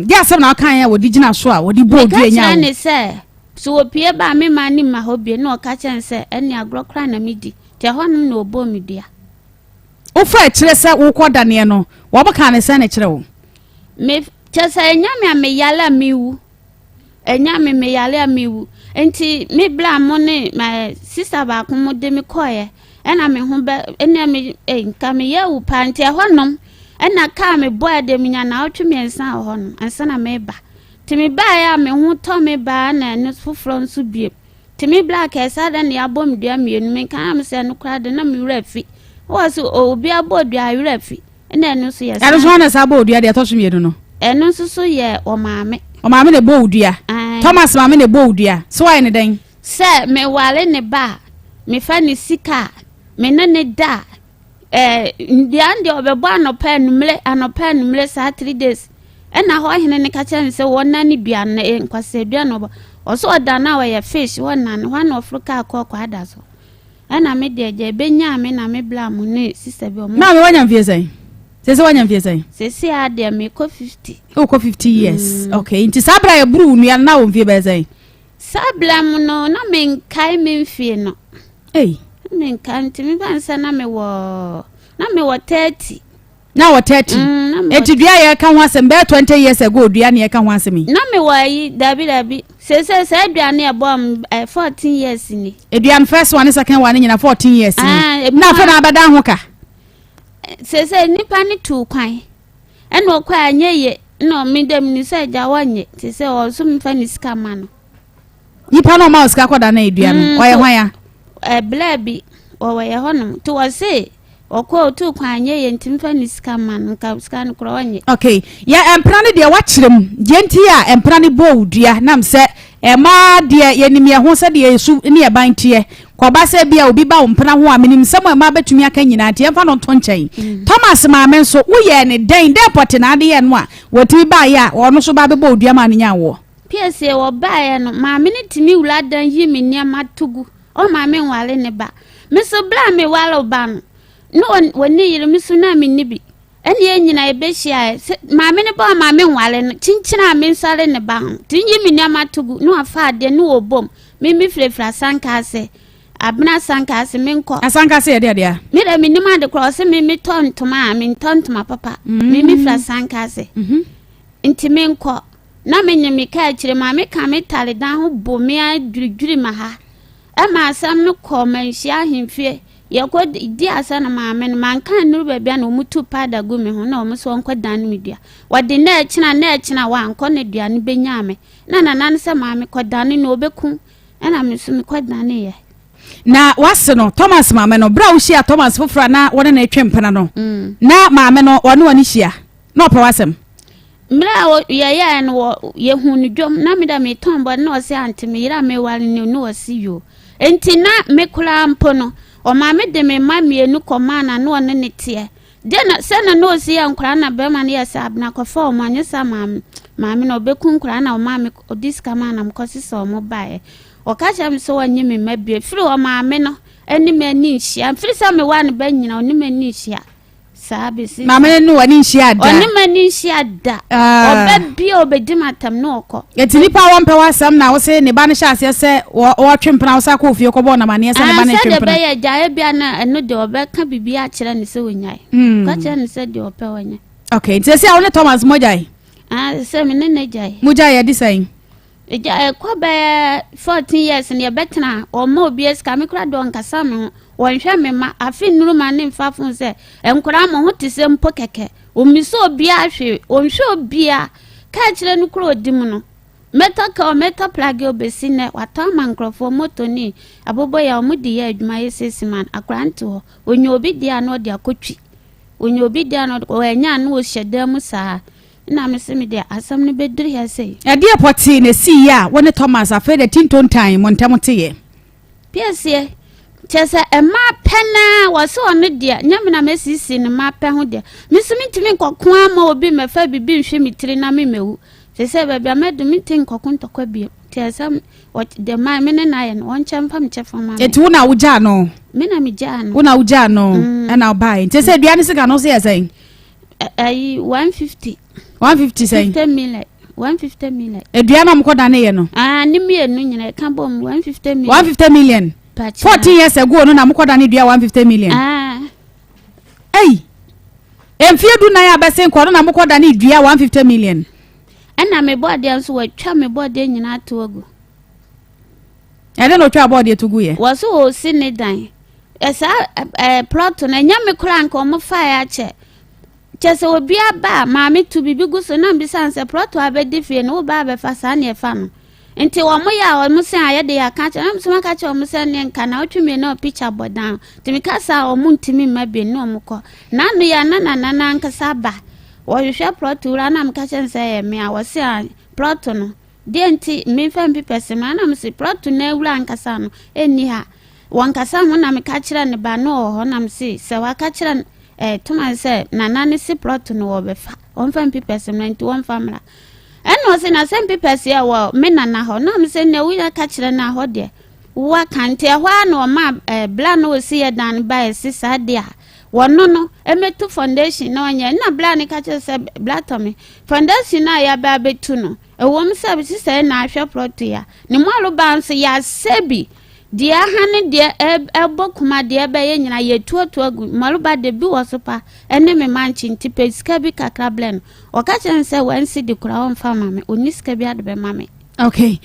dia asem na kan ya wodi gina so a wodi bo dua nya ne se so opie ba me mani ma hobie no ka chense eni agrokra na midi te honum na obo media o fa kire se wo koda ne no wo baka ne se ne kire wo me chese enyame me yala miwu enyame me yala miwu enti me bla mo ne my sister ba ko mo de me koye ena me ho be ena me nka me ye wo pante honum ena ka me boy de me nya na otwe ensa honum ansa na me ba timi ba ya me hu to me ba na ne foforo nso bie timi black esa da ne abom dua mienu me kan am se no kra de na me wura fi wo so obi abodua wura fi na no so yes ero so na sa bodua de to so mienu no eno so so ye o maame ne bodua Thomas maame ne bodua so why ne den se me wale ne ba me fa ne sika me ne da ndia ndia obebo anopa numle sa 3 days ena ho hene ne ka chen se wona ni dua na nkwase dua no oso oda na wa ya fish wona no one Africa akọ ada so ena me de je benya me na me bla mu ne sister bi o na me wanya mfie sai se wanya mfie sai se ade me ko 50 o ko 50 years okay nti sabra ya bru nu ya na wo mfie be sai sabla mu no na me nkai me mfie no me nkai nti me ban sa na me wo 30 na wa 30 eti dua ye ka ho asem be 20 years ago dua ne ye ka ho asem na me wa yi dabi se dua ne ebom 14 years ni dua first one second one nyina 14 years ni na fa na abada ho ka se nipa ni tu kwan eno kwa anyeye no me dem ni se ja wanye se o so me fa ni sika ma no nipa no ma sika koda na dua no o ye hwan ya blabi o ye honum to wa se okwo tu kwanye ye ntimfa ni sika man nka sika no kro wanye okay ya empra ne de wa kyerem je nti a empra ne bo udua nam se ma de ye nimye ho se de yesu ne ye ban tie ko ba se bia obi ba ompra ho a menim se ma betumi aka nyina tie fa no to nchen Thomas ma men so wo ye ne den de pote na de ye no a watimi ba ya ono so ba be bo udua ma ne nya wo PSA or buy no mammy to me lad than ye me near Matugu. Oh, mammy while in the back. Mr. Blammy while ban. No one when near Miss Tsunami Nibby. And the engine I bet she mammy about mammy while in Chinchina means sal in the bound. Tin ye me near Matugu, no affair, de no bomb. Mimi flip for Sankase. Abna Sankase minko. A Sankase, dear. Made me demand the cross and me turn to my, turn to my papa. Mimi for Sankase. Intiminko. Na menye me kachire ma me ka me tale dan ho bo me adwudwuri ma ha e ma asam no ko manhia hemfie ye ko di asa na ma me man kan nuru ba bia na mutu pada gu me ho na o me so onko dan me dua wode na echina wa anko ne dua ne benya me na se ma me ko dan ne obeku e na me so me ko dan ne ye na wase no Thomas ma me no bra wo hia Thomas fofra na wona na etwempena no na ma me no wone woni hia na opa wasem Mra ya no ye hunu dwom na me da me tombo na o se anti me ira me wale no o si yo enti na me kula mpo no o ma me de me ma mienu koma na no ne tie de na se na no si ya nkura na be ma na ya sa abna ko fa o ma nyu sa ma me no be kun nkura na o ma me o diska ma na mkosi so mo bae o ka cha me so wanyi me mabie firi o ma me no eni me ni hia firi sa me wa ne ba nyina oni me ni hia Sabisi. Mama no wani nhia da. Oni mani nhia da. Oba bi obedi matam no okọ. Eti nipa won pe wasam na wo se ne ba ne hya ase se wo twempena wo sa ko ofie ko bo na mane se ne ba ne twempena. Se de be ya ja bia na eno de oba ka bibia kire ne se wonyai. Ka kire ne se de opa wonya. Okay, nti se awon Thomas mojai. Se me ne jai. Mojai ya disai. Eja ko be 14 years ne betena o ma obies ka me kura don kasa me wonhwe me ma afi nuru ma ne mfafun se enkura mo ho tise mpo keke omiso obia hwe onhwe obia ka kire no kura odim no meta plug obesi ne wata mankrofo moto ni abobo ya omudi ya adwuma yesesi man akranti ho onye obi dia no dia kotwi onye obi dia no o enya no o hyeda mu saa na me se me dia asam ne bediri ya sei e dia poti ne si ya woni Thomas afa de tinton time montamote ye PSA chese ema pena wase ono dia nyame na mesisi ne ma pe ho dia mesumi ntimi nkokon ama obi mefa bibi nhwe mitiri na me mewu chese ba bia medu miti nkokon tokwa bi chese de ma me ne na ye no onchempa mchefa ma eti wona wuja no me na meja no wona wuja no na obai chese duane sika no se yesen ai 150 say 150 million eduana mkoda ne ye no ni me enu nyina ka bom 150 million 14 years ago no na mkoda ne dua 150 million emfie du na ya besen ko no na mkoda ne dua 150 million na me body anso watwa me body nyina atogo ade no twa body etogu ye waso o sinidan esa plot na nya me kura nko mo fa ya che chese obi aba maame tu bibi guso na mbisanse plot abedi fie no ba be fa sa na e fa no nti wo mo ya wo mo se aye de ya ka che na mo ka che wo mo se ne nka na otweme na picture bodan timi ka sa wo mo ntimi mabe no mo ko na no ya na nka sa ba wo hwe plot ura na mo ka che se ye me a wo se plot no de nti me fa mpipese ma na mo se plot na ura nka sa no eni ha won ka sa mo na me ka kire ne ba no ho na mo se wa ka kire Thomas say nana ne si plot no wo be fa on fa mpipese na nti won famra eno se na sem mpipese ya wo me nana ho na me se na wi ka kire na ho de wa kante ho na o ma bla no si ye dan ba e si sa de a wono no emetu foundation na onya na bla ne ka kire se bla to me foundation na ya ba betu no e wo me se bi se na ahwe plot ya ne mo alo ban se ya sebi dia hane dia ebokuma dia be ye nyina ye tuotu agu maluba de bi wosopa ene me manchi ntipe sika bi kakra blen o ka chense wansi di kura on fama me oni sika bi ade be mame okay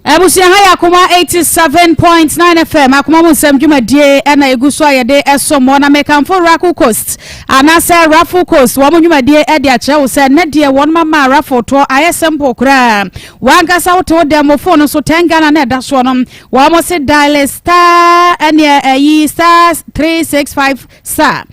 Abusia haya Akoma 87.9 FM Akoma munsem dwumadie ena eguso ayede esomo na mekanfo Raffle Coast anasa Raffle Coast wo dwumadie ede a kire wo se ne de won mama Raffle to ayesempo kura wankasa wo to de mo phone so tengana na da so no wo mo se dial star ene ayi star 365 star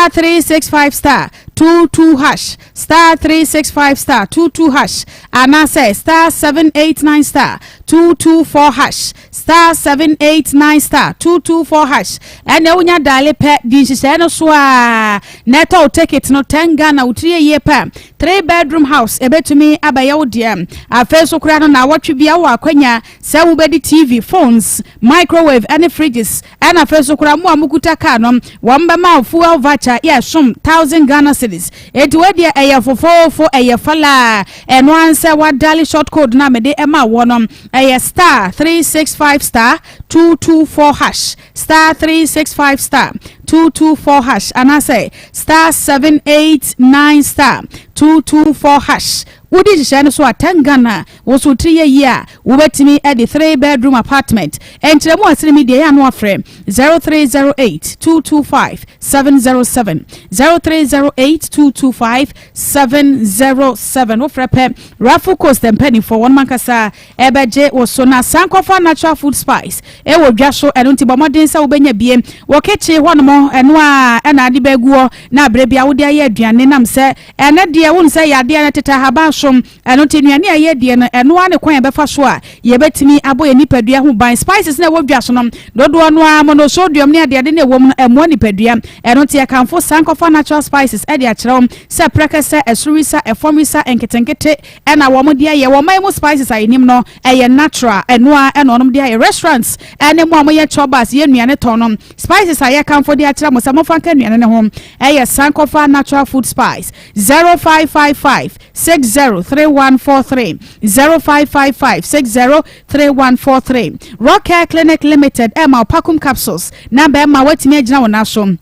365 star 22 hash star 365 star 22 hash anase star 789 star 224 hash star 789 star 224 hash ene unya dale pe di nhyehyɛ no so a neto ticket no 10 Ghana utrie ye pa 3 bedroom house ebetumi abaye wo de afa so kura no na wotwe bia wo akwanya se wo bedi TV phones microwave and fridges and afa so kura mo amukuta ka no wo mbema fuel voucher ya som 1000 Ghana cedis etu de eye fofofo eye fala eno anse wadali short code na mede ema wo no eye star 365 star 224 hash star 365 star 224 hash and I say star 789 star 224 hash Udi jishane so 10 Ghana woso 3 year wobetimi at the 3 bedroom apartment entremu asiri media ya no afre 0308 225 707 0308 225 707 ofrepe raffle cost and penny for one mankasa ebeje woso na sankofa natural food spice e wo dwaso eno nti bomodin sa wobenya bie wo keche hono eno a na ade baguo na abrebia wode aye aduane nam se ene de won se yade na teta haba eno tenuane aye de no eno ane kwan befa so a ye betimi aboye nipadua ho ban spices na wadwa so no dodo no a monosodium ne ade de ne wom emo nipadua eno te akanfo sankofa natural spices e de a kire se prekese esurisa efomisa enketenkete ena wom de aye wom emo spices ayenim no eye natural eno a eno nom de aye restaurants ene mo amoye chobas ye nuane tonom spices aye kanfo de a kire mo samofa kan nuane ne ho eye sankofa natural food spice 0555 603143 0555 603143 Rock Care Clinic Limited Emma Pakum capsules number Emma wetimi agina wona so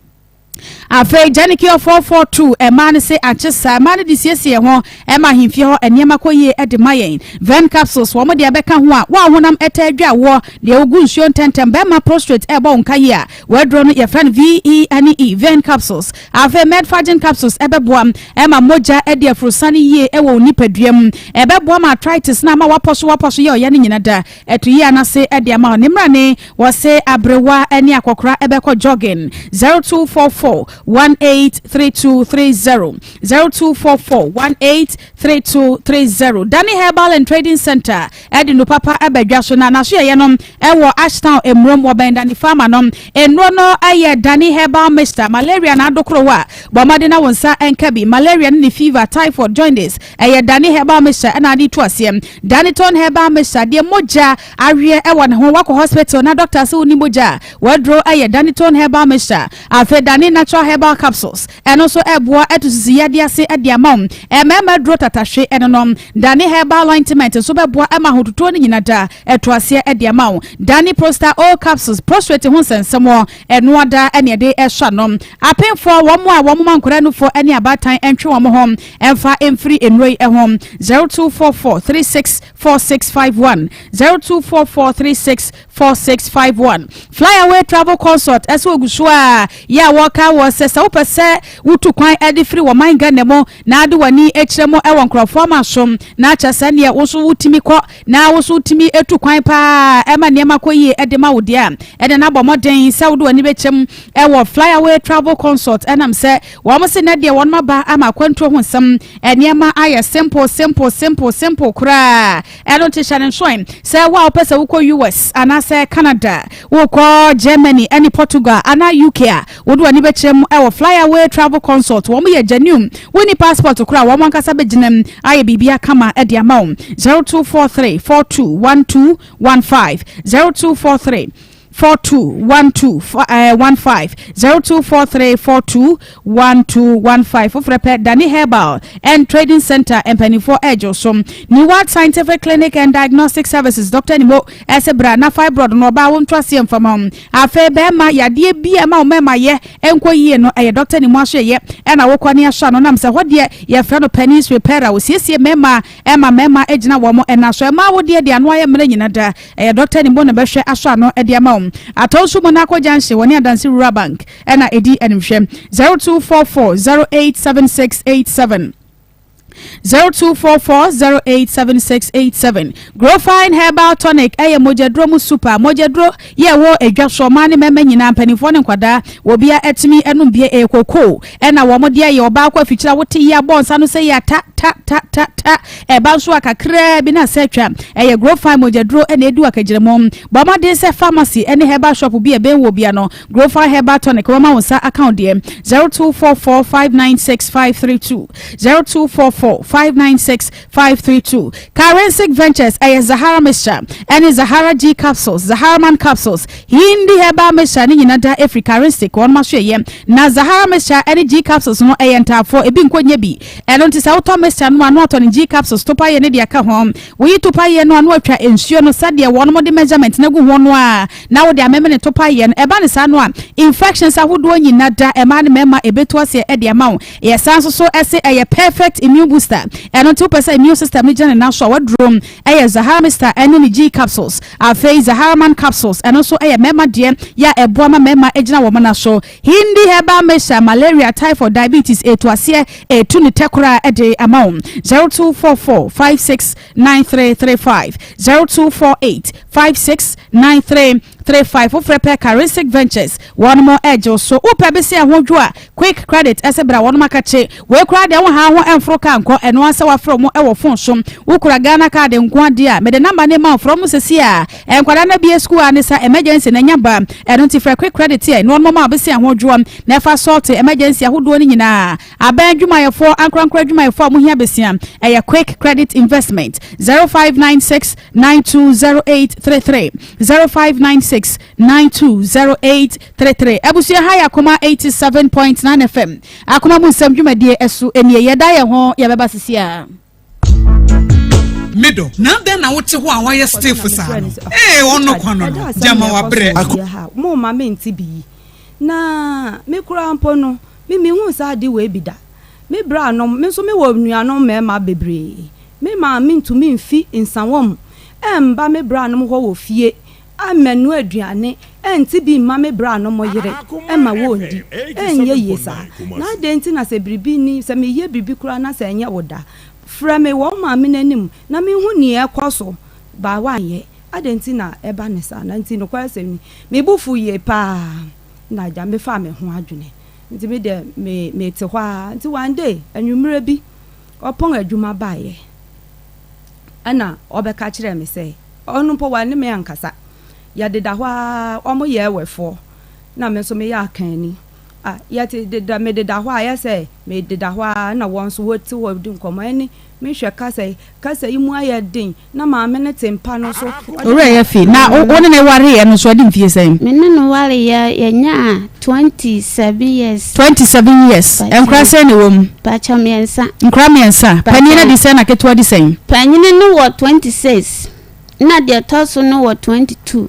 Afe Janiki 442 e man say achesa man di siesie ho e ma himfie ho eniema koye e de mayen ven capsules wo mo de abeka ho a wa honam etadwa wo de ogu nsuo ntentem be ma prostrate e bo nka ye a wedro no ye friend VENE ven capsules afe medfagin capsules e beboam e ma moja e de afrosane ye e wo nipaduam e beboam arthritis na ma waposo ye oye ne nyina da etu ye anase e de ma nimra ne wo se abrewa ene akokora e be ko jogging 0244 183230 0244 183230 Danny Herbal and Trading Center Edino Papa Abedwaso na naso ye nom ewo Ashtown emrom wo ben Danny Farmer nom enro no aye Danny Herbal Mr malaria na adokro wa bomade na wonsa enkabi malaria ni fever typhoid jaundice aye Danny Herbal Mr na adi to asem Daniton Herbal Mr de moja awie ewo ne ho wako hospital na doctor se oni moja wadro aye Daniton Herbal Mr afa Danny natural herbal capsules and also eboa etusi yade ase ade amam emema dro tatahwe enom Danny herbal ointment so beboa ema hototo ni nyina da eto ase ade amam Danny prostate all capsules prostrate ho sensemo eno ada ene de ehwa nom apemfo wo mankora no fo ene abatan entwe wo ho emfa emfiri enroi ehom 0244364651 0244364651 fly away travel consult eso ogusua ya waka wo sesa wo pese wutu kwan ade free wo man Ghana mo na ade wani ekiremo e won krofo ma som na achasa ne wo so wutimi ko na wo so wutimi etu kwan pa e ma ne ma koyi ede ma wo dia ede na bomoden se wo do wani bechem e wo fly away travel consult enam se wo mo se na de won ma ba ama kwantro ho nsam ene ma aye simple kura e don't challenge shoin se wo pese wo ko US ana se Canada wo ko Germany any Portugal ana UK wo do wani bechem e fly away travel consult wo mo ye genuine woni passport kura wo man kasa beginem aye bibia kama e dia maum 0243 421215 0243 421215 0243 421215 ofrepe Danny Herbal and Trading Center Empenifo Ejosom New World Scientific Clinic and Diagnostic Services Dr. Nimo Esebra na fibroid no ba won twasem fam afa be ma yade bia ma o mema ye enko yie no eye Dr. Nimo ahwe ye e na wokwane ahwa no nam se hode ye fra no penis repair wo siesie mema ejina wo mo enaso e ma wo de ano aye mra nyina da eye Dr. Nimo no behwe ahwa no e de ma Atosu Monaco Janshi, wani adansi Rural Bank, ena edi enimshem 0244 087687 0244087687. Grow Fine Herbal Tonic mojadro mu super mojadro ye wo edwaso ma ne mema nyina mpanifo ne nkwada wo bia etimi enum bia ekoko na wo mode ye oba kwa fikyira wote ye bonsa no se ya ta eba so akakra bi na setwa Grow Fine mojadro na edu akagiremom ba ma de se pharmacy ene herbal shop bi e ben wo bia no Grow Fine Herbal Tonic wo ma wonsa account de 0244596532 0244596532. Currency Ventures Zahara Mixture and Zahara G capsules, Zahara Man capsules. Hindi heba mixture ni nyinada every currency one mashe ye. Na Zahara Mixture and G capsules no enta for ebi nkwenye bi. Eno ti sa auto mixture no anu ato ni G capsules to pa ye ne dia ka hom. We to pa ye no anu atwa ensure no sadia one more measurement na gu hono a. Na wo dia meme ne to pa ye no eba ne sa no a infections ahodo nyinada ema ne mema ebeto ase e dia ma wo. Ye sanso so ese e perfect immune booster. And 2% immune system ni jana na so wadrom Zahara Mixture and G capsules. Afei Zahara Man capsules and also mema de ya eboama mema ejina wo mana so. Hindi heba mixture malaria typhoid diabetes to ase to ni tekura de amount 0244569335 0248569335 for Charistic Ventures. One more edge so upe besi ahodwo quick credit esebra one makache we kra de wo ha ho enfro kan ko eno ase wa from e phone so ukura Ghana card nko dia me de number ne ma from sesi a enkwada na bia school anisa emergency na nyaba eno ti for quick credit here no mama besi ahodwo na fa sort emergency ahodo ni nyina aban dwuma ye for ankrankra dwuma ye for mo hia besia quick credit investment 0596920833 0596920833 abusia haya Akoma 87.9 FM Akoma munsam dwumadie esu enie yeda ye ho ye beba sisia middle na den na wote ho a wire stiff sa no ono kwano no jama wa bre mo ma menti bi na me kura mpo no me hu sa de we bi da me bra no me so me wo nuano me ma bebre me ma mintu me mfi nsanwom emba me bra no ho wo fie amenu aduane enti bi ma me bra no mo yere ema wo ndi enye yesa na de enti na se bribi ni se me ye bribi kura na se enye woda fra me wo ma me nanim na me hu ni ekoso ba waye adenti na eba ne sa na enti no kwa se ni me bufu ye pa na ja me fa me ho adwene enti me de me te hwa enti one day anwumre bi opon adwuma baye ana obeka kire me se onu po wa ne me ankasa ya deda hwa omo ye wefo na me so me ya kan ni ya te deda me deda hwa ya se me deda hwa na won so woti wo di nkomo ani me hwe kasa imu aye din na ma me ne tempa no so ore ya fi na woni ne ware ye no so di mfie sai me ne no ware ye nya 27 years enkra se ne wom pa cha miensa nkra miensa pani na di se na keto di sen pani ne no 26 na de toso no 22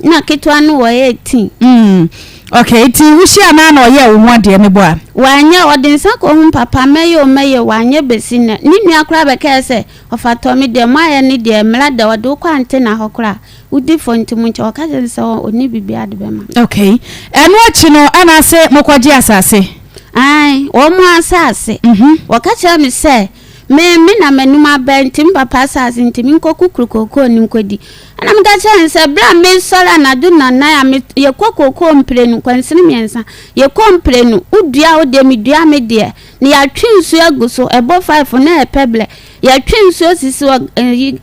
na keto no 18 okay ti wushi ana na oye wo ho de me bo a wanya odinsa ko hu papa meye wanya besi na ni nua kra be ka se ofato me de maye ni de mla da odo kwa ante na hokra udi fonti mu nche okaje se oni bibi ade be ma okay eno achi no ana se mokwaje asase ai o mu asase wakache me se me na menuma bentim papa asase ntimi nkokukukoko ni nkodi ana mgache nse bra me sola na du na na ya me ye kokoko mprenu kwansini miensa ye komprenu udua ode midua me de ni ya twinsu aguso ebo 5 na epeble ya twinsu sisi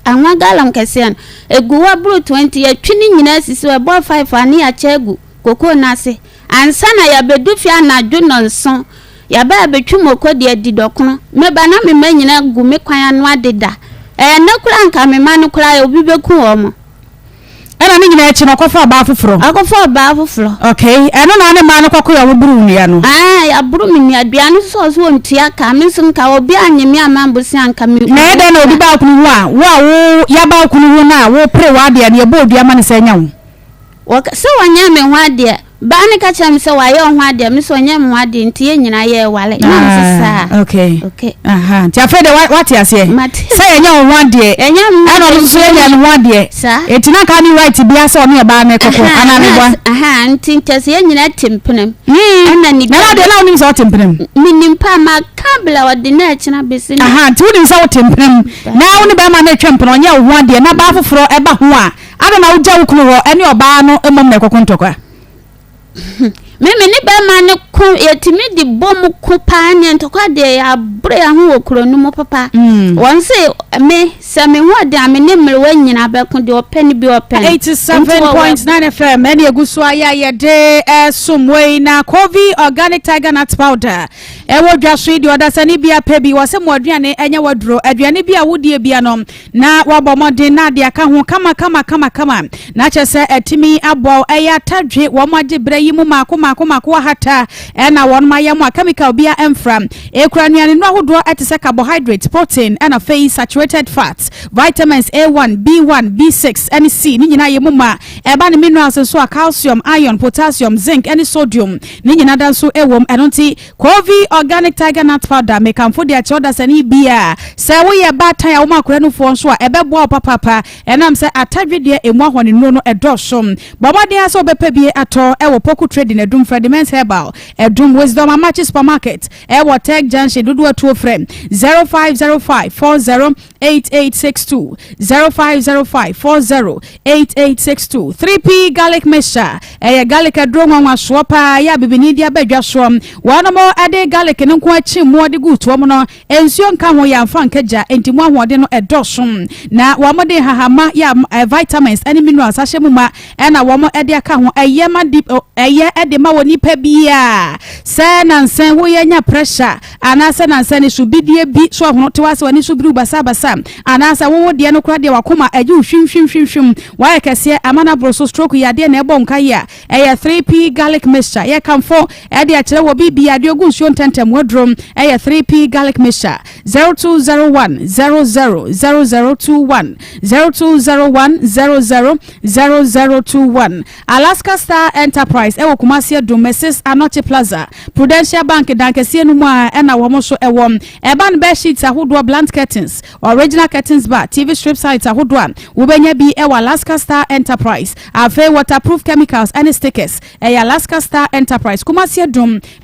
anwa galam kese eguwa bru 20 ya twini nyina sisi ebo 5 ani ya chegu koko nase ansa na ya bedufia na du nonso ya ba betwumo kodi adidokono me ba na me manyina gu me kwan anu adeda na kura nka me ma no kura ya obi beku omo ana ni nyina echi no kofa ba afoforo okay eno na ne ma no kwako ya woburu nua no ya buru mi nua dua no so so ntua ka me so nka obi anyemi amambosi anka me na ede na obi ba kunu wo ya ba kunu wo na wo pre wa de na ye bo dua ma ne sanya wo so wanya me ho ade Bani ka kyerɛ me sɛ wayɛ ho ade me so nyɛ mo ade nti yɛ nyina yɛ wale na sisa okay aha nti afɛ de what you say sɛ yɛ nyɛ ho ade ɛnyɛ mo ɛna ɔno so yɛ ho ade eti na ka ni right bia sɛ ɔno yɛ ba na kɔkɔ ana ne bɔ aha nti kyerɛ yɛ nyina tempenam ɛna ni na de na ɔnim sɛ ɔtempenam minim pa ma kabla ɔde na ɛkyena besi na aha nti wonim sɛ ɔtempenam na wo ne ba ma na twempena ɔnyɛ ho ade na ba foforo ɛba ho a ada na wo gya wo kunu hɔ ɛne ɔba no emom na kɔkɔ ntɔkwa meme ne ba ma ne ko yetimi di bom ko pa ne ntokwa de ya bre ya ho okronu mo papa won se me se me ho de ame ne mre wa nyina be ko de opani bi opani 87.9 FM ene eguso aya ye de somwe na Kovi organic tiger nut powder e wo dwaso di odasani bia pa bi wo se mo aduane enye waduro aduane bia wodie bia no na wabomode na de aka ho kama na chese etimi abo eya tadwe wo magye bre yi mu mako hata na won mayam a chemical bia emfram ekura nuane no ahodo etese carbohydrate protein and face saturated fats vitamins A1 B1 B6 and C ni nyina ye muma eba ne minerals so calcium iron potassium zinc and sodium ni nyina dan so ewom enonti Kovi organic tiger nut powder make am for the choda sani bia se wo ye batan ya wo makora no fo so a ebebo papa enam se atadwe de emu ahone no edosom babade aso bepa bie ato ewo poku trading edum Fredimens Herbal edum Wisdom Amachi Supermarket ewo Tech Junction dudu atu frame 0505 408862 0505 408862 3P garlic mixture garlic adro nwa so pa ya bibini dia badwa so one more ade garlic ne nko achi mo de gutu mo no ensuo nka ho ya mfa nkaja entimu ahode no edosom na wamode hahama ya vitamins and minerals ahye ma na wamo ade aka ho eyema deep ede ma woni pa bia se nansen wo yenya pressure anase nansen ni subidie bi so hono te wase wani subiru basa anase wo de no kra de wakoma age hwim wa kese amana broso stroke ya de na ebo nka ya 3P garlic mixture ye kamfo ede a kire wo bibia de ogu nsuo ntentem wodrom 3P garlic mixture 0201 000021 0201 000021 Alaska Star Enterprise ewo Kumasi Mrs. Anoche Plaza Prudential Bank dankesie no mu a na wo so ewo eban bed sheets ahodo blank curtains original curtains bar TV strip sites ahodo a wo benya bi ewo Alaska Star Enterprise afa waterproof chemicals and stickers Alaska Star Enterprise Kumasi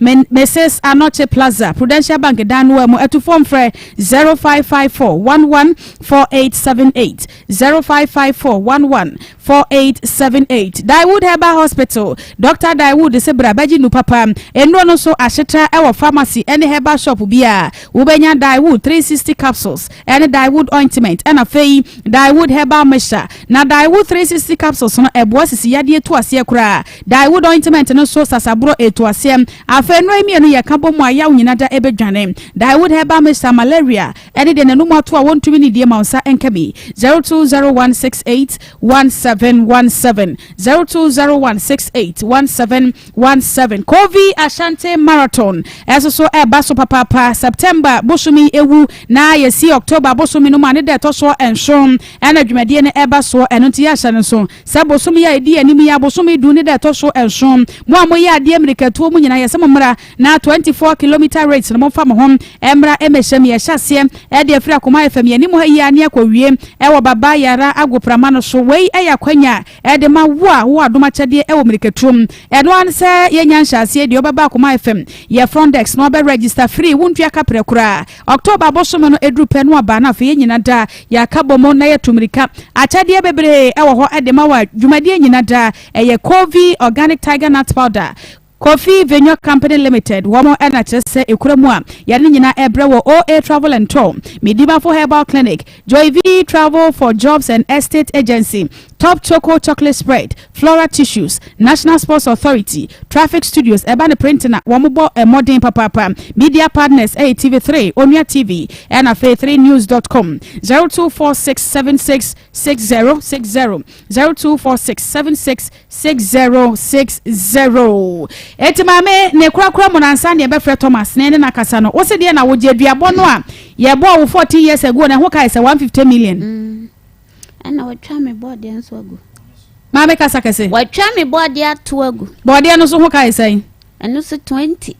Mrs. Anoche Plaza Prudential Bank dan no mu etufom frɛ 0554114878 0554114878 Daiwood Herbal Hospital Dr. Daiwood Sebra Baji nu papa enro no so ahyetra ewo pharmacy ene herbal shop bia wo benya Daiwood 360 capsules ene Daiwood ointment ena fei Daiwood herbal mixture na Daiwood 360 capsules no ebo sisi yade etu ase kura Daiwood ointment no so sasabro etu ase afa enro emi no yakabo mu aya nyina da ebedwane Daiwood herbal mixture malaria ene de nanu ato a wontumi ni die maunsa enkabi 0201681717 0201681717 Kovi Ashanti Marathon so baso papa September bosumi ewu na yesi October bosumi no mane de toso enshom ena dwumade ne so enonti ya hye so se bosumi ya edi animi ya bosumi du ne de toso enshom mo amoye ade America tuo mu nyina yese momra na 24 km race no momfa mo hom emra emehye ye hyase e de afira Akoma FM ani mo hayi ane akwawie ewo baba yara agoprama no so wei eya kwanya e de ma wo adoma chede ewo America tuom eno an se yenya hyase de obaba Akoma FM ye Frontex no be register free wontua kapre kura October bosome no edru pe no aba na fe nyina da ya kabomo na ye tumirika achade bebre ewo ho e de ma wa dwumade nyina da eye Kovi organic tiger nut powder Coffee Venue Company Limited womo ena chese ekuremu a yane nyina ebre wo OA Travel and Tour Mediba for Herbal Clinic Joy V Travel for Jobs and Estate Agency Top Choco Chocolate Spread Flora Tissues National Sports Authority Traffic Studios Ebane Printing womo bo modern papa Media Partners TV3 Omia TV and afa3news.com 0246766060 0246766060 Etimame ne kura mo nansa ne be fre Thomas ne na kasa no wo se de na wo je aduabo no a ye bo wo 40 years ago na ho kai se 150 million ana wo twa me board en so ago ma be kasa kese watwa me body ato agu body no so ho kai sai eno so 20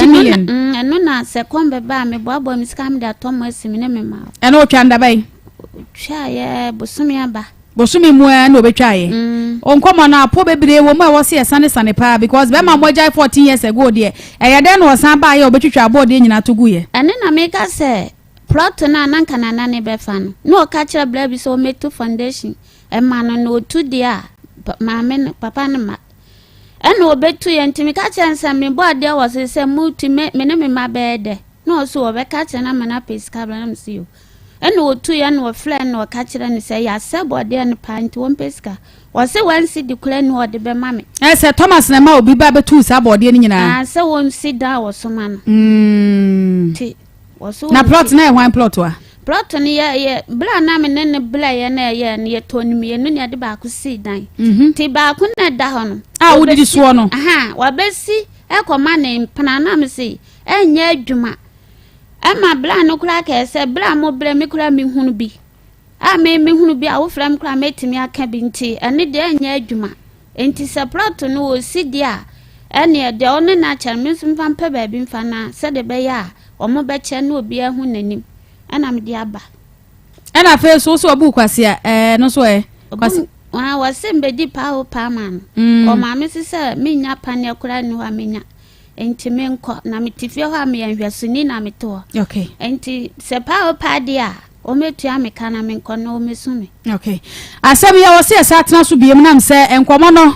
million eno na se kombe ba me boabo me scam da to mo asimi ne me ma eno twa nda bai twa ye bosumi aba bosumi mu na obetwa ye onkomo na apo bebre wo mu a wo se sane pa because be ma moja 14 years ago de eye den no san ba ye obetwitwa body nyina to gu ye ene na me ka se plot na nanka na ne be fa no ka kira bla bi so meto foundation e ma no tu dia ma me papa ne ma ene obetu ye ntimi ka kira nsa me body a wo se mutu me ne me ma be de no so obe ka kira na mana peska bla na msi ene otu ye no fle no ka kira ni se ya se body ne pant won peska wo se wan si di kula ni ode be ma me se Thomas na ma obi ba betu sa body ni nyina se won si da wo so ma no ti na plot na one plot wa plot ni ye bla na me ne bla ye na ye ne ye toni me no ne de ba ku si dan ti ba ku na da ho no wo di so no wa be si e ko ma ne mpana na me si enya adwuma e ma bla no kura ka se bla mo bla me kura me hunu bi me hunu bi a wo fra me kura metimi aka bi nti ene de enya adwuma enti se plot no wo si dia ene de ono na cha me so mfa mpa ba bi mfa na se de be ya omo be che na obi ahu nanim ana me di aba ana fe so obu kwase no so kwase wa sembe di pa man o ma me se me nya pane kura ni wa menya enti me nko na me tifie ho am yanhwasuni na me to okay enti se pa dia o metua me kana me nko na o mesumi okay asem ya wo se atena so biem nam se enkomo no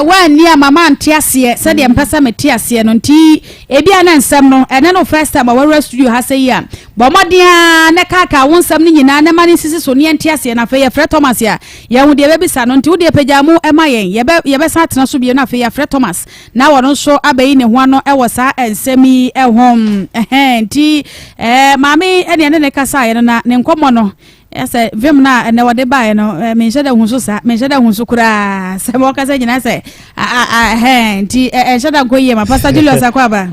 wani mama antiase se de mpesa metiase no nti ebia na nsem no ene no first time our studio ha se ya bomodia ne kaka wonsam ni nyina ne mani sisi so ne antiase na fe ya Fred Thomas ya ya hu de bebisa no nti wo de pejamu ema yen ye be sa atena so biem na fe ya Fred Thomas na wono so abayi ne ho no ewo sa ensemi ehom nti mami ene ne kasa ye na ne nkomo no ese vim na ne wode bae no menheda hunso sa menheda hunso kura se mo kasa nyina se nti sheda goye ma Pastor Julius akwaba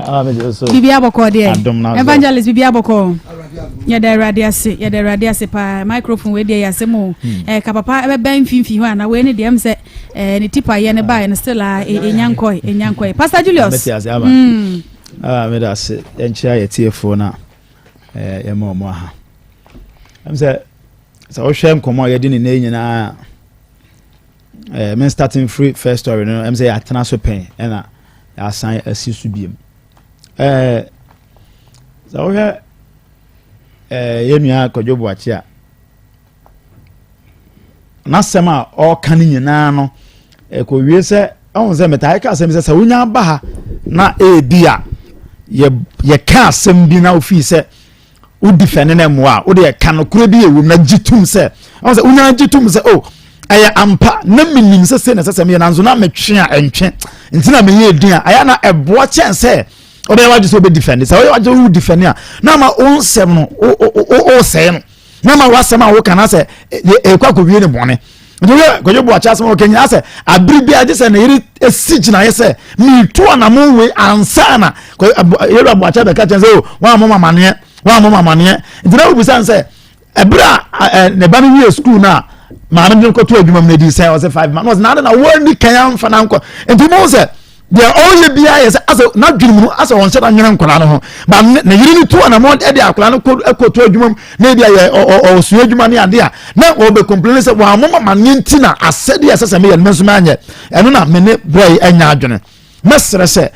bibia boko de evangelist bibia boko ya de radiase pa microphone we de yasemo ka papa e ben finfi ho na we ne de mse ne tipa ye ne bae no still enyankoi Pastor Julius me da se enchia ye tiefo na ye mo ha amse so o hwem komo ye di ne nyina men starting free first story no am say atena so pen na ya san asi so biem so o hwe ye nua kodwobo achi a na sema o kan nyina no ko wie se on se meta ka asem se wonya ba ha na bia ye ka asem bi na ofi se u defend na moa o de ka no kuro bi ewu na gitum se on se unya gitum se aya ampa na minim se na sese me na nzo na metwe a entwe ntina me ye dun aya na eboa chen se o be wa so be defend se o wa jo defend a na ma on sem no o se no na ma wa sem a wo kana se kwa ko wie ne bone ndoye ko jo bo acha sem o kenya se abiri bi age se na yiri esigina ye se mi to na mo we ansana ko yero bo acha be ka chen se o wa mo mama ne ntina wo bisan se ebra ne ba mi school na ma na ko to adwuma me di say was 5 man was na one ni kan fa na nko enti mo se de all ye bia ye say as na dwumu as won se na nwere nkola no ho ba na yiri ni to na mo e de akola no ko to adwuma na bia ye o su adwuma ne ade a na o be complain say wa mo ma ne ntina asede asese me ye menso ma anye eno na me ne boy anya adwene mesere se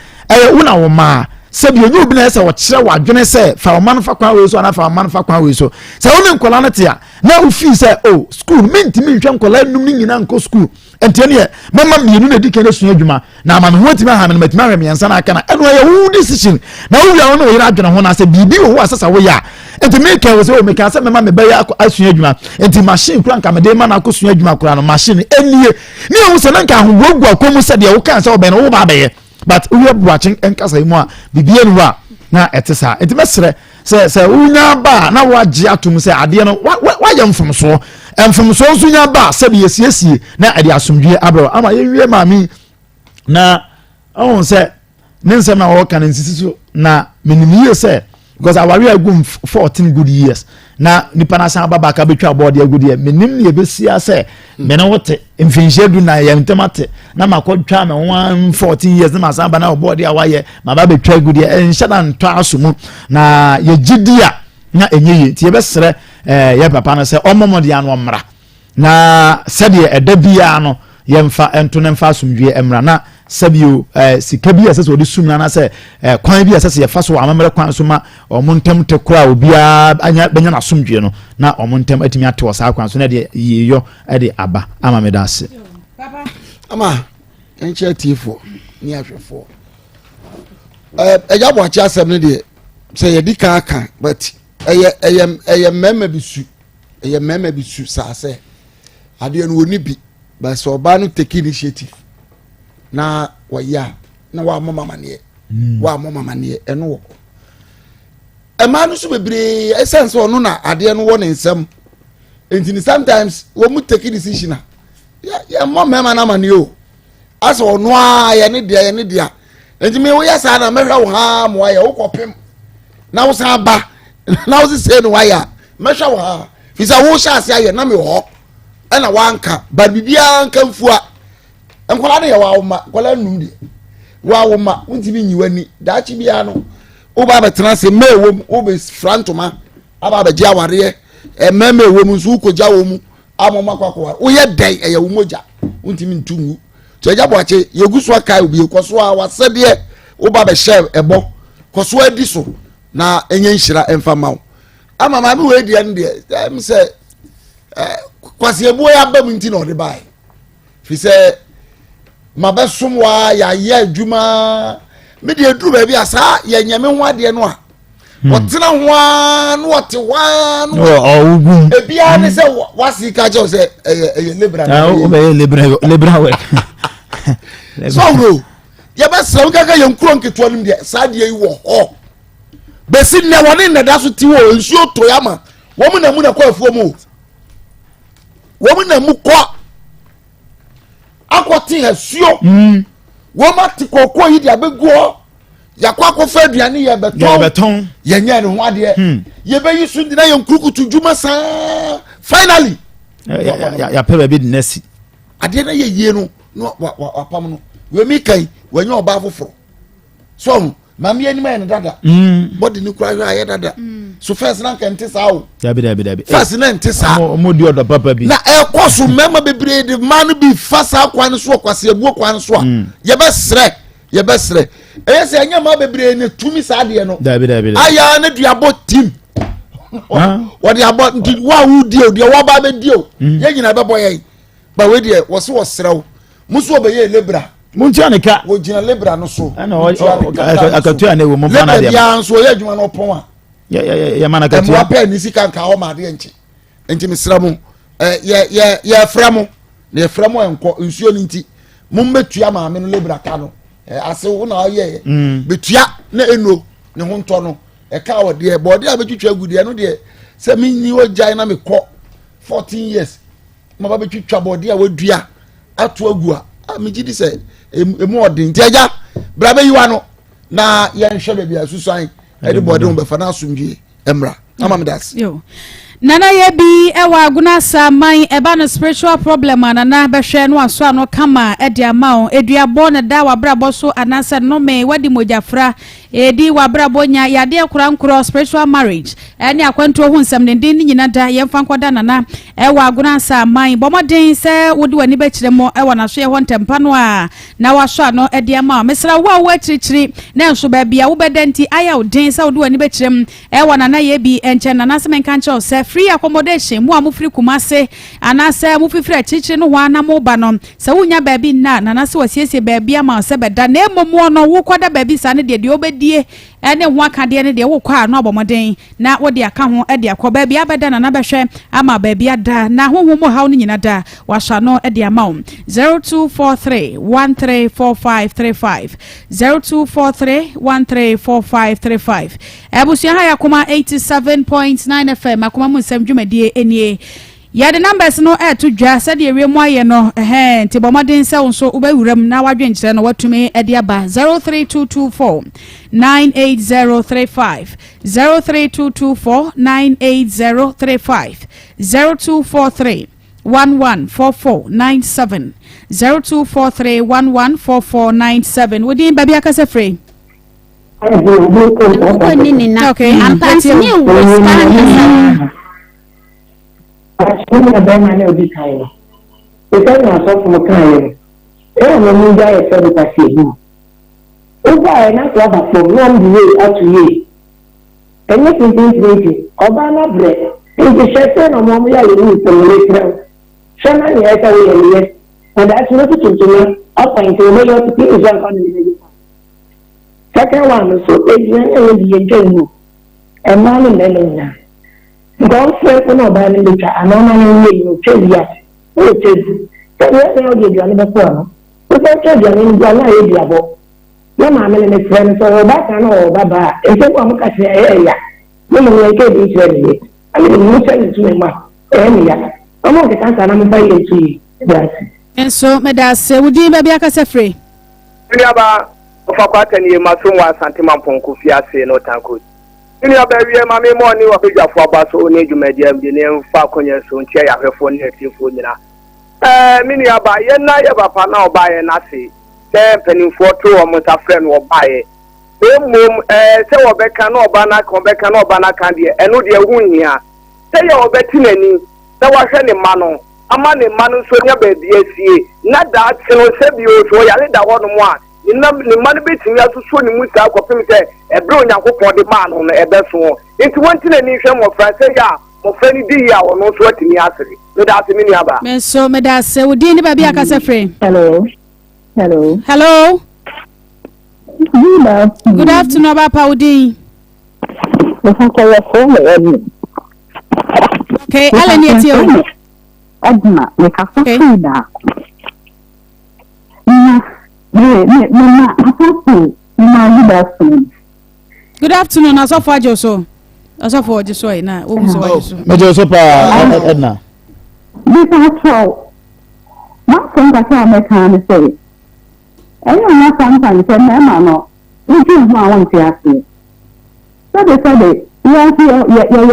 una wo ma se bi onyu bi na se wo kire wa adwene se fa o manfa kwa we so na fa o manfa kwa we so se wo ne nkola no te a na o fi se school minti mi hwe nkola num ni nyina nko school ente ne mama mienu na dike na su adwuma na ama ho ti ma ha me matima hwe me na aka na eno ye wo decision na wo wia wo no yira adwene ho na se bibi wo asasa wo ya ente me ka wo se o me ka se mama me ba ya asu adwuma ente machine kura nka me de ma na akosu adwuma kura no machine enie ni wo se na nka ho wogu akomu se de wo kan se wo be no wo ba be ye but we are watching enkasa imu a bibie no a na etesa enti mesre se unya ba na waje atum se ade no waje mfomso nso nya ba se bi yesiesie na ade asomdwe abro ama yewie mami na on se nensem na wo kan nsisi so na menimiye se because awari agum 14 good years na nipa na san baba ka betwa board ya gudie menim ne besia se me na wote mfinhye du na ya ntemate na makodwa me 14 years na san ba na board ya waye ma ba betwa gudie enhye na nto asomu na ye gidia na enye ti ye besere ye papa no se omomode anu omra na sede eda bia no ye mfa ento ne mfa asomdwe emra na sabio sika bi asese odi sum na se kwan bi asese ye fa so amamre kwan so ma omontem te kura obia anya benya na asomdwe no na omontem atimi ate wo sa kwan so na de yeyo de aba ama me da se papa ama enche tifo ni ahwefo eja bo acha asem ne de se ye di kan but eye mema bisu sa se ade no woni bi ba so ba no take initiative na waya na wa mama mane eno wo ma no so bebre essence ono na ade no wo ne nsam enti sometimes wo mu take decision ya mama na mane o aso ono a ye ne dia enti me wo ya sa na mehwa wo ha mo ya wo kopem na wo sa ba na wo se no waya mehwa wo ha fi sa wo sha ase aye na me ho na wanka ba bibia nka mfua enkola na ye wa ma kola num de wa ma untimi nyiwani da chi bia no wo ba betena se mewom wo be frantoma aba ba gia ware memewom nso ko gia wo mu amoma kwakwa wo ye dai ye wo moja untimi ntungu to ja boache ye guso kai obi koso a wasede wo ba be share ebo koso adi so na enye nhira emfa mawo ama ma bi we dia ne de em se kwasi ebu ya ba munti na ode bai fi se mabesumwa ya ye adwuma me de duru ba bi asa ye nyame ho ade no a wotena ho an wote wan ogun ebia ne se wasi ka je se lebra na o be lebra we so bro ye ba se kaka ye nkuro nketo nim de sa de yi wo ho besi ne woni ne da so ti wo nsuo to ya ma wo mu na mu na kwa afuo mu wo mu na mu kwa akwoti hasuo wo ma ti kokko yi dia beguo yakwa ko fa aduane ye beton ye nya ne ho ade ye be yi su ndina ye nkurukutu djuma sa finally ya pe be nesi ade na ye yie no wa pam no we mi kai we nya oba foforo so mami ani ma ne dada body ni kura ya ye dada so first na kan tisa o dabi first na ntisa mo di odo papa bi na e koso mema bebre de man bi fasa kwan so kwase ebu kwan so a ye be sre e se anya ma bebre ne tumi sa de no dabi aya ne duabo team what the about wa wu dio de wa ba be dio ye nyina be boye ba we de wo se wo srew muso be ye lebra muntia ne ka wo gina lebra no so ana akatu ane wo mo bana de ya so ye adwuma no pon a ya mana ka mo pa ni sika nka ho ma de nti misra mu ye framo ne framo enko nsuo ni nti mo metua ma me no lebra ka no ase wo na ye betua na eno ne ho nto no e ka wo de body a betwitwa agudie no de se mi ni wo jai na me kɔ 14 years ma ba betwitwa body a wadua ato agu a me gidi se emu odin tiaja bra be yiwa no na ye nhwe be bia susuan e de body on be fa na asomdwe emra ama me das yo nana ye bi ewa aguna sa man eba no spiritual problem anana behwe no aso ano kama edi amao eduabo ne da wabrabo so anasa no me wadi mojafra edi wabrabo nya yade akura spiritual marriage eni akwanto hu nsam ne din nyina da yemfa nkoda nana ewa aguna sa man bomoden se wodi wani be kiremo ewa na so ye ho ntempa no a na waso ano edi amao mesra wo akirichiri na nso ba bia wo bedenti aya odin se wodi wani be kirem ewa nana ye bi enche nana se menka nche se free accommodation mu amufri kumase anase amufifri achichi no wa na mo ba no se wunya baabi na nanase wasiesie baabi ama se beda na emomo no wo kwada baabi sa ne de obedie ene ho aka de ne de wo kwa no abomoden na wo de aka ho de akọ baabi abeda na behwe ama baabi ada na hoho mo hawo nyina da washa no de ama 0243134535 0243134535 ebusia ha yakoma 87.9 FM akoma mu nsem dwumadie enie ya the numbers no to dwa said ye we mo ye no nti bomaden se won so ubawuram na wadwenkyere no watumi e dia ba 03224 98035 03224 98035 0243 114497 0243 114497 wodi baby akase free okay I'm passing you Ashumi na bema ne obi kai. Ese na so fun kai. Mo mu ja e se ta se hu. O ba e na so ba fo no am di atu ye. Enye tin oba na bre. E je shete na mo mu ya ye ni so le tra. Shana ni e ta ye ye. And that's not to do up until we go to the Israel. Second one so e je e ye jenu. E ma ni melena. Don't say no bad in the chat. I know my name. Chedia. Oh, Chedia. Tell me how you are the phone. But I tell you, I'm not a diabo. No, I'm a friend, so back and all, Baba. If you want to say, yeah, no one will get this ready. I mean, you send it to me, ma. I'm not the cancer, I'm buying it to you. And so, Madam, say, would you be a free? Yaba, of a quarter near Masuma, Santiman Kufia, say no tanko. Ini abawie mame mo ni wabejafo abaso oni dwumadie mde ne mfa konye so nche ya hwefo ne atifo nyina mini aba ye na ye papa na oba ye na se penifo to o mota friend oba ye emum se obeka na oba na kan obeka na oba na kan de eno de hu hia se ye obeti nani se wahwe ne ma no ama ne ma no so nya ba bi asie na da tino se bi o so ya le da ho no mo a ni man betimi asuso ni musa akopem se ebre onyankopon de ma no ebe so enti wonti na ni hwe mo franse ya mo fani di ya wono so atimi asiri no da atimi ni aba men so me da se wodi ni ba bi akase free hello good afternoon aba paudi okay ale ni etio adma me ka so da Good afternoon, Asofo Ajoso. Asofo Ajoso na wo so Ajoso. Mejoso pa Edna. This actual. Ma so ka ka me kan say. Eyo na sometimes say na ma no. We just want to ask you. So they say you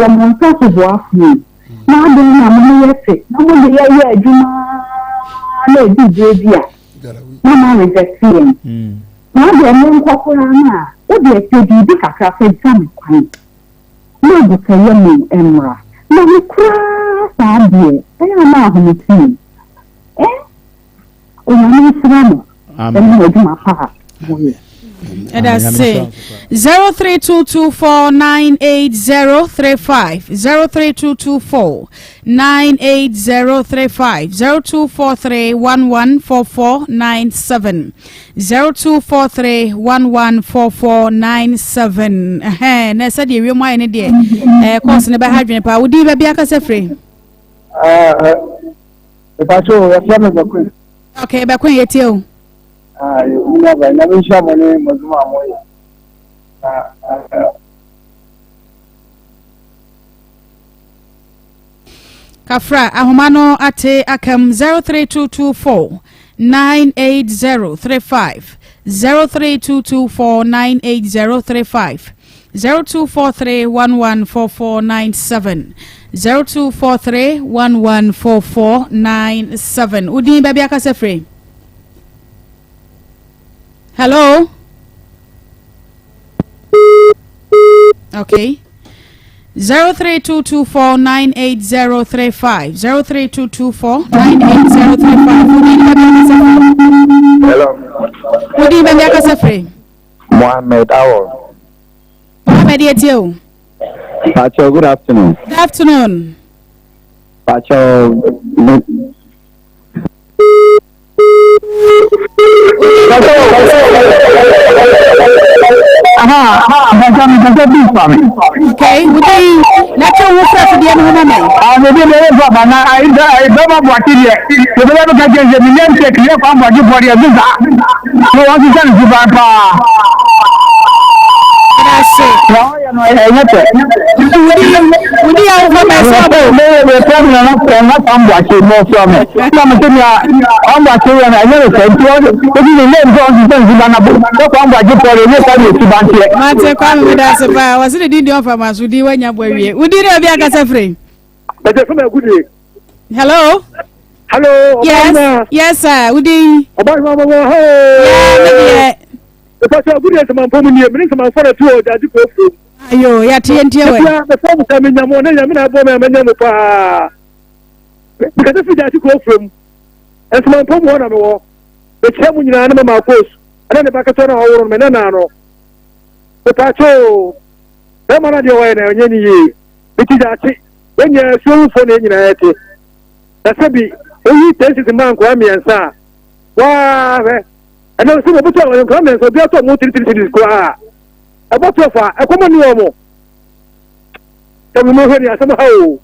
mon so to go afu. Na do na mo yete. Na mo de ye adwuma na di dia. Mama rejecting. Now the men Cocorana, what they say, be kakra for some kind. No, the Kayamu Emra. No, we cry, Sadia. I am not who you see. Eh? Oh, I'm Israel. I'm going to my heart. And I say 03224988035 03224 98035 0243114497 0243114497 na said you my ne de course ne ba hadwen pa wodi ba bia ka se free pacho ya fiame ba kwen okay ba kwen yetie o una ba na bisha mone mazuma moyo Kafra ahomano ate akam 03224 98035 03224 98035 0243114497 0243114497 Udin baby akase free. Hello. Okay. 03224988035 03224988035 Hello. Good evening, Yakasafre. Mohammed Awo. Mohammed Yetio. Pacho, good afternoon. Good afternoon. Pacho. Okay, would you let your work for the other woman? I will be there, but I don't know what it is. The level that is a million take here from what you for your visa. So what is that? Udi ya ufa mesobo. Me problem na ambo ake mo from. Na mo temi ambo ake ya na yero se nti o di le njo nzi bana bo. Ko ambo ake pore ne ka ni tibantie. Mate kwa me da se ba, wasile di on farmers udi wanya bwawie. Udi re obi akasa free. Beje so me gudi. Hello? Hello. Yes. Yes sir, udi. Oba mama hey. Yeah, Because I would have some family, many some for a tour that you go through. Ayo, ya TNT away. The phone coming, I'm on a bomb, because if you go from, and some from one of the war, the chairman in animal post, and then the back of our menano. The patrol, the man of the way, and any, which is actually when you're so funny in it. That's a bit, only takes the man, Kwame and Sa. Wow. And now some of the comments of the other motive to square. About so far, a common normal. Some more here somehow.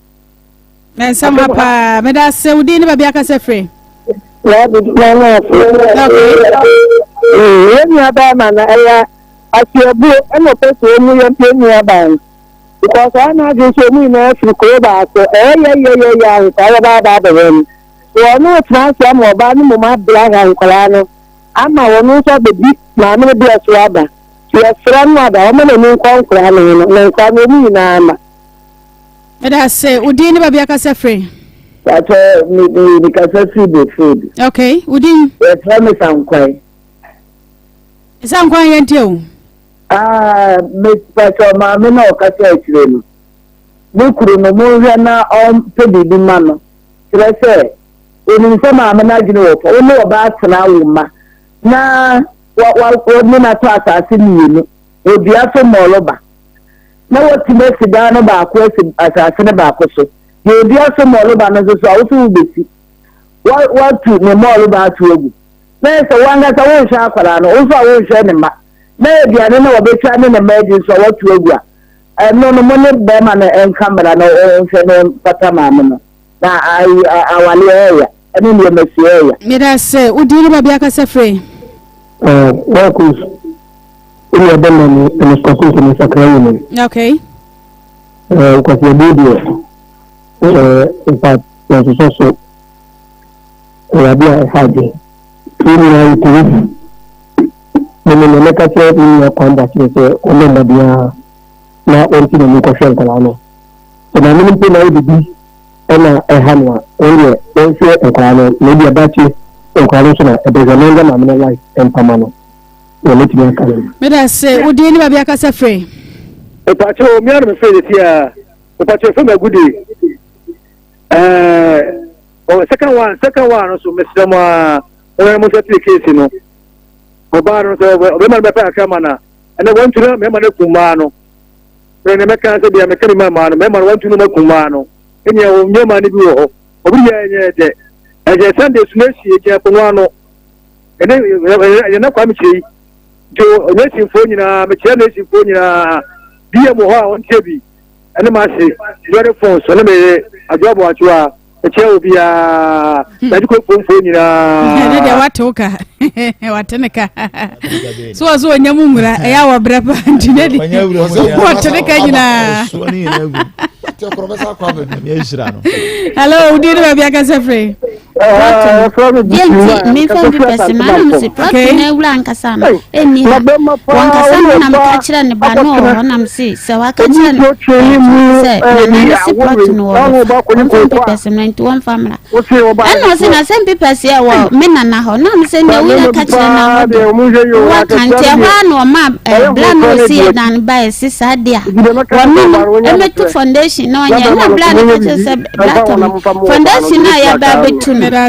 And somehow, Meda Saudi never be a case free. When you have a man, I see a book and a person and pay me a bank. Because I'm not going to me now to go back. So, yeah, it's about the room. So I know it's not some more bad moment, black and colano. Ama wonu so bebi na me bi aswaba ti asra no ada o me no konkra no no nka me ni na ama Eda say udi ni ba bia ka se free ato ni ka se food food okay udi e try me sankwai yente o me pato ma me no ka se akire no me kuru no mo hwe na o pe bibi ma no kire se oni se ma me na gine wo fo wo ba tena wo ma na wa ni na to asase ni ni obi aso moloba na woti mesi da no ba ko asase ne ba ko so ye obi aso moloba no so awo so ubesi wa tu ne moloba atu ogu na se wanga sa wo hwa akwara no wo so wo hwa ne ma na ebia ne na wo betwa ne ma di so wa tu ogu a no mo ne be ma na enkamera no hwe no pata ma no na awale area ene ne mesi area me da se udi ni ba bia ka se free workers in your belly and the school in the okay. Because your baby, in fact, there's also a idea had it. When you make a trade in your conduct, you say, only Nadia, not wanting to make a shell. So, my name is Nadia, and a Hanwa, only one share a crown, maybe a battery. Incarnation there's a longer nominal life and permanent. Meda say udi ni ba bia ka se free e pacho mi ar me fe de tia e pacho fe me gudi second one so me sema o mo se case no o ba no so be ma be pa kama na and want to know me ma ne kuma no me me ka se bia me kani ma no me ma want to know me kuma no enya o nyoma ni bi wo o bi ya nye de eje Sunday sunesi eje ponwa no ene na kwa mi chi jo onesi fo nyina me che na esi fo nyina biye mo ha on tebi ene ma se very phone so na me ajobo achua eche obi a da diko fo nyina ene de watoka wateneka so onyamu ngura ya wa brapa ndine di wateneka nyina hello udi ni ba bia ka se free me from the person man si protein e wura nkasa no eni ha wankasa na mkachira ne ba no nam si se wakachira ne se na si protein wo from the person 91 family and no na some people say wo me na ho nam se ne wura kachira na ho wa kante wa no ma blood no si dan ba si sadia wa me emetu foundation no nya na blood kachira se blood foundation na ya ba betu no Akoma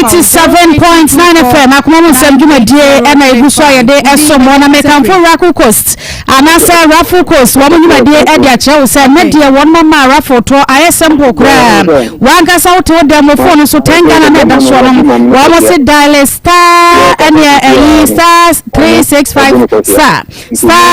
87.9 FM Akoma Musem Juma die eso mo na mekan for Raku Coast anasa raffle course wo mo nyuma de e dia che wo se me de won mama raffle to ayesem kra wanka sa wo to dem phone so 10 Ghana na da so no wo mo se dial star and star 365 star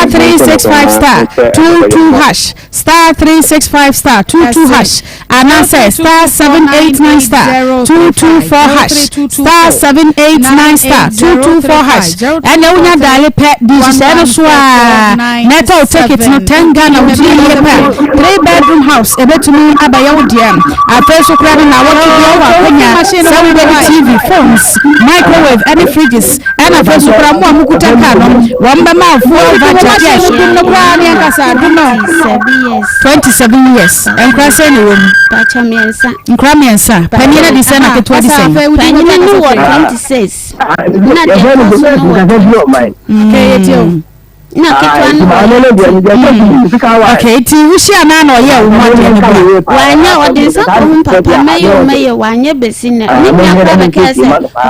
365 star 22 hash star 365 star 22 hash anasa star 789 star 224 hash star 789 star 224 hash and unya dial pe di se no so a metal ticket no 10 Ghana wo di ye pe 3 bedroom house ebetumi abaya wo dia afeso kra na wo to dia wa kwanya 7 TV phones microwave any fridges and afeso kra mo amukuta ka no wo mba ma fu over cash no kra ni akasa do no 27 years enkra se ni wo pacha miensa nkra miensa panina di sana ke 27 panina ni wo 26 na de na okay ti wushia na na oye wo mo de wanya odinsa ko papa maye wanya besina ni bia ko be kese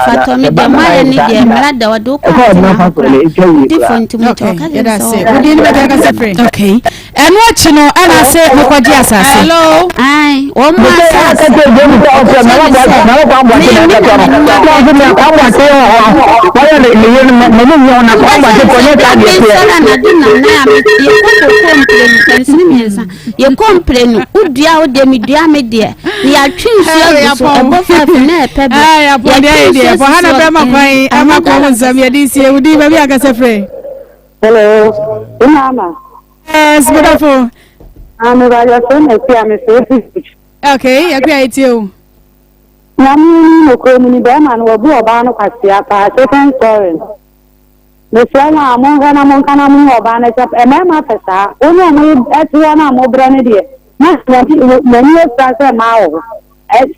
fato mi de maya ni de mrada wado ko different mo to ka ya say odi ni be ka say free okay enu achi no ana say mo kwaji asase hello ai o mo asase ye komplenu udua o de midua me de ya twinsu so ebo fa na pebe ya pode de for hana be makwan amakwa mo nsam ye di sie udi ba bi akase free hello mama yes beautiful I'm about to say okay ya kwa itio Namu no ko ni be man wo bu oba no kwase apa second story the friend among kana mu oba na chap e ma fesa onye mu etuo na mo bra ne de na ni stress ma o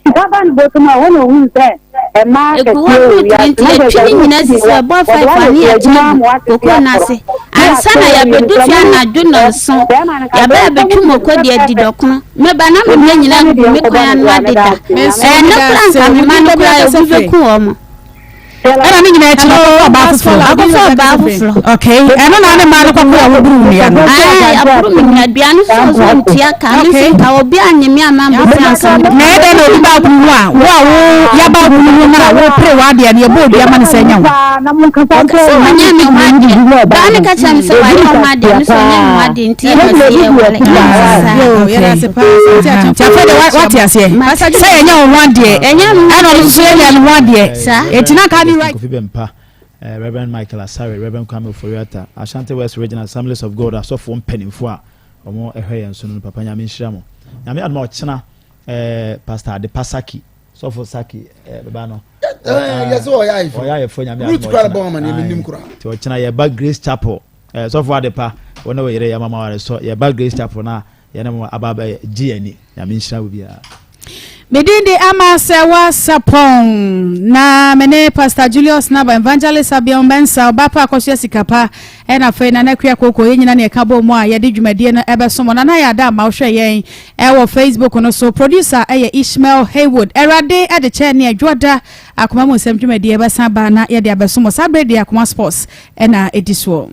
sikaban botu ma wono hu se e ma ke ya twini nyina sisi bo fa fa ni ya ko na se ansana ya bedu fia na dwuno so ya ba betu moko de adidokno me ba na me nyina me kwa no adida no plan ka me man ko ya obi ku o mo ana ni nyina echi ba fuflo okay ana na ne ma no kwako ya woburu ni ya no ai aburu mi na duanu so ntia ka ni se ka obi anyemi amambo sansa na ede na obi ba kunu a wo ya ba kunu na wo pre wa de ne bo obi ama ne sanya wo na mun ka fa ko anya mi ma de ba ne ka cham se wa no ma de so nya ma de ntia ma se ye wole yo ya na se pa cha fa de what ya se say enya wo wan de enya no so enya no wan de etina ka ni right Reverend Michael Asare, Reverend Kwame Oforiata, Ashanti West Regional Assemblies of God, aso for pennyfo a omo ehwe yenso no papa nyame nhiramo nyame adma ochena Pastor De Pasaki so for Saki baba no yes oya fo nyame adma root bon man nim kura ti ochena ye ba Grace Chapel so for Adepa wona we yere ya mama ware so ye ba Grace Chapel na ye na ababa giani nyame nhira wo bia Medindi ama Serwaa Sarpong na mene Pastor Julius na evangelist Abion Bensa obapa akohye sikapa na fe na nakua koko yenyina ne kabo mu a ye de dwumadie no ebesomo na na ya da ma hwe yen wo Facebook no so producer Ishmael Haywood erade de che ne adwoda akoma mu nsem dwumadie ebesan ba na ye de abesomo sabre de akoma sports na edisuo